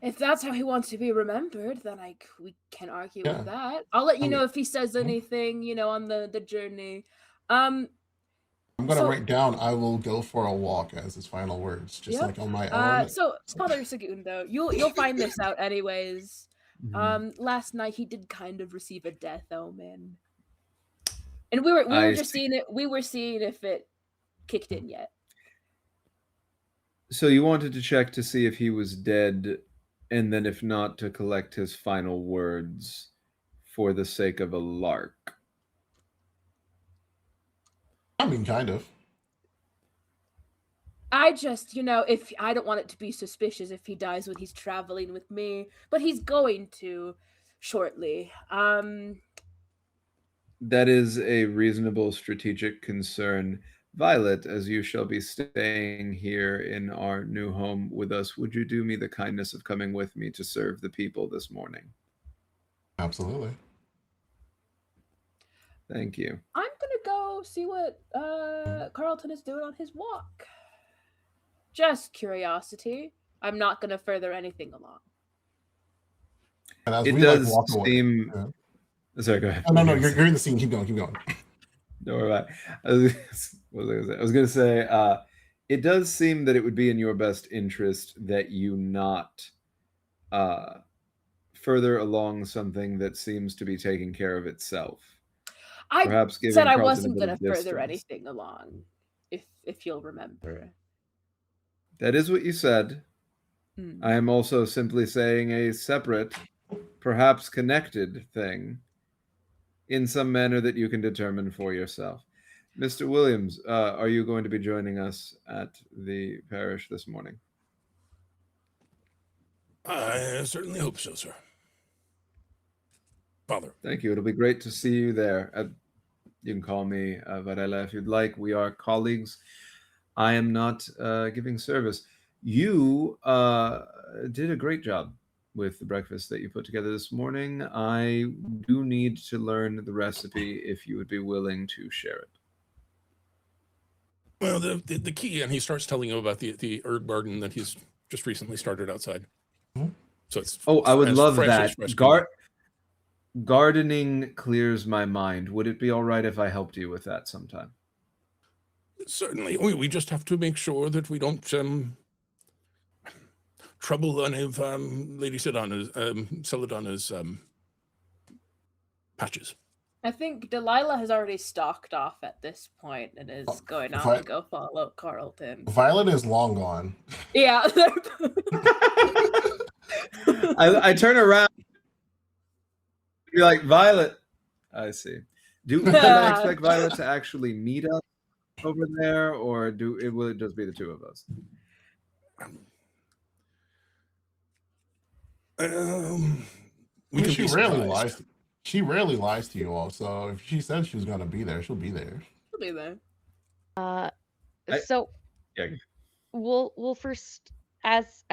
If that's how he wants to be remembered, then we can argue Yeah. with that. I'll let you know Okay. if he says anything, on the journey. I'm gonna So- write down, I will go for a walk as his final words, just Yep. like on my own. So Father Segundo, you'll find this out anyways. Last night he did kind of receive a death omen, and we were just seeing it. We were seeing if it kicked in yet. So you wanted to check to see if he was dead, and then if not, to collect his final words for the sake of a lark. I mean, kind of. I just, if I don't want it to be suspicious if he dies when he's traveling with me, but he's going to shortly. That is a reasonable strategic concern. Violet, as you shall be staying here in our new home with us, would you do me the kindness of coming with me to serve the people this morning? Absolutely. Thank you. I'm gonna go see what Carlton is doing on his walk. Just curiosity. I'm not gonna further anything along. And as It we does walk away. seem. Yeah. Sorry, go ahead. Oh, no, you're in the scene. Keep going. Don't worry about it. I was going to say, it does seem that it would be in your best interest that you not further along something that seems to be taking care of itself. I Perhaps giving said I Carlton wasn't a bit gonna of further distance. anything along, if you'll remember. That is what you said. Mm. I am also simply saying a separate, perhaps connected thing in some manner that you can determine for yourself. Mr. Williams, are you going to be joining us at the parish this morning? I certainly hope so, sir. Father. Thank you. It'll be great to see you there. You can call me Varela if you'd like. We are colleagues. I am not giving service. You did a great job with the breakfast that you put together this morning. I do need to learn the recipe if you would be willing to share it. Well, the key, and he starts telling you about the herb garden that he's just recently started outside. So it's I would love fresh that. as fresh can be. Gardening clears my mind. Would it be all right if I helped you with that sometime? Certainly. We just have to make sure that we don't trouble any of Lady Celadonna's patches. I think Delilah has already stalked off at this point and is going off to go follow Carlton. Violet is long gone. Yeah. I turn around and be like, Violet. I see. Can I expect Violet to actually meet us over there, or will it just be the two of us? We can she be rarely surprised. lies. She rarely lies to you all. So if she said she was gonna be there, she'll be there. She'll be there. So Yeah. we'll first, as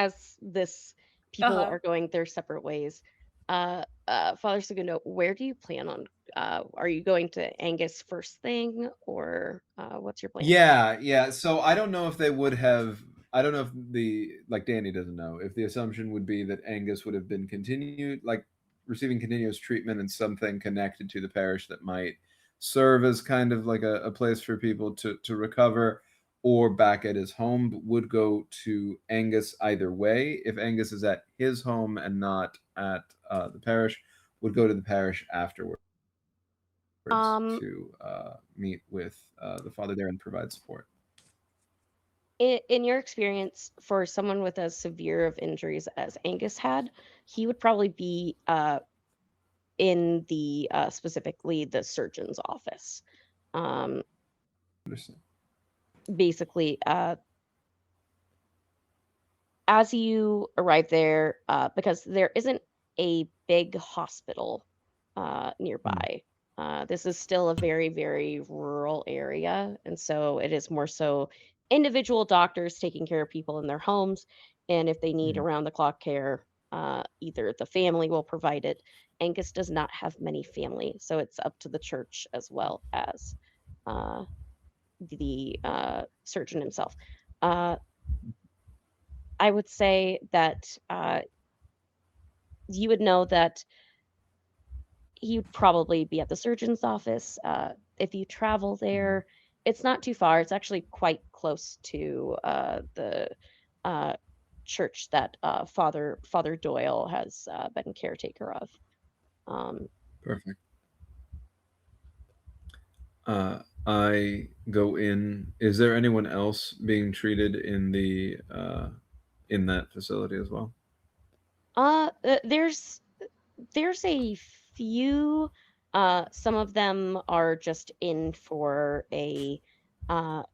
this people Uh-huh. are going their separate ways. Father Segundo, where do you plan on? Are you going to Angus first thing, or what's your plan? Yeah. So I don't know if they would have. I don't know if like Danny doesn't know if the assumption would be that Angus would have been receiving continuous treatment and something connected to the parish that might serve as kind of like a place for people to recover, or back at his home, but would go to Angus either way. If Angus is at his home and not at the parish, would go to the parish afterwards to meet with the father there and provide support. In your experience, for someone with as severe of injuries as Angus had, he would probably be in the specifically the surgeon's office. Basically, as you arrive there, because there isn't a big hospital nearby. This is still a very, very rural area, and so it is more so individual doctors taking care of people in their homes, and if they need around-the-clock care, either the family will provide it. Angus does not have many family, so it's up to the church as well as the surgeon himself. I would say that you would know that he'd probably be at the surgeon's office. If you travel there, it's not too far. It's actually quite close to the church that Father Doyle has been caretaker of. Perfect. I go in. Is there anyone else being treated in the in that facility as well? There's a few. Some of them are just in for a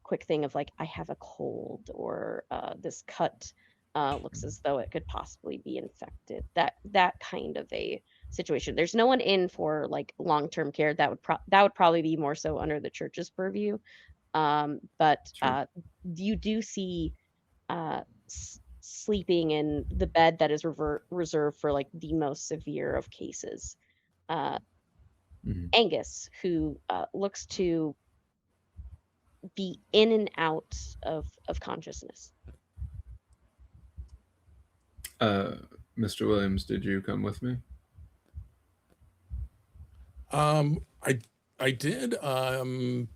quick thing of like, I have a cold, or this cut looks as though it could possibly be infected. That kind of a situation. There's no one in for like long-term care. That would probably be more so under the church's purview. But Sure. you do see sleeping in the bed that is reserved for like the most severe of cases. Angus, who looks to be in and out of consciousness. Mr. Williams, did you come with me? I did. I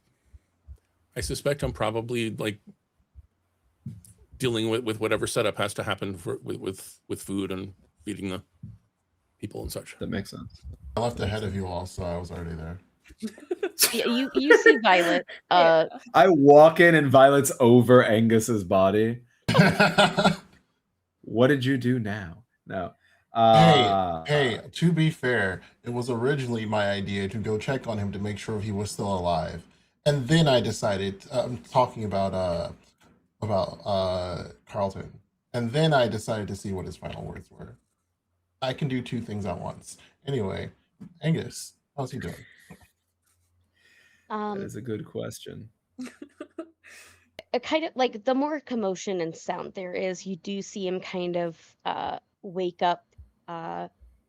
suspect I'm probably like dealing with whatever setup has to happen with food and feeding the people and such. That makes sense. I left ahead of you all, so I was already there. Yeah, you see Violet. I walk in and Violet's over Angus's body. What did you do now? No. Hey, to be fair, it was originally my idea to go check on him to make sure he was still alive. And then I decided, I'm talking about Carlton. And then I decided to see what his final words were. I can do two things at once. Anyway, Angus, how's he doing? That is a good question. Kind of like, the more commotion and sound there is, you do see him kind of wake up.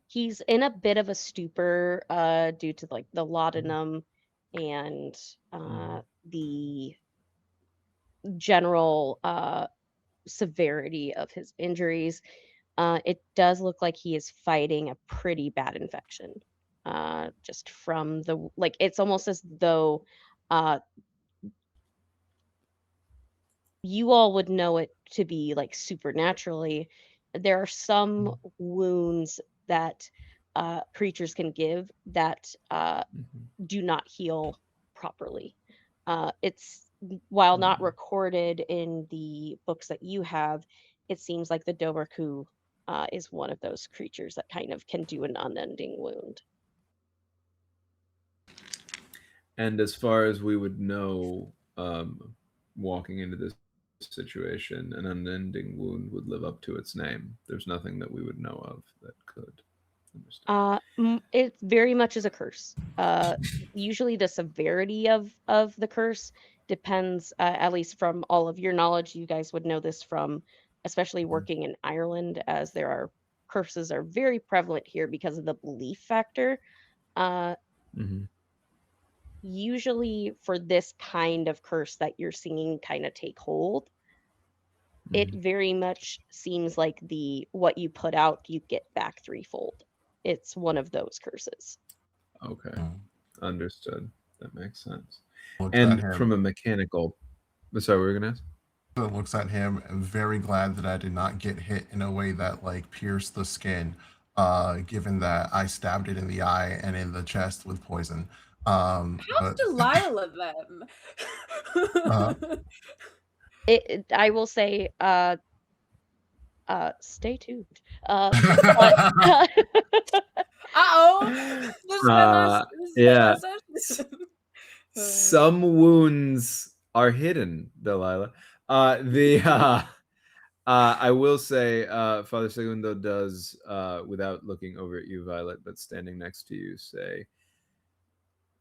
He's in a bit of a stupor due to like the laudanum and the general severity of his injuries. It does look like he is fighting a pretty bad infection. Just from the, like, it's almost as though you all would know it to be like supernaturally. There are some wounds that creatures can give that Mhm. do not heal properly. It's while not Mm. recorded in the books that you have, it seems like the Doberku is one of those creatures that kind of can do an unending wound. And as far as we would know, walking into this situation, an unending wound would live up to its name. There's nothing that we would know of that could. Understand. It very much is a curse. Usually the severity of the curse depends, at least from all of your knowledge, you guys would know this from especially working in Ireland, as curses are very prevalent here because of the belief factor. Uh, Mhm. Usually for this kind of curse that you're seeing kind of take hold, it Mhm. very much seems like the what you put out, you get back threefold. It's one of those curses. Okay, Mm. understood. That makes sense. Looks at And him. from a mechanical, sorry, we were gonna ask. Looks at him and very glad that I did not get hit in a way that like pierced the skin. Given that I stabbed it in the eye and in the chest with poison. How's But Delilah then? uh, I will say, stay tuned. But Uh-oh. This has been our Uh, this has been yeah, our session. some wounds are hidden, Delilah. The I will say, Father Segundo does, without looking over at you, Violet, but standing next to you, say,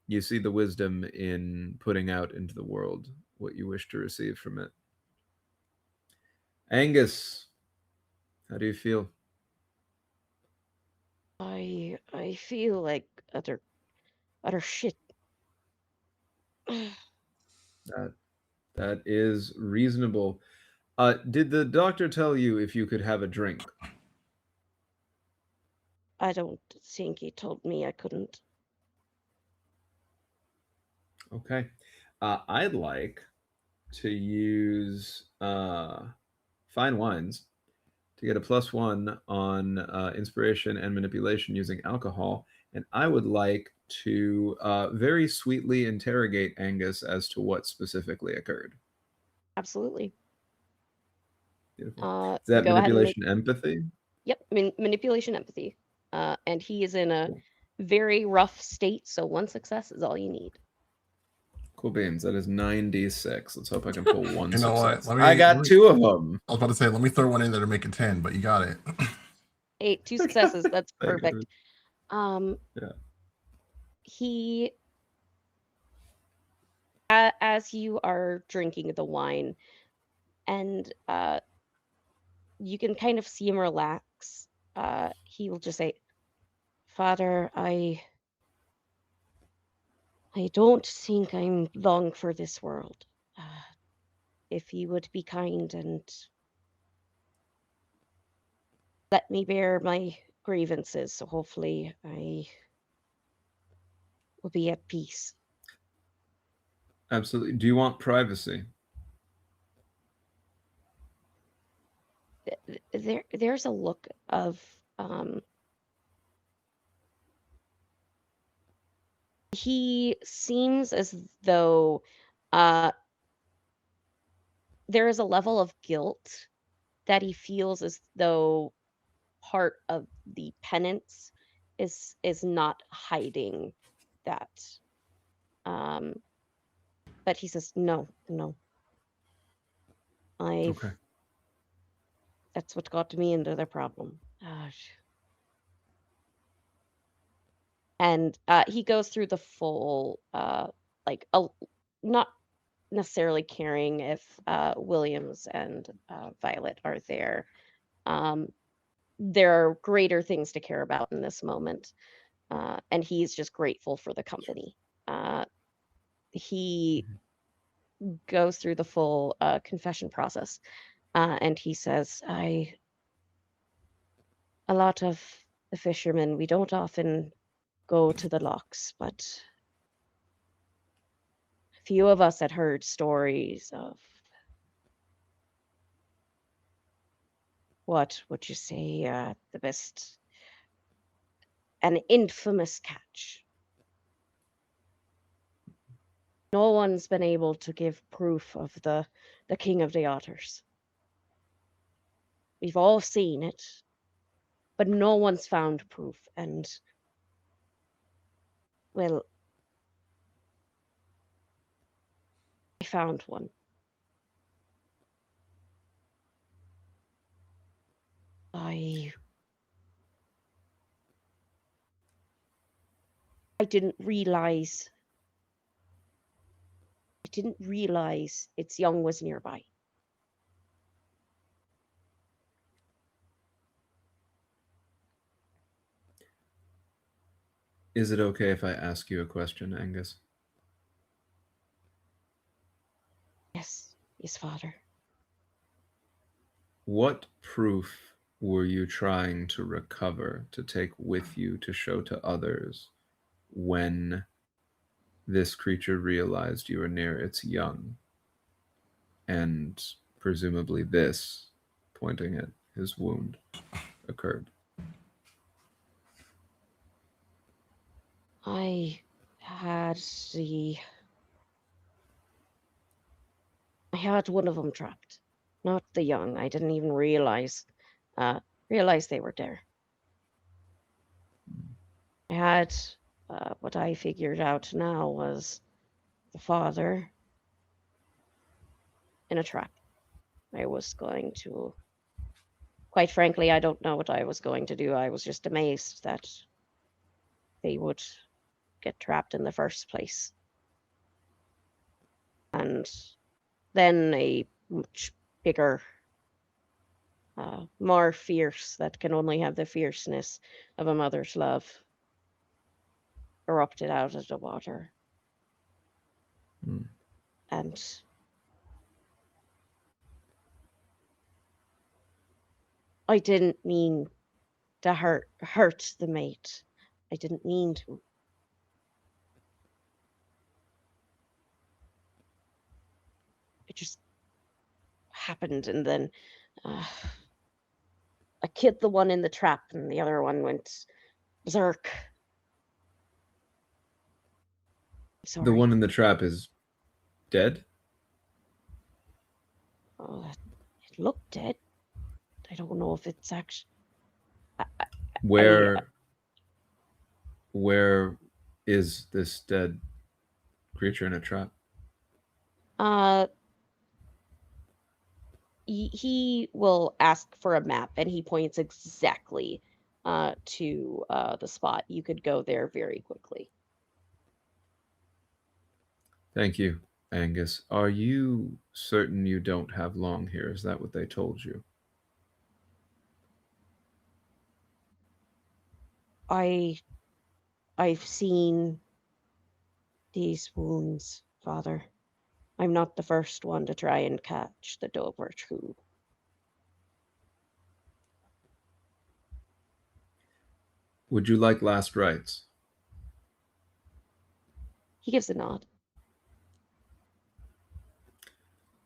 "You see the wisdom in putting out into the world what you wish to receive from it." Angus, how do you feel? I feel like utter shit. That that is reasonable. Did the doctor tell you if you could have a drink? I don't think he told me I couldn't. Okay. I'd like to use fine wines to get a +1 on inspiration and manipulation using alcohol, and I would like to very sweetly interrogate Angus as to what specifically occurred. Absolutely. Beautiful. Is that Go ahead and make manipulation empathy? yep, manipulation empathy. And he is in a Cool. very rough state, so one success is all you need. Cool beans. That is 9d6. Let's hope I can pull one you know what? success. I got two of them. I was about to say, let me throw one in there to make it 10, but you got it. 8, 2 successes. That's Thank you. perfect. Yeah. He as you are drinking the wine, and you can kind of see him relax. He will just say, "Father, I don't think I'm long for this world. If you would be kind and let me bear my grievances, so hopefully I will be at peace." Absolutely. Do you want privacy? There's a look of he seems as though uh there is a level of guilt that he feels as though part of the penance is not hiding that. Um, but he says, "No, no, I've Okay. that's what got me into the problem." And he goes through the full, like, not necessarily caring if Williams and Violet are there. Um, there are greater things to care about in this moment, and he's just grateful for the company. He Mhm. goes through the full confession process, and he says, a lot of the fishermen, we don't often go to the locks, but a few of us had heard stories of what would you say, the best an infamous catch. No one's been able to give proof of the King of the Otters. We've all seen it, but no one's found proof, and, well, I found one. I didn't realize its young was nearby. Is it okay if I ask you a question, Angus? Yes, father. What proof were you trying to recover to take with you to show to others when this creature realized you were near its young? And presumably this, pointing at his wound, occurred. I had one of them trapped, not the young. I didn't even realize they were there. I had what I figured out now was the father in a trap. I was going to, quite frankly, I don't know what I was going to do. I was just amazed that they would get trapped in the first place. And then a much bigger, more fierce, that can only have the fierceness of a mother's love, erupted out of the water. Hmm. And I didn't mean to hurt the mate. I didn't mean to. It just happened, and then I killed the one in the trap, and the other one went berserk. Sorry. The one in the trap is dead? Oh, it looked dead. I don't know if it's actually. Where is this dead creature in a trap? He will ask for a map, and he points exactly to the spot. You could go there very quickly. Thank you, Angus. Are you certain you don't have long here? Is that what they told you? I've seen these wounds, Father. I'm not the first one to try and catch the Dover tube. Would you like last rites? He gives a nod.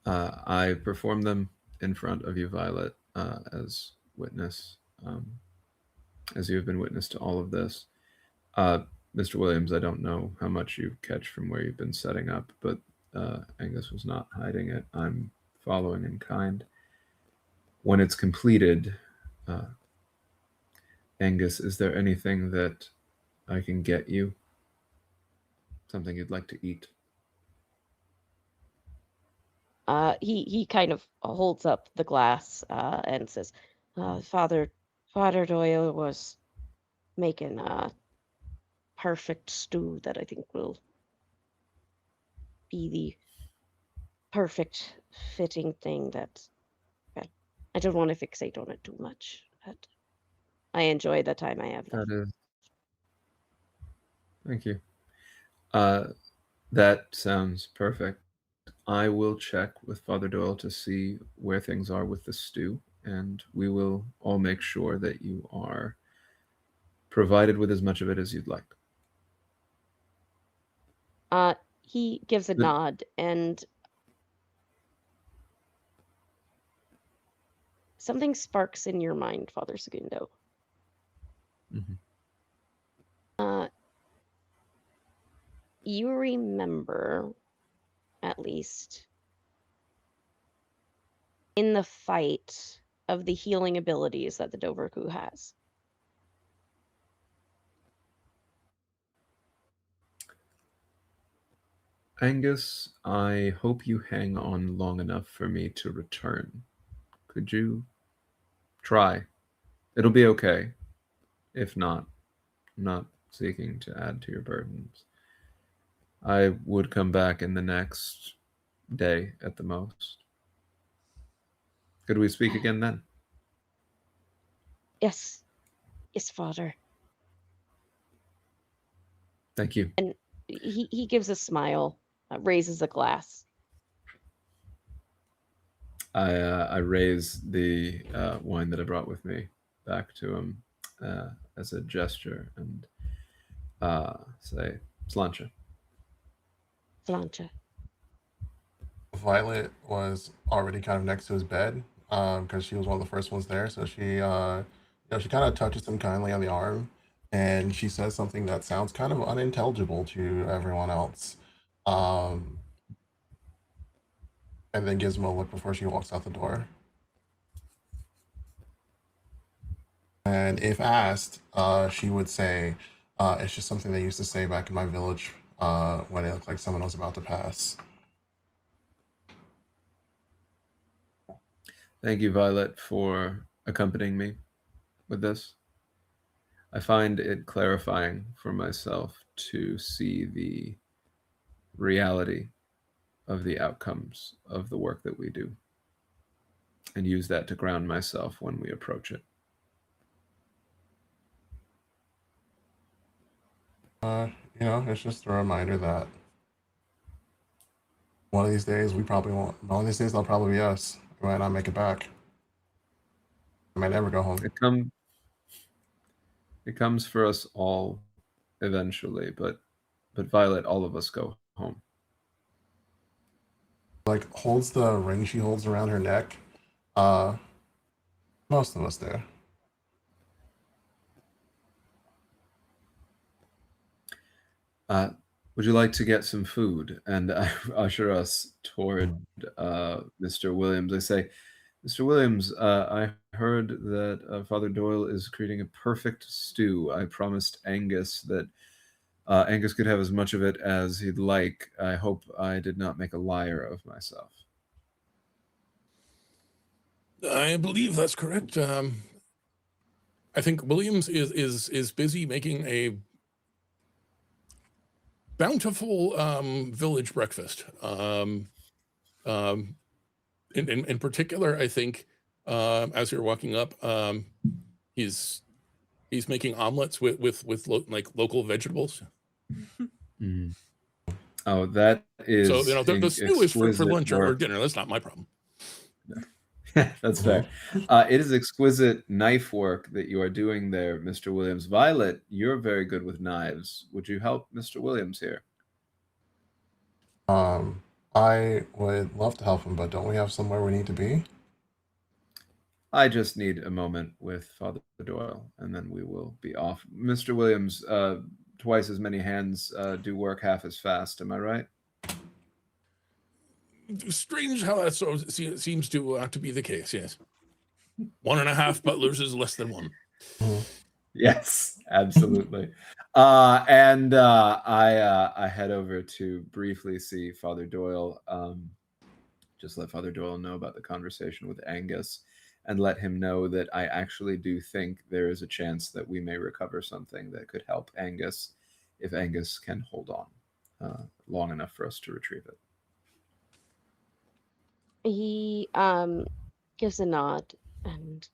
I perform them in front of you, Violet, as witness, as you have been witness to all of this. Mr. Williams, I don't know how much you catch from where you've been setting up, but Angus was not hiding it. I'm following in kind. When it's completed, Angus, is there anything that I can get you? Something you'd like to eat? He kind of holds up the glass and says, Father Doyle was making a perfect stew that I think will be the perfect fitting thing that, well, I don't want to fixate on it too much, but I enjoy the time I have left. That is. Thank you. That sounds perfect. I will check with Father Doyle to see where things are with the stew, and we will all make sure that you are provided with as much of it as you'd like. He gives a nod, and something sparks in your mind, Father Segundo. Mm-hmm. Uh, you remember, at least, in the fight of the healing abilities that the Doverku has. Angus, I hope you hang on long enough for me to return. Could you try? It'll be okay. If not, I'm not seeking to add to your burdens. I would come back in the next day at the most. Could we speak again then? Yes, yes, father. Thank you. And he gives a smile, raises a glass. I raise the wine that I brought with me back to him as a gesture and say, Slancha. Flancha. Violet was already kind of next to his bed because she was one of the first ones there. So she kind of touches him kindly on the arm, and she says something that sounds kind of unintelligible to everyone else, um, and then gives him a look before she walks out the door. And if asked, she would say, "It's just something they used to say back in my village when it looked like someone was about to pass." Thank you, Violet, for accompanying me with this. I find it clarifying for myself to see the reality of the outcomes of the work that we do and use that to ground myself when we approach it. Uh, it's just a reminder that one of these days we probably won't. One of these days they'll probably be us. We might not make it back. I might never go home. It comes for us all eventually, but Violet, all of us go home. Like holds the ring she holds around her neck. Uh, Most of us do. Would you like to get some food? And I usher us toward Mr. Williams. I say, Mr. Williams, I heard that Father Doyle is creating a perfect stew. I promised Angus that Angus could have as much of it as he'd like. I hope I did not make a liar of myself. I believe that's correct. I think Williams is busy making a bountiful village breakfast. In particular, I think as you're walking up, he's making omelets with local vegetables. Mm. Oh, that is So the stew is for lunch or dinner. That's not my problem. That's fair. It is exquisite knife work that you are doing there, Mr. Williams. Violet, you're very good with knives. Would you help Mr. Williams here? I would love to help him, but don't we have somewhere we need to be? I just need a moment with Father Doyle, and then we will be off. Mr. Williams, twice as many hands do work half as fast. Am I right? Strange how that so seems to be the case. Yes, 1.5 butlers is less than one. Mm-hmm. Yes, absolutely. I head over to briefly see Father Doyle. Just let Father Doyle know about the conversation with Angus, and let him know that I actually do think there is a chance that we may recover something that could help Angus if Angus can hold on long enough for us to retrieve it. He gives a nod and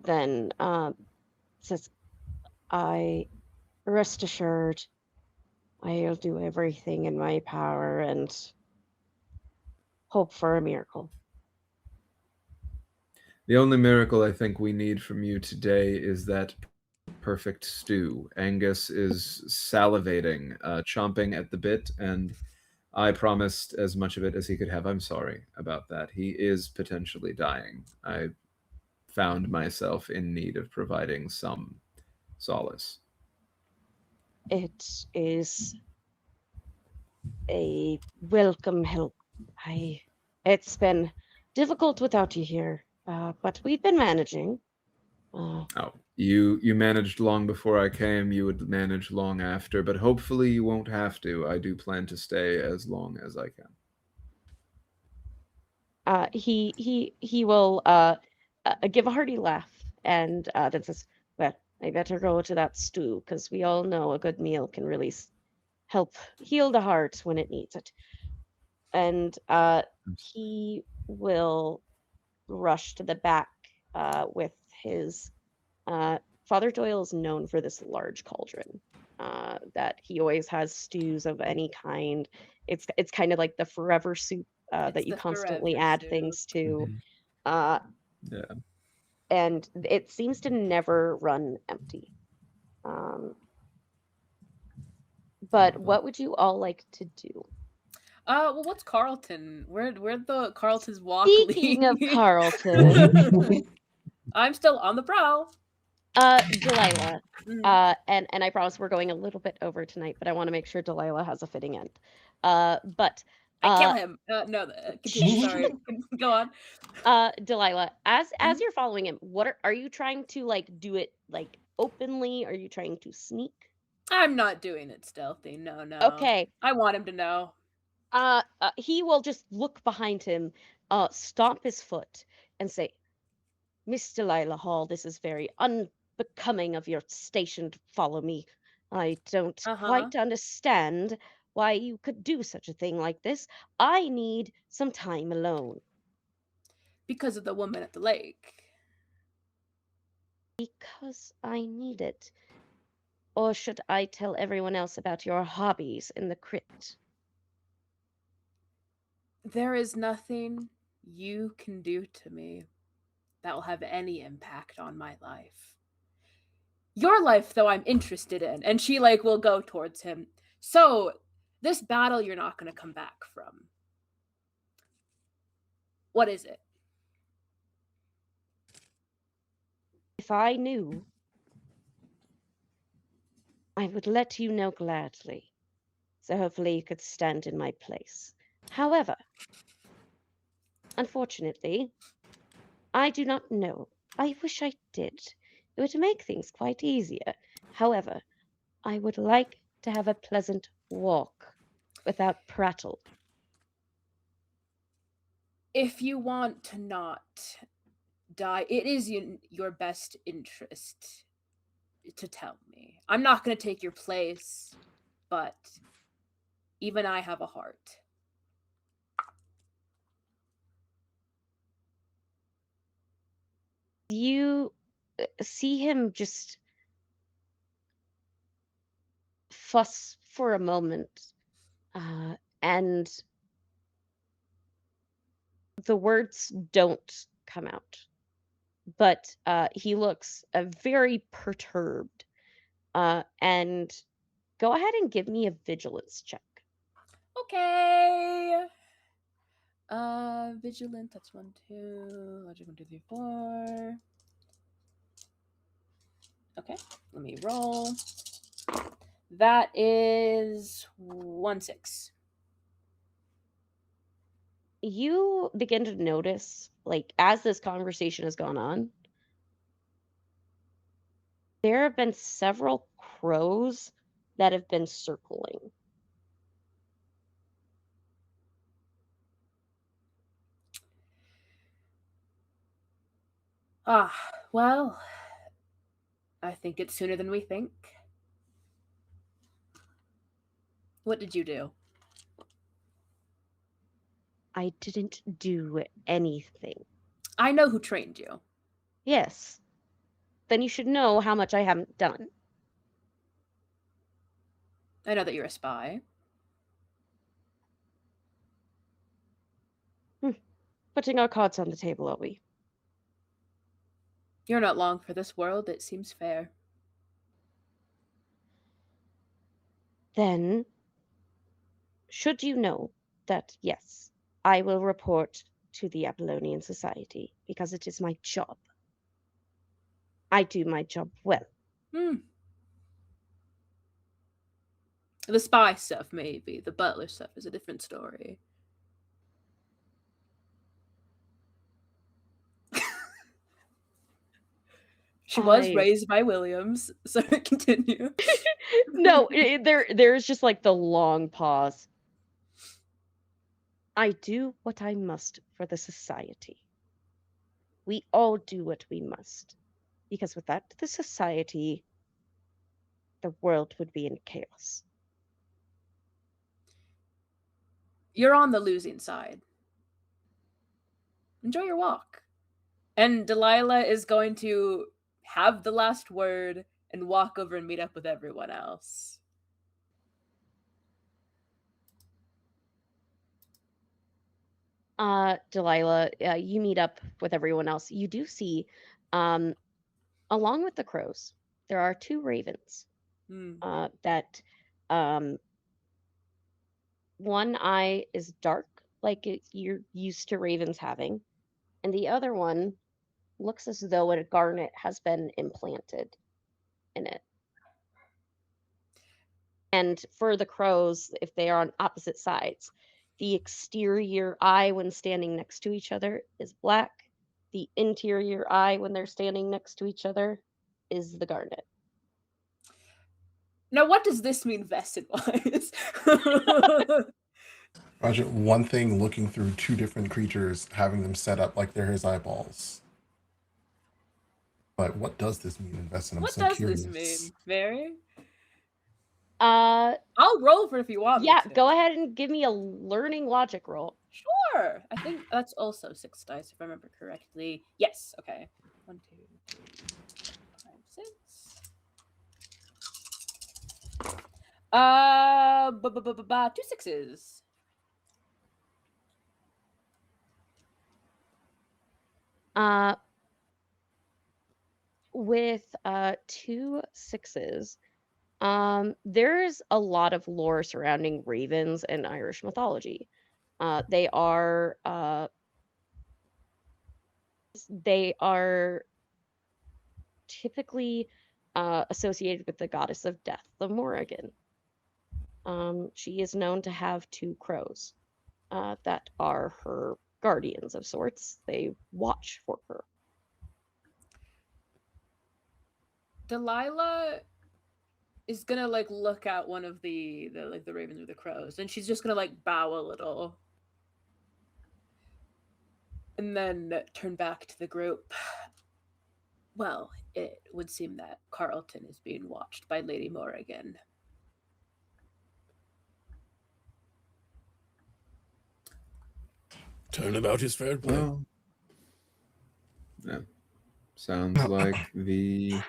then says, I rest assured I'll do everything in my power and hope for a miracle. The only miracle I think we need from you today is that perfect stew. Angus is salivating, chomping at the bit, and I promised as much of it as he could have. I'm sorry about that. He is potentially dying. I found myself in need of providing some solace. It is a welcome help. I. It's been difficult without you here, but we've been managing. Uh, Oh, you managed long before I came. You would manage long after, but hopefully you won't have to. I do plan to stay as long as I can. he will give a hearty laugh and then says, "Well, I better go to that stew because we all know a good meal can really help heal the heart when it needs it." And he will rush to the back with his Father Doyle is known for this large cauldron that he always has stews of any kind. It's kind of like the forever soup It's that you the constantly forever add soup. things to, Mhm. uh, Yeah. and it seems to never run empty. Um, but what would you all like to do? Well, what's Carlton? Where'd the Carlton's walk Speaking of lead? Carlton, I'm still on the prowl. Delilah, Mhm. and I promise we're going a little bit over tonight, but I want to make sure Delilah has a fitting end. But I kill uh, him. No, continue. Sorry. Go on. Delilah, as Mhm. you're following him, what are you trying to like do it like openly? Are you trying to sneak? I'm not doing it stealthy. No, no. Okay. I want him to know. He will just look behind him, stomp his foot, and say, "Miss Delilah Hall, this is very unbecoming of your station to follow me. I don't Uh huh. quite understand why you could do such a thing like this. I need some time alone." Because of the woman at the lake. "Because I need it. Or should I tell everyone else about your hobbies in the crypt?" There is nothing you can do to me that will have any impact on my life. Your life, though, I'm interested in. And she, like, will go towards him. So, this battle you're not going to come back from. What is it? If I knew, I would let you know gladly, so hopefully you could stand in my place. However, unfortunately, I do not know. I wish I did. It would make things quite easier. However, I would like to have a pleasant walk without prattle. If you want to not die, it is in your best interest to tell me. I'm not going to take your place, but even I have a heart. You see him just fuss for a moment, and the words don't come out. But he looks very perturbed. And go ahead and give me a vigilance check. Okay. Vigilant, that's 1, 2, logic 1, 2, 3, 4. Okay, let me roll. That is 1, 6. You begin to notice, like, as this conversation has gone on, there have been several crows that have been circling. Ah, well, I think it's sooner than we think. What did you do? I didn't do anything. I know who trained you. Yes. Then you should know how much I haven't done. I know that you're a spy. Hmm. Putting our cards on the table, are we? You're not long for this world, it seems fair. Then, should you know that, yes, I will report to the Apollonian Society because it is my job. I do my job well. Hmm. The spy stuff, maybe. The butler stuff is a different story. She was I raised by Williams, so continue. no, there's just like the long pause. I do what I must for the society. We all do what we must, because without the society, the world would be in chaos. You're on the losing side. Enjoy your walk. And Delilah is going to have the last word and walk over and meet up with everyone else. Delilah, you meet up with everyone else. You do see, along with the crows, there are two ravens. That one eye is dark, like you're used to ravens having, and the other one looks as though a garnet has been implanted in it. And for the crows, if they are on opposite sides, the exterior eye when standing next to each other is black. The interior eye when they're standing next to each other is the garnet. Now, what does this mean Vaesen-wise? Imagine one thing looking through two different creatures, having them set up like they're his eyeballs. But what does this mean, Invest? I'm What so does curious. this mean, Mary? Uh, I'll roll for it if you want yeah, me to. go ahead and give me a learning logic roll. Sure. I think that's also 6 dice, if I remember correctly. Yes. Okay. 1, 2, 3, 4, 5, 6. 2 sixes. With 2 sixes, there's a lot of lore surrounding ravens in Irish mythology. They are typically associated with the goddess of death, the Morrigan. She is known to have 2 crows that are her guardians of sorts. They watch for her. Delilah is gonna look at one of the ravens or the crows, and she's just gonna bow a little, and then turn back to the group. Well, it would seem that Carlton is being watched by Lady Morrigan. Turnabout is fair play. Well, yeah. Sounds like the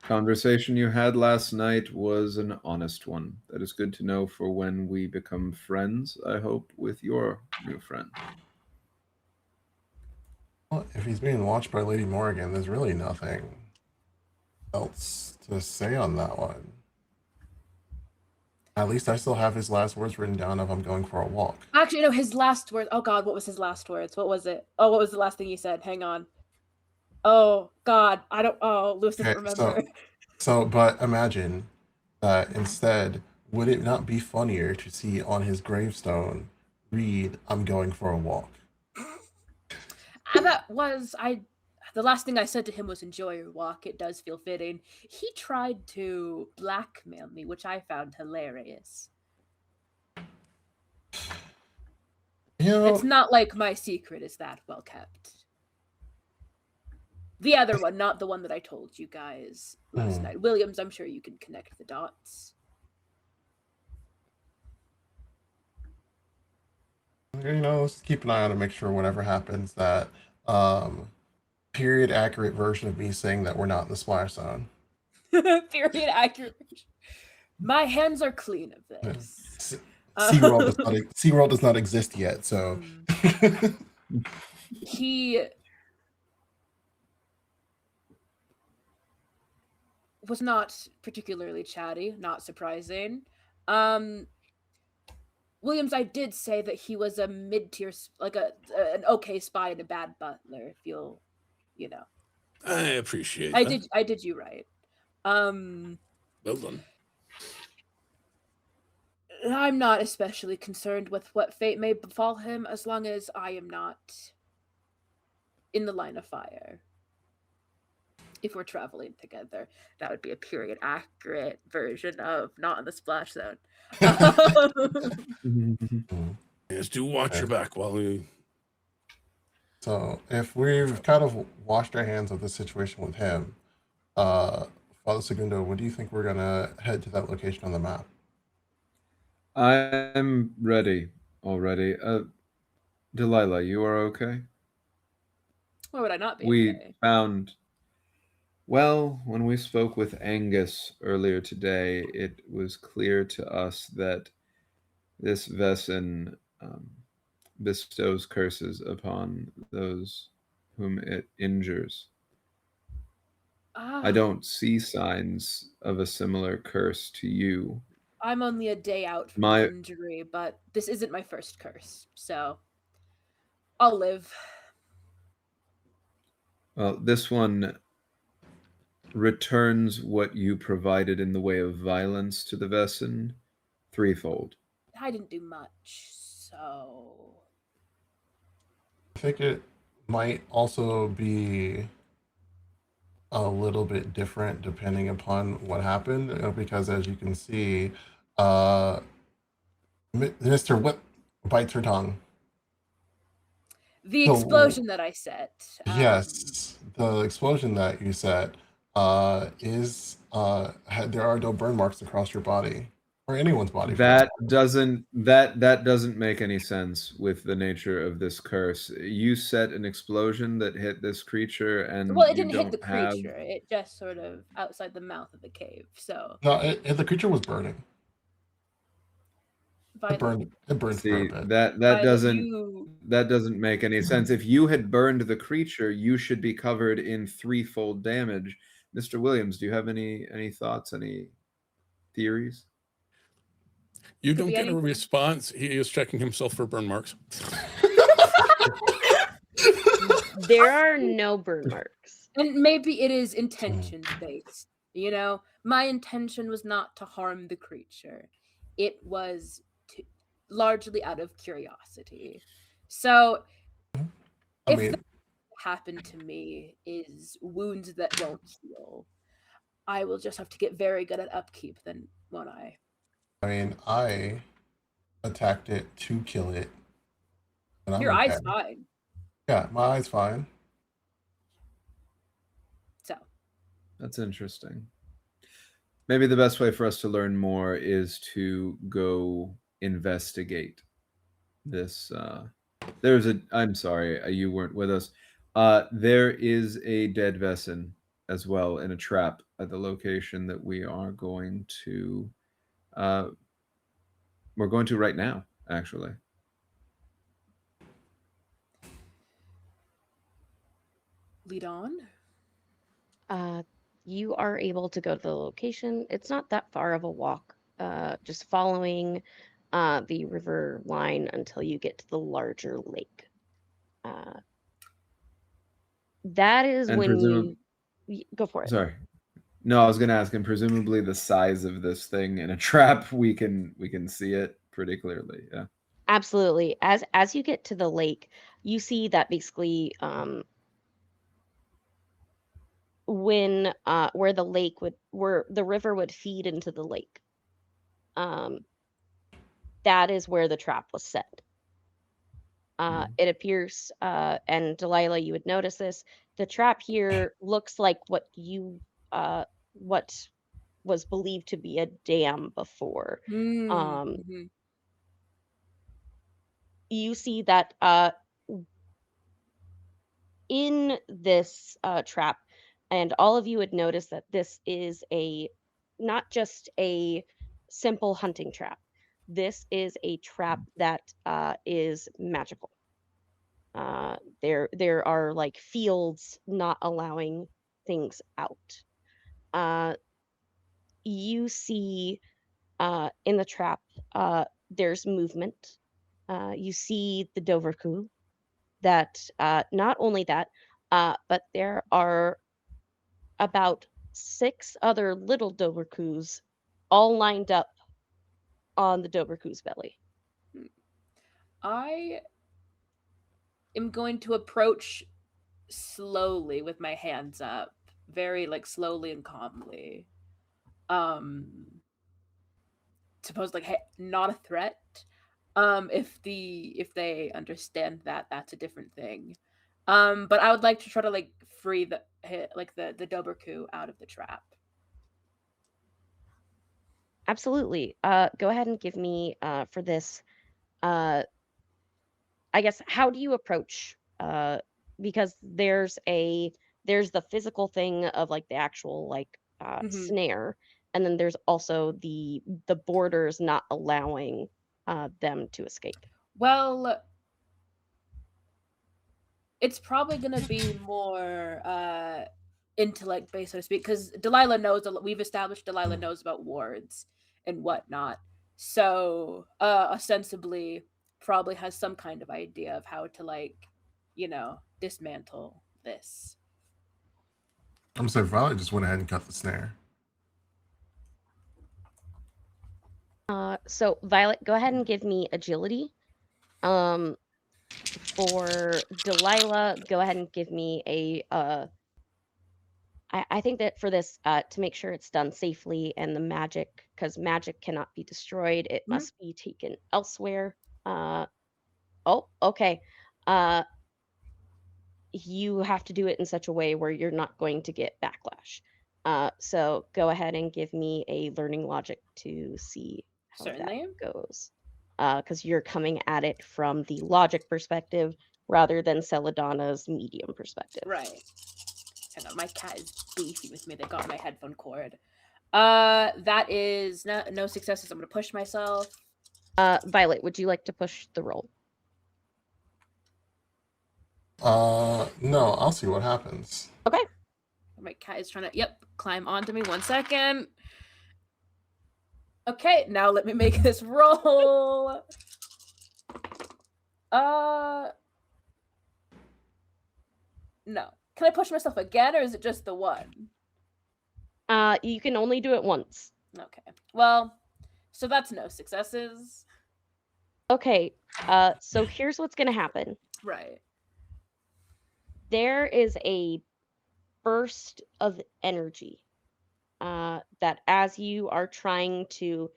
conversation you had last night was an honest one. That is good to know for when we become friends, I hope, with your new friend. Well, if he's being watched by Lady Morrigan, there's really nothing else to say on that one. At least I still have his last words written down of I'm going for a walk. Actually, no, his last words. Oh God, what was his last words? What was it? Oh, what was the last thing he said? Hang on. Oh God, I don't. Oh, Lewis doesn't remember. But imagine that instead, would it not be funnier to see on his gravestone read, "I'm going for a walk"? That was the last thing I said to him was enjoy your walk. It does feel fitting. He tried to blackmail me, which I found hilarious. It's not like my secret is that well kept. The other one, not the one that I told you guys last night. Williams, I'm sure you can connect the dots. Let's keep an eye on it, make sure whatever happens that period accurate version of me saying that we're not in the splash zone. Period accurate. My hands are clean of this. SeaWorld does not exist yet, so he was not particularly chatty, not surprising. Williams, I did say that he was a mid-tier, an okay spy and a bad butler, if you'll, I appreciate that. I did you right. Well done. I'm not especially concerned with what fate may befall him as long as I am not in the line of fire. If we're traveling together, that would be a period accurate version of not in the splash zone. Yes, do watch Okay. your back while we. So if we've kind of washed our hands of the situation with him, uh, Father Segundo, when do you think we're gonna head to that location on the map? I'm ready already. Delilah, you are okay? Why would I not be We okay? found, well, when we spoke with Angus earlier today, it was clear to us that this Vaesen bestows curses upon those whom it injures. I Ah, don't see signs of a similar curse to you. I'm only a day out from the My, injury, but this isn't my first curse, so I'll live. well, this one returns what you provided in the way of violence to the Vaesen threefold. I didn't do much, so I think it might also be a little bit different depending upon what happened, because as you can see, uh, Mr. Whip bites her tongue. the So explosion that I set. yes, the explosion that you said there are no burn marks across your body or anyone's body for that. That doesn't make any sense with the nature of this curse. You set an explosion that hit this creature and Well, it you didn't hit the don't have creature. It just sort of outside the mouth of the cave. So No, the creature was burning. Violet, It burned for a see bit. Violet, you that doesn't make any sense. If you had burned the creature, you should be covered in threefold damage. Mr. Williams, do you have any thoughts, any theories? You could don't be get a anything. response. He is checking himself for burn marks. There are no burn marks. And maybe it is Mm. intentions based. You know, my intention was not to harm the creature. It was to, largely out of curiosity. So I if that mean, happened to me is wounds that won't heal, I will just have to get very good at upkeep then, won't I? I attacked it to kill it, and I'm Your okay. eye's fine. Yeah, my eye's fine. So That's interesting. Maybe the best way for us to learn more is to go investigate this. I'm sorry, you weren't with us. There is a dead Vaesen as well in a trap at the location that uh, we're going to right now, actually. lead on. Uh, you are able to go to the location. It's not that far of a walk. Just following the river line until you get to the larger lake. Uh, that is And when presumably, go for it. sorry, no, I was going to ask, and presumably the size of this thing in a trap, we can see it pretty clearly. Yeah. Absolutely. As you get to the lake, you see that basically when where the river would feed into the lake. Um, that is where the trap was set. It appears, and Delilah, you would notice this. The trap here looks like what was believed to be a dam before. Um, Mm-hmm. you see that in this trap, and all of you would notice that this is a not just a simple hunting trap. This is a trap that is magical. There are like fields not allowing things out. Uh, you see in the trap there's movement. You see the Doverku. That not only that, but there are about 6 other little Doverkus all lined up on the Doberku's belly. I am going to approach slowly with my hands up, very like slowly and calmly. Suppose like, hey, not a threat. If they understand that, that's a different thing. But I would like to try to like free the Doberku out of the trap. Absolutely. Go ahead and give me for this. I guess how do you approach? Because there's the physical thing of like the actual like snare, and then there's also the borders not allowing them to escape. Well, it's probably gonna be more intellect based, so to speak, because Delilah knows. We've established Delilah knows about wards and whatnot, so ostensibly probably has some kind of idea of how to like, dismantle this. I'm gonna say Violet just went ahead and cut the snare. So Violet, go ahead and give me agility. For Delilah, go ahead and give me a I think that for this, to make sure it's done safely and the magic, because magic cannot be destroyed, it must be taken elsewhere. Oh, okay. Uh, you have to do it in such a way where you're not going to get backlash. So go ahead and give me a learning logic to see how Certainly. that goes. Because you're coming at it from the logic perspective rather than Celadonna's medium perspective. Right. Hang on, my cat is beefy with me. They got my headphone cord. That is no successes. I'm gonna push myself. Violet, would you like to push the roll? No, I'll see what happens. Okay. My cat is trying to climb onto me. 1 second. Okay, now let me make this roll. No. Can I push myself again, or is it just the one? You can only do it once. Okay. Well, so that's no successes. Okay. So here's what's gonna happen. Right. There is a burst of energy that as you are trying to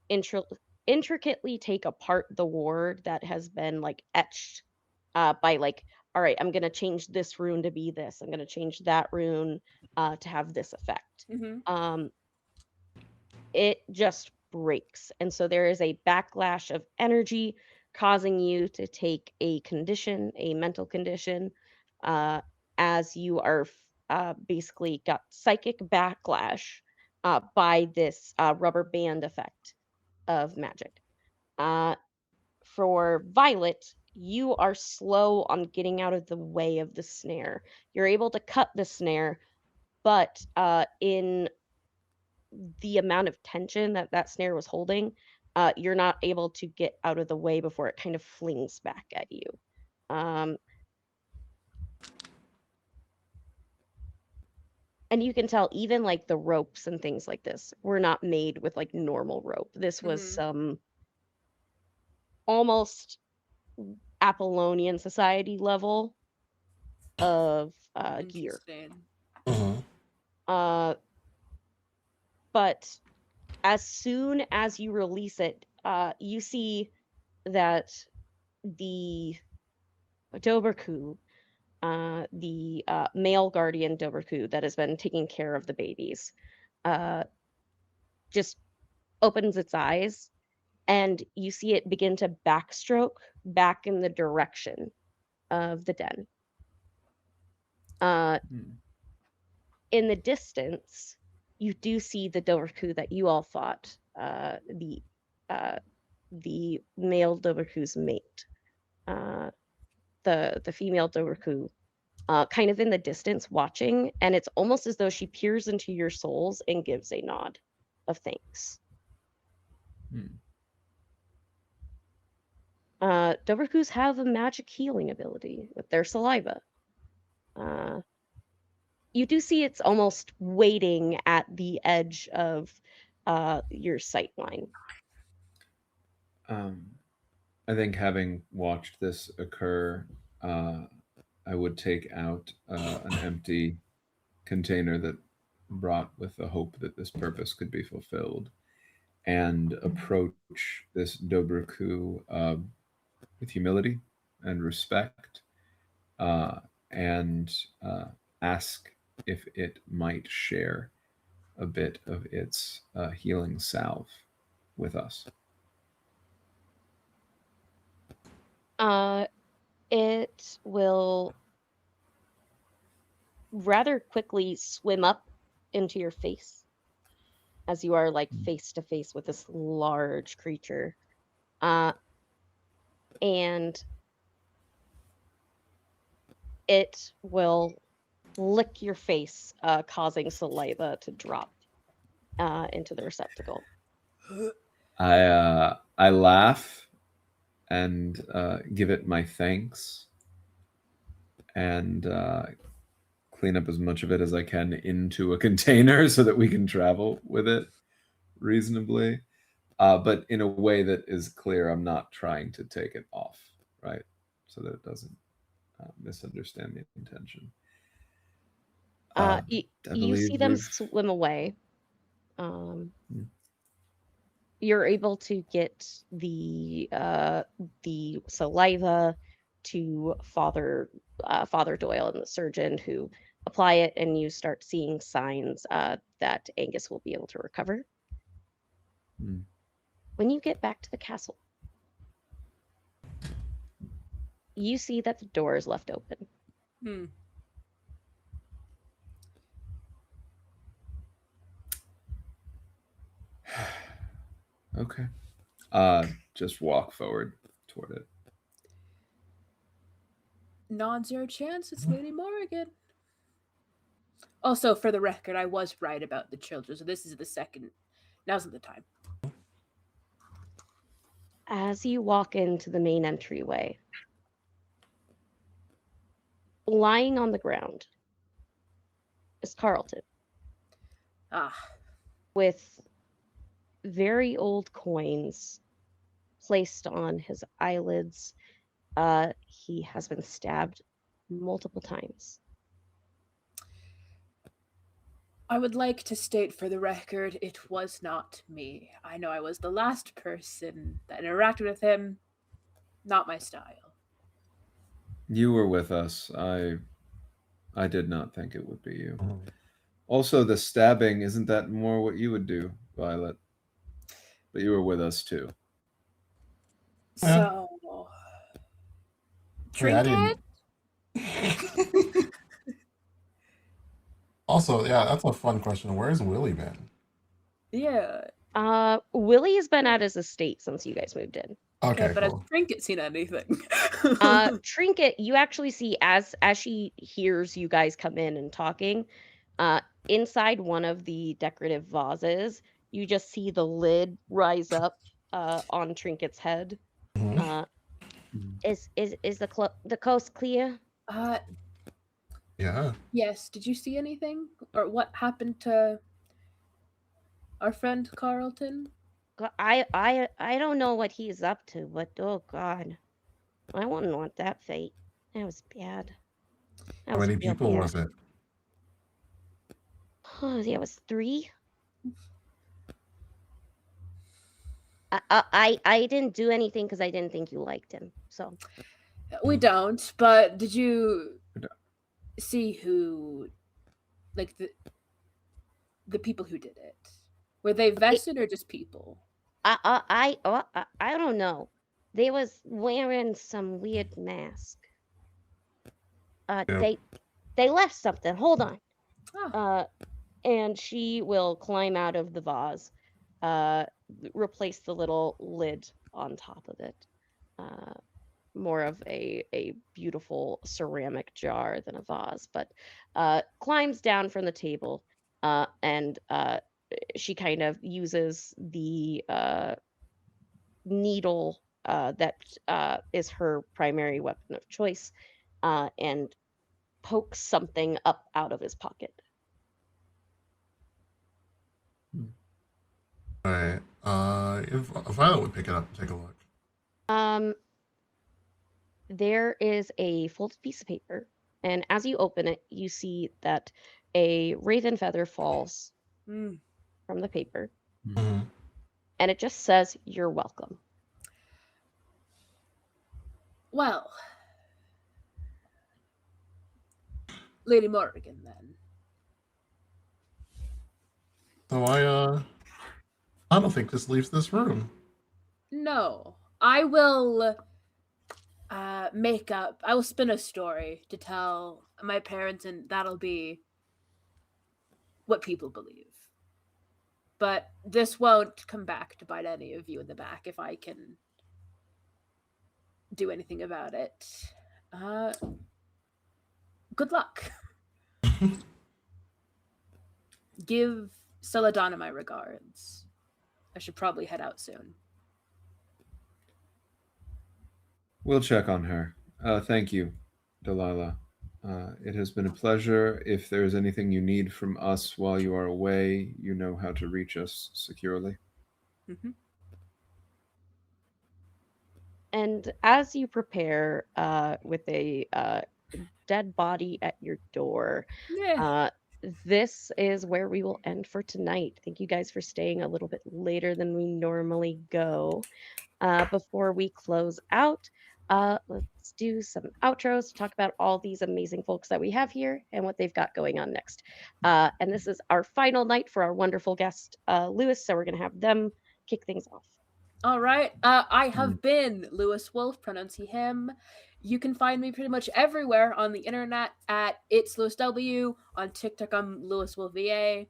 intricately take apart the ward that has been like etched by like, all right, I'm gonna change this rune to be this. I'm gonna change that rune to have this effect. It just breaks, and so there is a backlash of energy causing you to take a condition, a mental condition, as you are basically got psychic backlash by this rubber band effect of magic. For Violet, you are slow on getting out of the way of the snare. You're able to cut the snare, but in the amount of tension that snare was holding, you're not able to get out of the way before it kind of flings back at you. And you can tell even like the ropes and things like this were not made with like normal rope. This was some almost Apollonian society level of gear. But as soon as you release it, you see that the Doberku, the male guardian Doberku that has been taking care of the babies, just opens its eyes, and you see it begin to backstroke back in the direction of the den. In the distance, you do see the Doberku that you all fought, the male Doberku's mate. The female Doberku, kind of in the distance watching, and it's almost as though she peers into your souls and gives a nod of thanks. Doberkus have a magic healing ability with their saliva. You do see it's almost waiting at the edge of your sight line. I think having watched this occur, I would take out an empty container that brought with the hope that this purpose could be fulfilled, and approach this Dobroku with humility and respect, uh, and ask if it might share a bit of its healing salve with us. It will rather quickly swim up into your face as you are like face to face with this large creature. And it will lick your face, causing saliva to drop into the receptacle. I laugh and give it my thanks, and clean up as much of it as I can into a container so that we can travel with it reasonably, but in a way that is clear. I'm not trying to take it off, right? So that it doesn't misunderstand the intention. You see them swim away. You're able to get the saliva to Father Doyle and the surgeon, who apply it, and you start seeing signs that Angus will be able to recover. When you get back to the castle, you see that the door is left open. Okay. Just walk forward toward it. Non-zero chance, it's Lady Morrigan. Also, for the record, I was right about the children, so this is the second. Now's not the time. As you walk into the main entryway, lying on the ground is Carlton. With very old coins placed on his eyelids. He has been stabbed multiple times. I would like to state for the record, it was not me. I know I was the last person that interacted with him. Not my style. You were with us. I did not think it would be you. Also, the stabbing, isn't that more what you would do, Violet? But you were with us too. So, Trinket? Also, yeah, that's a fun question. Where's Willie been? Yeah. Willie has been at his estate since you guys moved in. Okay, but cool. has Trinket seen anything? Trinket, you actually see as she hears you guys come in and talking, inside one of the decorative vases, you just see the lid rise up on Trinket's head. Is the coast clear? Yeah. Yes. Did you see anything, or what happened to our friend Carlton? I don't know what he's up to, but oh god, I wouldn't want that fate. That was bad. How many people was it? Oh, there was 3. I didn't do anything because I didn't think you liked him. So we don't. But did you see who, like the people who did it? Were they Vaesen or just people? I don't know. They was wearing some weird mask. They left something. Hold on. And she will climb out of the vase, replace the little lid on top of it. More of a beautiful ceramic jar than a vase, but climbs down from the table, and she kind of uses the needle that is her primary weapon of choice, and pokes something up out of his pocket. Right. If Violet would pick it up and take a look. Um, there is a folded piece of paper, and as you open it, you see that a raven feather falls Mm. from the paper, Mhm. and it just says, "You're welcome." Well, Lady Morrigan, then. So I don't think this leaves this room. No, I will make up. I will spin a story to tell my parents, and that'll be what people believe. But this won't come back to bite any of you in the back if I can do anything about it. Uh, good luck. Give Celadonna my regards. I should probably head out soon. We'll check on her. Thank you, Delilah. It has been a pleasure. If there is anything you need from us while you are away, you know how to reach us securely. Mm-hmm. And as you prepare with a dead body at your door, Yeah. uh, this is where we will end for tonight. Thank you guys for staying a little bit later than we normally go. Before we close out, let's do some outros to talk about all these amazing folks that we have here and what they've got going on next. And this is our final night for our wonderful guest, Lewis. So we're going to have them kick things off. All right. I Mm. have been Lewis Wolf, pronounce he, him. You can find me pretty much everywhere on the internet at It's Lewis W. On TikTok, I'm Lewis Will VA.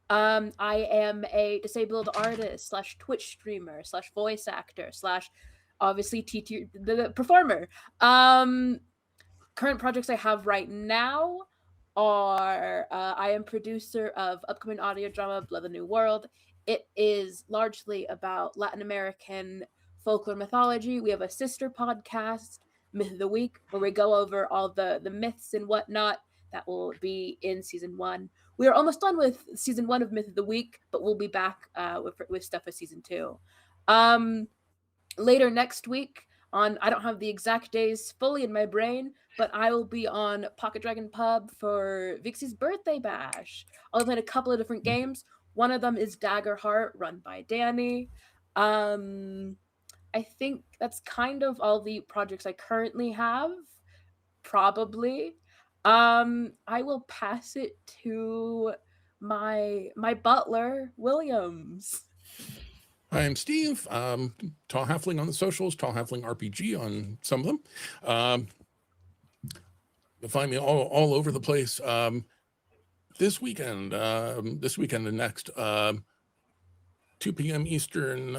I am a disabled artist slash Twitch streamer slash voice actor slash obviously the performer. Current projects I have right now are I am producer of upcoming audio drama Blood the New World. It is largely about Latin American folklore mythology. We have a sister podcast, Myth of the Week, where we go over all the myths and whatnot. That will be in season 1. We are almost done with season 1 of Myth of the Week, but we'll be back with stuff for season 2. Later next week, on I don't have the exact days fully in my brain, but I will be on Pocket Dragon Pub for Vixie's birthday bash. I'll play a couple of different games. One of them is Dagger Heart, run by Danny. I think that's kind of all the projects I currently have. Probably. I will pass it to my butler, Williams. I'm Steve, Tall Halfling on the socials, Tall Halfling RPG on some of them. You'll find me all over the place. This weekend and next, 2 p.m. Eastern,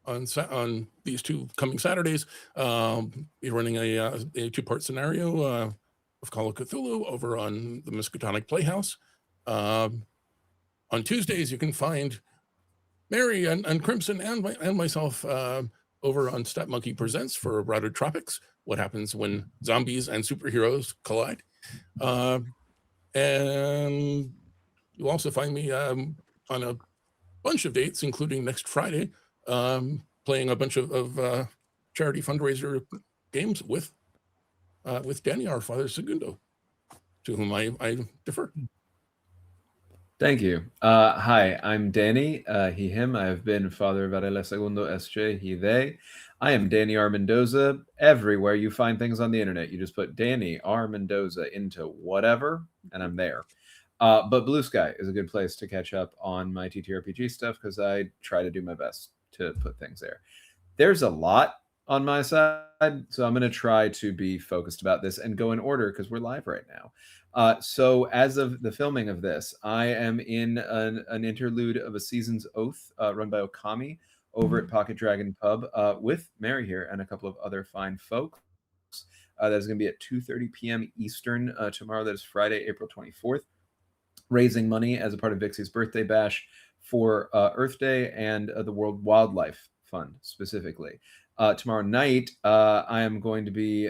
on these 2 coming Saturdays, be running a 2-part scenario of Call of Cthulhu over on the Miskatonic Playhouse. On Tuesdays, you can find Mary and Crimson and myself over on Step Monkey Presents for Routed Tropics, what happens when zombies and superheroes collide. And you'll also find me on a bunch of dates, including next Friday, playing a bunch of charity fundraiser games with Danny, our father Segundo, to whom I defer. Thank you. Hi, I'm Danny, he, him. I have been Father Varela Segundo, SJ, he, they. I am Danny R. Mendoza. Everywhere you find things on the internet, you just put Danny R. Mendoza into whatever, and I'm there. But Blue Sky is a good place to catch up on my TTRPG stuff because I try to do my best to put things there. There's a lot on my side, so I'm going to try to be focused about this and go in order because we're live right now. So as of the filming of this, I am in an interlude of a Season's Oath run by Okami over at Pocket Dragon Pub with Mary here and a couple of other fine folks. That is going to be at 2:30 p.m. Eastern tomorrow. That is Friday, April 24th. Raising money as a part of Vixie's birthday bash for Earth Day and the World Wildlife Fund specifically. Tomorrow night, I am going to be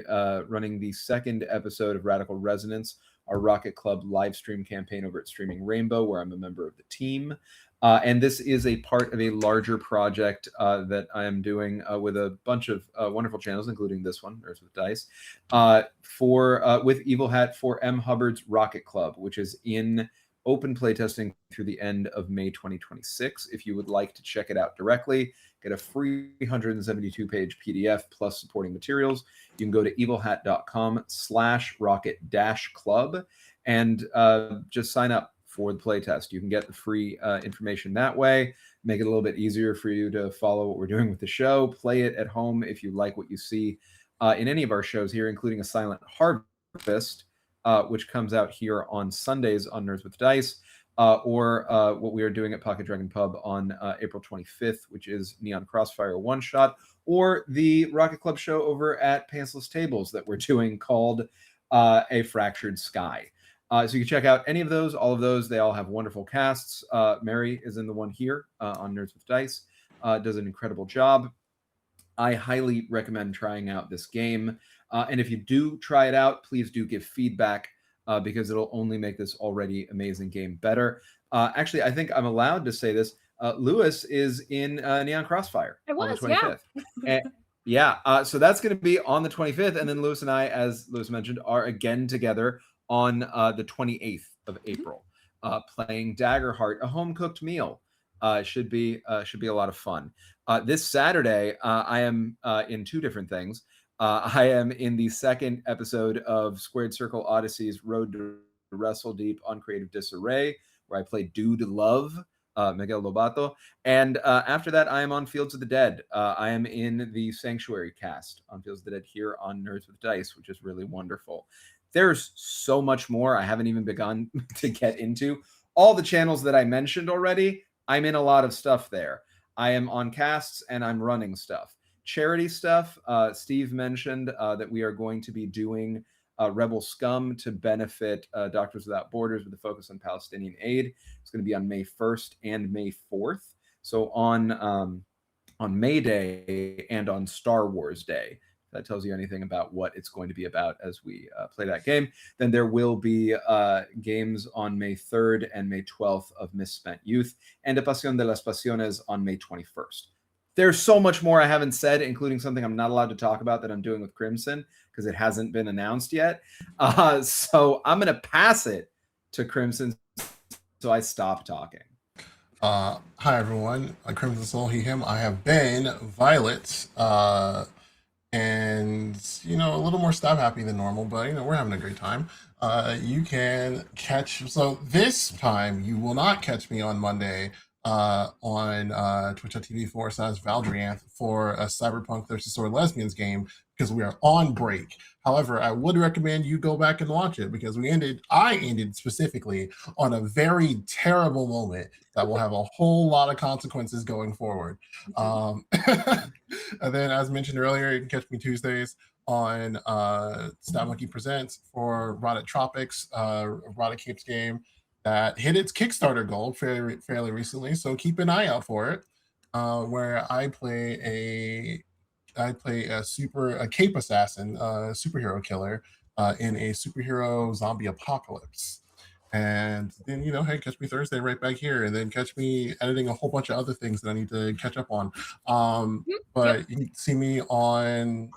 running the 2nd episode of Radical Resonance, our Rocket Club live stream campaign over at Streaming Rainbow, where I'm a member of the team. And this is a part of a larger project that I am doing with a bunch of wonderful channels, including this one, Nerds with Dice, with Evil Hat for M. Hubbard's Rocket Club, which is in open playtesting through the end of May 2026. If you would like to check it out directly, get a free 172-page PDF plus supporting materials, you can go to evilhat.com/rocket-club and just sign up for the playtest. You can get the free information that way, make it a little bit easier for you to follow what we're doing with the show, play it at home if you like what you see in any of our shows here, including A Silent Harvest, which comes out here on Sundays on Nerds with Dice, or what we are doing at Pocket Dragon Pub on April 25th, which is Neon Crossfire One Shot, or the Rocket Club show over at Pantsless Tables that we're doing called A Fractured Sky. So you can check out any of those, all of those. They all have wonderful casts. Mary is in the one here on Nerds with Dice, does an incredible job. I highly recommend trying out this game. And if you do try it out, please do give feedback because it'll only make this already amazing game better. Actually, I think I'm allowed to say this. Lewis is in Neon Crossfire on the 25th. Yeah. So that's going to be on the 25th. And then Lewis and I, as Lewis mentioned, are again together on the 28th of April, playing Daggerheart, a home-cooked meal. Should be a lot of fun. This Saturday, I am in two different things. I am in the second episode of Squared Circle Odyssey's Road to Wrestle Deep on Creative Disarray, where I play Dude Love, Miguel Lobato. And after that, I am on Fields of the Dead. I am in the Sanctuary cast on Fields of the Dead here on Nerds with Dice, which is really wonderful. There's so much more I haven't even begun to get into. All the channels that I mentioned already, I'm in a lot of stuff there. I am on casts and I'm running stuff. Charity stuff, Steve mentioned that we are going to be doing Rebel Scum to benefit Doctors Without Borders with a focus on Palestinian aid. It's going to be on May 1st and May 4th. So on May Day and on Star Wars Day. That tells you anything about what it's going to be about as we play that game. Then there will be games on May 3rd and May 12th of Misspent Youth, and A Pasión de las Pasiones on May 21st. There's so much more I haven't said, including something I'm not allowed to talk about that I'm doing with Crimson because it hasn't been announced yet. So I'm going to pass it to Crimson so I stop talking. Hi, everyone. Crimson Soul, he, him. I have been Violet. And a little more stab happy than normal, but we're having a great time. You can catch, so this time you will not catch me on Monday on twitch.tv/Valdrianth for a Cyberpunk Thirsty Sword Lesbians game because we are on break. However, I would recommend you go back and watch it because I ended specifically on a very terrible moment that will have a whole lot of consequences going forward. And then, as mentioned earlier, you can catch me Tuesdays on Stab Monkey Presents for Rotted Tropics, Rotted Capes game that hit its Kickstarter goal fairly recently. So keep an eye out for it, where I play a cape assassin, superhero killer in a superhero zombie apocalypse. And then, hey, catch me Thursday right back here, and then catch me editing a whole bunch of other things that I need to catch up on. But you can see me on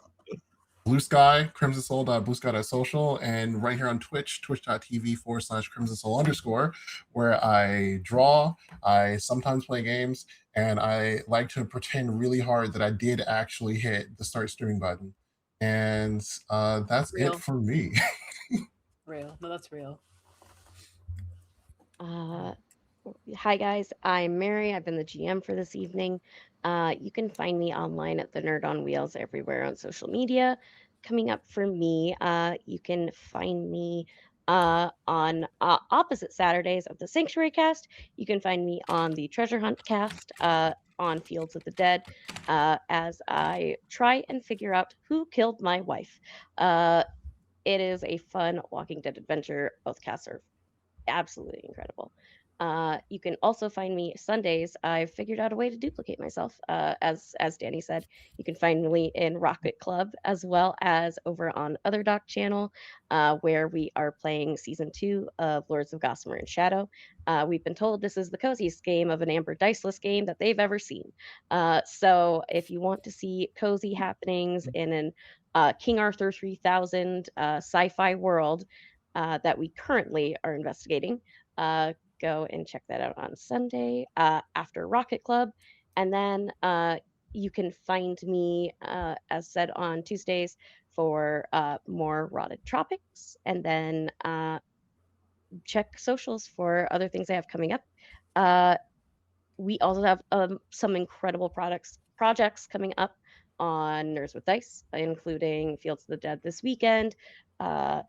Blue Sky, crimsonsoul.bluesky.social, and right here on Twitch, twitch.tv/crimsonsoul_, where I draw, I sometimes play games, and I like to pretend really hard that I did actually hit the start streaming button. And that's Real. it for me. Real. No, that's real. Hi guys, I'm Mary. I've been the GM for this evening. You can find me online at the Nerd on Wheels everywhere on social media. Coming up for me, you can find me on opposite Saturdays of the Sanctuary cast. You can find me on the Treasure Hunt cast on Fields of the Dead as I try and figure out who killed my wife. It is a fun Walking Dead adventure. Both casts are absolutely incredible. You can also find me Sundays. I've figured out a way to duplicate myself. As Danny said, you can find me in Rocket Club as well as over on Other Doc channel, where we are playing season 2 of Lords of Gossamer and Shadow. We've been told this is the coziest game of an Amber Diceless game that they've ever seen. So if you want to see cozy happenings in an King Arthur 3000 sci-fi world that we currently are investigating. Go and check that out on Sunday after Rocket Club. And then you can find me, as said, on Tuesdays for more Rotted Tropics. And then check socials for other things I have coming up. Uh, we also have some incredible projects coming up on Nerds with Dice, including Fields of the Dead this weekend.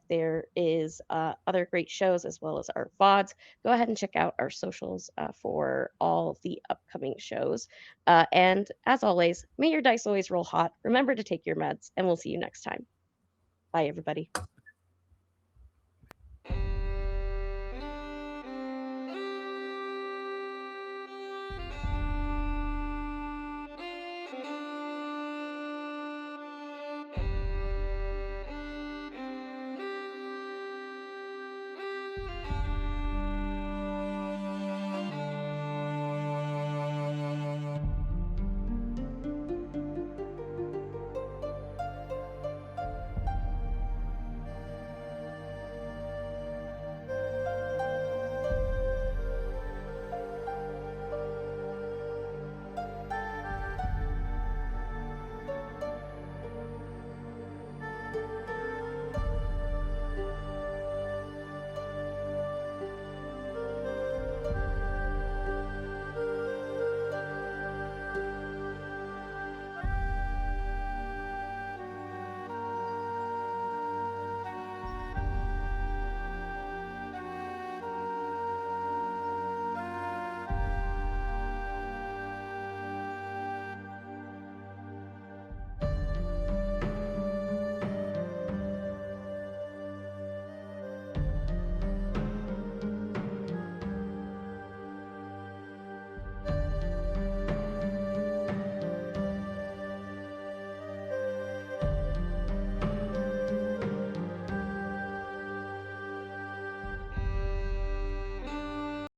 There is other great shows as well as our VODs. Go ahead and check out our socials for all of the upcoming shows. And as always, may your dice always roll hot. Remember to take your meds, and we'll see you next time. Bye, everybody.